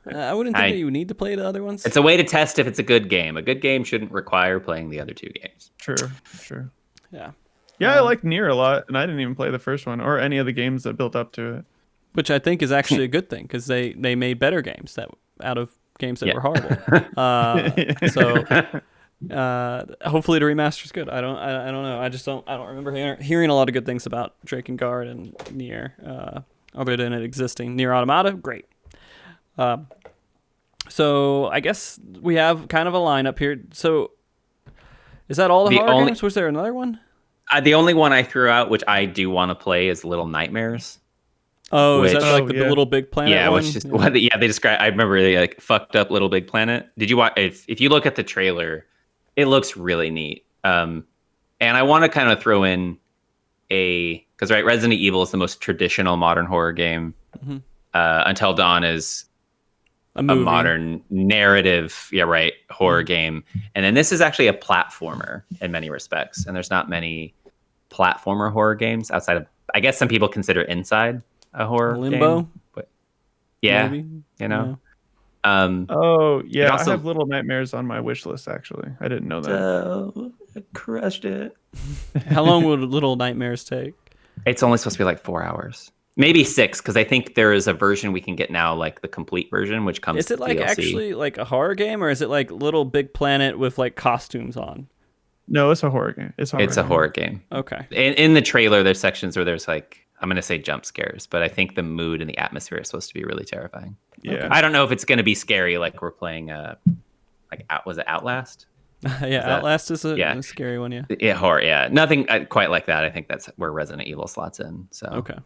I wouldn't think that you need to play the other ones. It's a way to test if it's a good game. A good game shouldn't require playing the other 2 games. True. Yeah. Yeah, I like Nier a lot, and I didn't even play the first one or any of the games that built up to it. Which I think is actually a good thing because they made better games out of games that Yeah. were horrible. So hopefully the remaster's good. I don't know. I don't remember hearing a lot of good things about Drakengard and Nier, other than it existing. Nier Automata, great. So I guess we have kind of a lineup here. So is that all the horror games? Was there another one? The only one I threw out, which I do want to play, is Little Nightmares. Oh, is that like the Little Big Planet? Yeah, one? which is they describe. I remember they like fucked up Little Big Planet. Did you watch? If you look at the trailer, it looks really neat. And I want to kind of throw in because Resident Evil is the most traditional modern horror game. Mm-hmm. Until Dawn is a modern narrative, horror game, and then this is actually a platformer in many respects. And there's not many platformer horror games outside of, I guess, some people consider Inside a horror Limbo game, but yeah, maybe? Also, I have Little Nightmares on my wish list. Actually, I didn't know that. I crushed it. How long would Little Nightmares take? It's only supposed to be like 4 hours, maybe 6, because I think there is a version we can get now, like the complete version, which comes. Is it like DLC. actually like a horror game, or is it like Little Big Planet with like costumes on? No, it's a horror game. It's a horror game. Okay. In the trailer, there's sections where there's like, I'm gonna say jump scares, but I think the mood and the atmosphere is supposed to be really terrifying. Yeah. Okay. I don't know if it's gonna be scary like we're playing was it Outlast? Outlast is a scary one. Yeah, horror. Yeah, nothing quite like that. I think that's where Resident Evil slots in. So okay.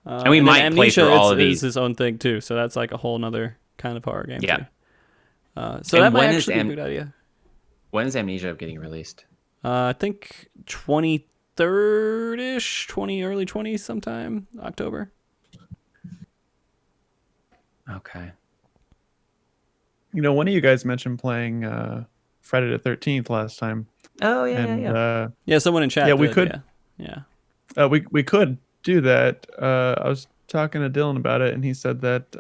And we might play Amnesia through all of these. Is his own thing too, so that's like a whole nother kind of horror game. Yeah. Too. So And that might when is actually be a good idea. When is Amnesia getting released? I think 23rd-ish, early 20s sometime, October. Okay. You know, one of you guys mentioned playing Friday the 13th last time. Oh yeah. Someone in chat. Yeah, we did, could. Yeah. We could do that. I was talking to Dylan about it, and he said that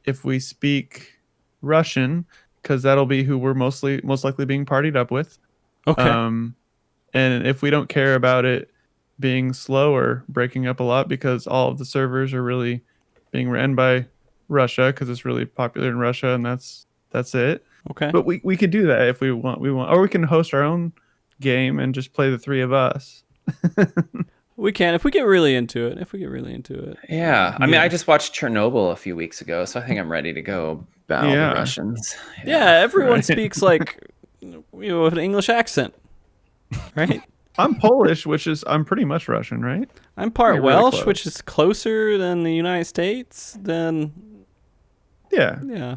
if we speak Russian, because that'll be who we're most likely being partied up with. Okay. And if we don't care about it being slow or breaking up a lot, because all of the servers are really being ran by Russia, because it's really popular in Russia, and that's it. Okay. But we could do that if we want, or we can host our own game and just play the 3 of us. We can if we get really into it. Yeah. I mean, I just watched Chernobyl a few weeks ago, so I think I'm ready to go battle the Russians. Yeah, everyone speaks like with an English accent, right? I'm Polish, I'm pretty much Russian, right? I'm part You're really Welsh, close. which is closer than the United States. Yeah. No,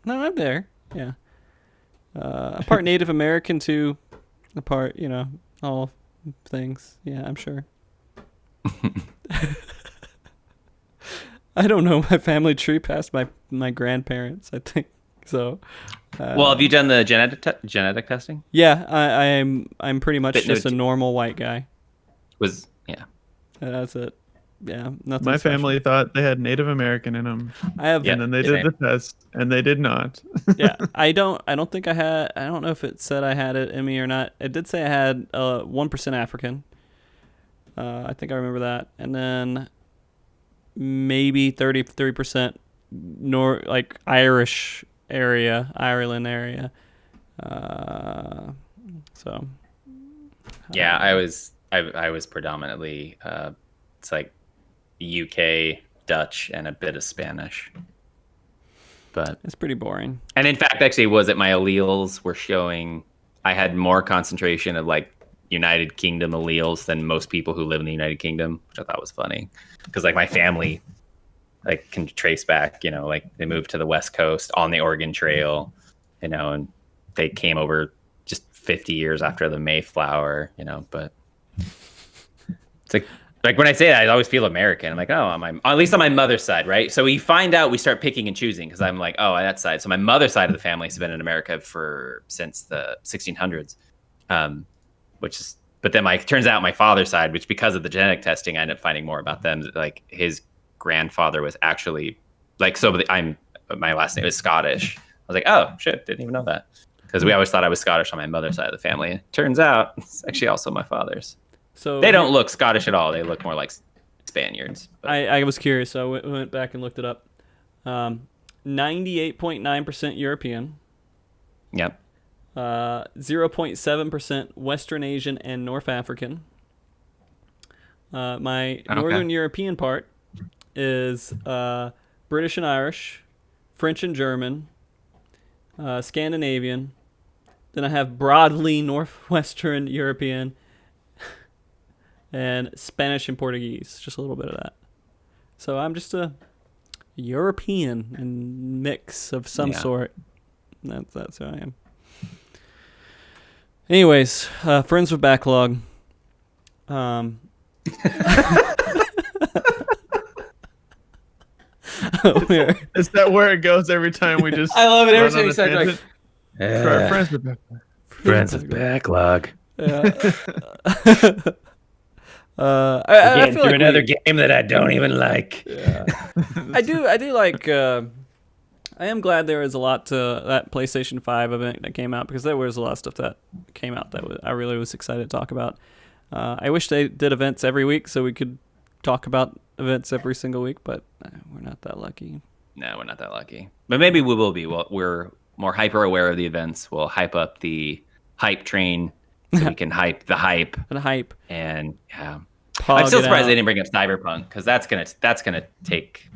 I'm there. Yeah. A part Native American too. A part, all things. Yeah, I'm sure. I don't know my family tree past my grandparents, I think. So Well, have you done the genetic testing? yeah, I'm pretty much just a normal white guy. Yeah. That's it. Yeah, nothing. My special. family thought they had Native American in them. I have, and then they did the test, and they did not. yeah, I don't think I had. I don't know if it said I had it in me or not. It did say I had 1% African. I think I remember that, and then maybe 30% like Irish area, Ireland area. So. Yeah, I was predominantly it's like UK, Dutch, and a bit of Spanish. But it's pretty boring. And in fact, actually, was it my alleles were showing I had more concentration of like United Kingdom alleles than most people who live in the United Kingdom, which I thought was funny because like my family like can trace back, like they moved to the West Coast on the Oregon Trail, and they came over just 50 years after the Mayflower, but it's like when I say that, I always feel American. I'm like, oh, at least on my mother's side, right? So we find out, we start picking and choosing because I'm like, oh, on that side. So my mother's side of the family has been in America since the 1600s, but then turns out my father's side, which because of the genetic testing, I ended up finding more about them. Like his grandfather was actually my last name is Scottish. I was like, oh shit, didn't even know that. Because we always thought I was Scottish on my mother's side of the family. Turns out it's actually also my father's. So they don't look Scottish at all. They look more like Spaniards. I was curious, so I went back and looked it up. 98.9% European. Yep. 0.7% Western Asian and North African. My Northern European part is British and Irish, French and German, Scandinavian. Then I have broadly Northwestern European and Spanish and Portuguese. Just a little bit of that. So I'm just a European and mix of some sort. That's who I am. Anyways, friends with Backlog. Is that where it goes every time we just? I love it every time you start like. Friends with Backlog. Friends with Backlog. Yeah. I feel like another game that I don't even like. Yeah. I do like. I am glad there was a lot to that PlayStation 5 event that came out because there was a lot of stuff that came out that I really was excited to talk about. I wish they did events every week so we could talk about events every single week, but we're not that lucky. No, we're not that lucky. But maybe we will be. Well, we're more hyper aware of the events. We'll hype up the hype train so we can hype the hype. And hype. And yeah. I'm still surprised they didn't bring up Cyberpunk because that's gonna take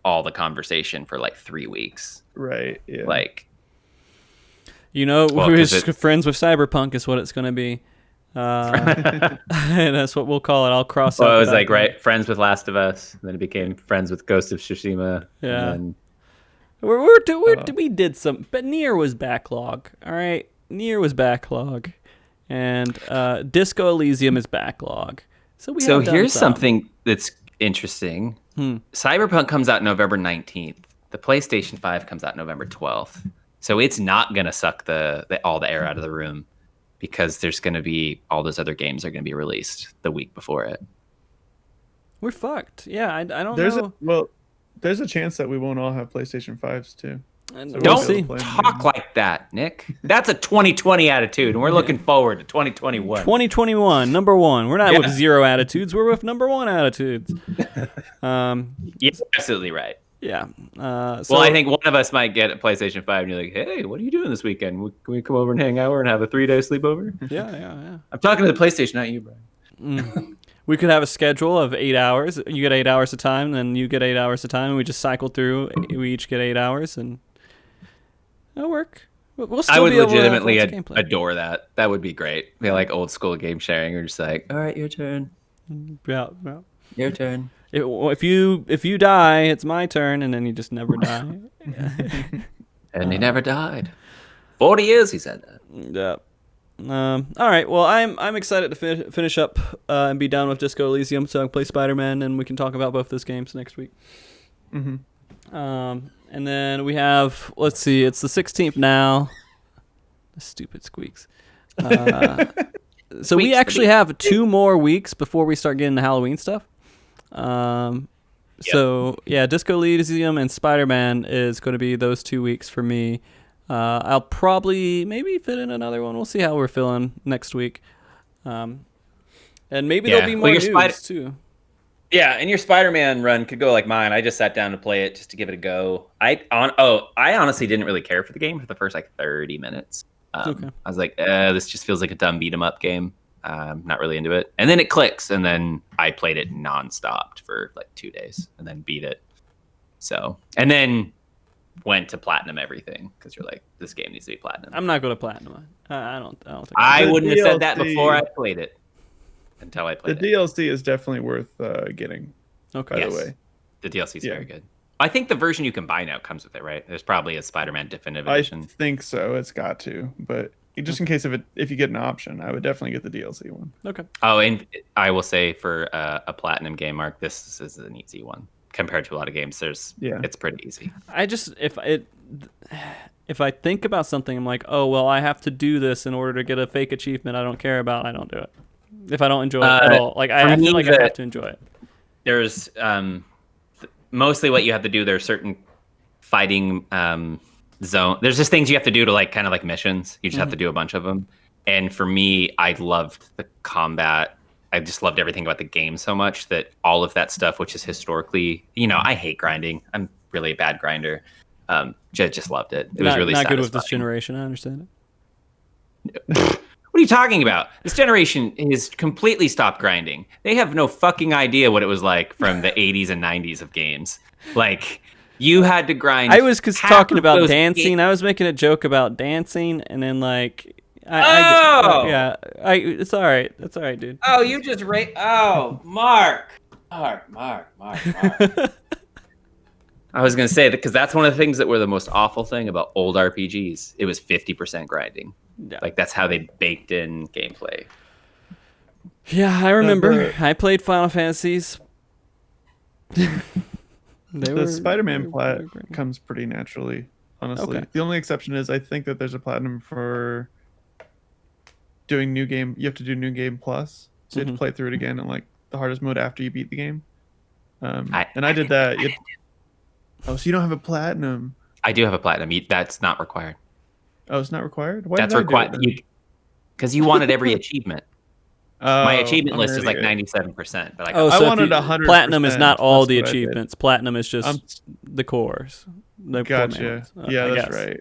all the conversation for like 3 weeks. Right. Yeah. Like, we're just friends with Cyberpunk is what it's gonna be. And that's what we'll call it. I'll cross out. Well, it was like friends with Last of Us, and then it became friends with Ghost of Tsushima. Yeah. And then, we did some, but Nier was Backlog. All right, Nier was Backlog, and Disco Elysium is Backlog. So here's something that's interesting. Cyberpunk comes out November 19th. The PlayStation 5 comes out November 12th. So it's not gonna suck all the air out of the room. Because there's going to be all those other games are going to be released the week before it. We're fucked. Yeah, I don't know. There's a chance that we won't all have PlayStation 5s too. So don't talk like that, Nick. That's a 2020 attitude, and we're looking forward to 2021. 2021, number one. We're not with zero attitudes. We're with number one attitudes. You're absolutely right. Yeah. I think one of us might get a PlayStation 5 and you're like, hey, what are you doing this weekend? Can we come over and hang out and have a 3-day sleepover? Yeah. I'm talking to the PlayStation, not you, Brian. We could have a schedule of 8 hours. You get 8 hours of time, then you get 8 hours of time, and we just cycle through. We each get 8 hours, and it'll work. We'll still I would be able to legitimately adore that. That would be great. Be like old school game sharing. We're just like, all right, your turn. Yeah. Your turn. If you die, it's my turn, and then you just never die. And he never died. 40 years, he said that. Yeah. All right. Well, I'm excited to finish up and be done with Disco Elysium, so I can play Spider-Man, and we can talk about both those games next week. Mm-hmm. And then we have, let's see, it's the 16th now. The stupid squeaks. So we actually have 2 more weeks before we start getting the Halloween stuff. So yeah, Disco Elysium and Spider-Man is going to be those 2 weeks for me. I'll probably maybe fit in another one. We'll see how we're feeling next week. And maybe there'll be more news too. Yeah, and your Spider-Man run could go like mine. I just sat down to play it just to give it a go. I honestly didn't really care for the game for the first like 30 minutes. Okay. I was like, this just feels like a dumb beat 'em up game. Not really into it. And then it clicks, and then I played it nonstop for like 2 days, and then beat it. So, and then went to platinum everything because you're like, this game needs to be platinum. I'm not going to platinum. I don't think I wouldn't have said that before I played it. Until I played the DLC is definitely worth getting. Okay. By the way, the DLC is very good. I think the version you can buy now comes with it, right? There's probably a Spider-Man Definitive Edition. I think so. It's got to, but just in case if you get an option, I would definitely get the DLC one. Okay. Oh, and I will say for a platinum game, Mark, this is an easy one compared to a lot of games. It's pretty easy. I just if I think about something, I'm like, oh well, I have to do this in order to get a fake achievement I don't care about. I don't do it. If I don't enjoy it at all, like I feel like I have to enjoy it. There's mostly what you have to do. There's certain fighting zone. There's just things you have to do to like kind of like missions. You just have to do a bunch of them. And for me, I loved the combat. I just loved everything about the game so much that all of that stuff, which is historically, I hate grinding. I'm really a bad grinder. Just loved it. It was really not satisfying. good with this generation. I understand it. What are you talking about? This generation has completely stopped grinding. They have no fucking idea what it was like from the 80s and 90s of games. Like, you had to grind. I was talking about dancing. I was making a joke about dancing, and then like, it's all right. That's all right, dude. Oh, you just Mark. I was gonna say that because that's one of the things that were the most awful thing about old RPGs. It was 50% grinding. Yeah. Like that's how they baked in gameplay. Yeah, I remember. I played Final Fantasies. The Spider-Man plat comes pretty naturally, honestly. Okay. The only exception is I think that there's a platinum for doing new game. You have to do new game plus, so you have to play through it again in like the hardest mode after you beat the game. I did that. So you don't have a platinum? I do have a platinum. That's not required. Oh, it's not required? Why that's required because you wanted every achievement. My achievement list is like 97%, but I wanted 100%. Platinum is not all the achievements. Platinum is just the cores. Gotcha. That's right.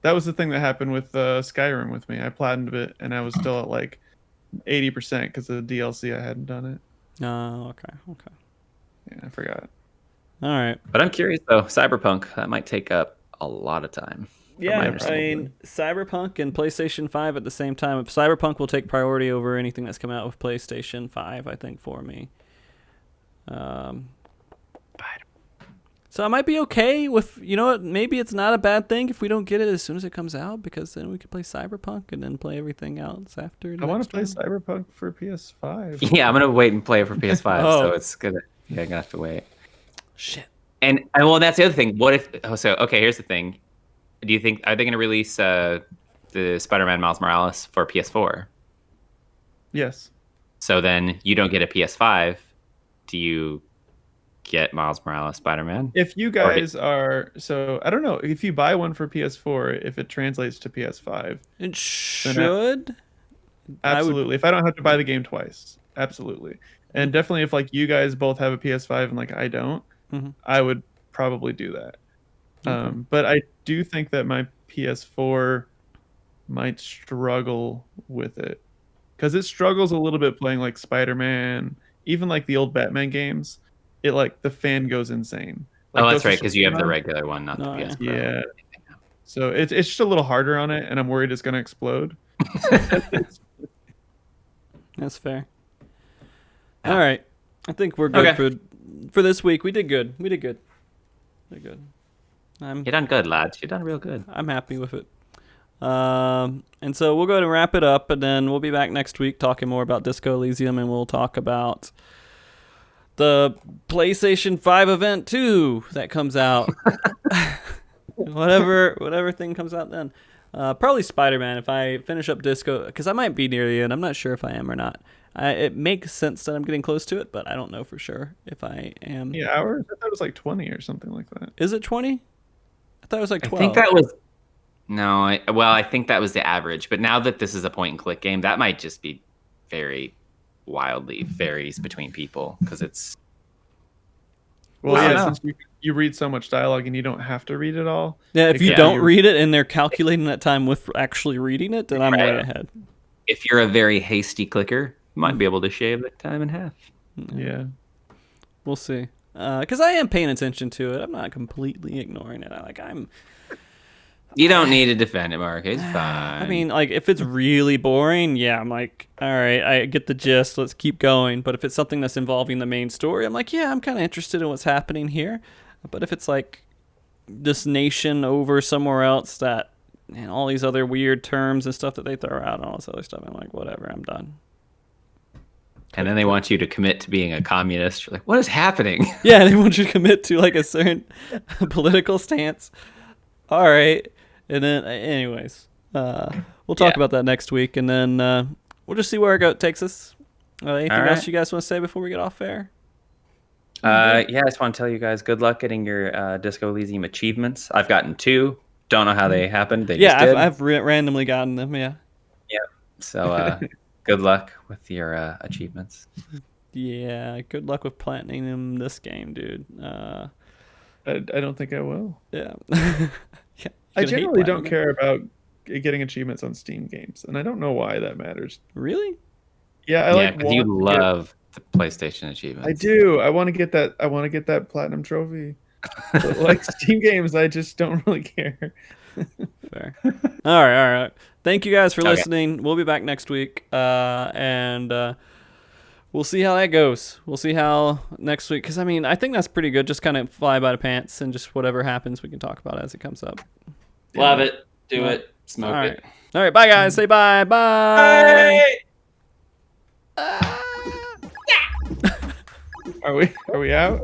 That was the thing that happened with Skyrim with me. I platinumed it, and I was still at like 80% because of the DLC I hadn't done it. Oh, okay. Yeah, I forgot. All right. But I'm curious though. Cyberpunk, that might take up a lot of time. Yeah, I mean, Cyberpunk and PlayStation 5 at the same time. Cyberpunk will take priority over anything that's come out with PlayStation 5, I think, for me. So I might be okay with, maybe it's not a bad thing if we don't get it as soon as it comes out, because then we could play Cyberpunk and then play everything else after. I want to play Cyberpunk for PS5. Yeah, I'm going to wait and play it for PS5, so it's good. Yeah, I'm going to have to wait. Shit. And well, that's the other thing. What if, okay, here's the thing. Do you think, are they going to release the Spider-Man Miles Morales for PS4? Yes. So then you don't get a PS5. Do you get Miles Morales Spider-Man? If you guys I don't know. If you buy one for PS4, if it translates to PS5. It should. Absolutely. If I don't have to buy the game twice. Absolutely. And definitely if like you guys both have a PS5 and like I don't, I would probably do that. Okay. But I do think that my PS4 might struggle with it because it struggles a little bit playing like Spider-Man, even like the old Batman games. It like the fan goes insane. Like, that's right, because you have the regular one, not the PS4. Yeah. So it's just a little harder on it, and I'm worried it's going to explode. That's fair. All right, I think we're good for this week. We did good. We're good. You done good, lads. You done real good. I'm happy with it. And so we'll go ahead and wrap it up, and then we'll be back next week talking more about Disco Elysium, and we'll talk about the PlayStation 5 event 2 that comes out. whatever thing comes out then. Probably Spider-Man if I finish up Disco, because I might be near the end. I'm not sure if I am or not. It makes sense that I'm getting close to it, but I don't know for sure if I am. Yeah, hours. I thought it was like 20 or something like that. Is it 20? I thought it was like 12. I think that was. No, I think that was the average. But now that this is a point and click game, that might just be very wildly varies between people because it's. Well, yeah, since you read so much dialogue and you don't have to read it all. Yeah, if you don't read it and they're calculating that time with actually reading it, then I'm way ahead. If you're a very hasty clicker, you might be able to shave that time in half. Yeah. We'll see. Because I am paying attention to it. I'm not completely ignoring it. You don't need to defend it, Mark. It's fine. I mean, like, if it's really boring, yeah, I'm like, all right, I get the gist. Let's keep going. But if it's something that's involving the main story, I'm like, yeah, I'm kind of interested in what's happening here. But if it's like this nation over somewhere else that, and all these other weird terms and stuff that they throw out and all this other stuff, I'm like, whatever, I'm done. And then they want you to commit to being a communist. You're like, what is happening? Yeah, they want you to commit to like a certain political stance. All right. And then, anyways, we'll talk about that next week, and then we'll just see where it takes us. Anything else you guys want to say before we get off air? I just want to tell you guys good luck getting your Disco Elysium achievements. I've gotten 2. Don't know how they happened. I've randomly gotten them. Yeah. Yeah. So good luck with your achievements. Yeah. Good luck with platinum this game, dude. I don't think I will. Yeah. Yeah. I generally don't care about getting achievements on Steam games, and I don't know why that matters. Really? Yeah, because you love the PlayStation achievements. I do. I want to get that. I want to get that platinum trophy. But like Steam games, I just don't really care. Fair. All right. Thank you guys for listening. We'll be back next week, and we'll see how that goes. We'll see how next week, because I mean, I think that's pretty good. Just kind of fly by the pants, and just whatever happens, we can talk about it as it comes up. Love it. Do it. Smoke it. All right. Bye, guys. Say bye. Bye. Are we out?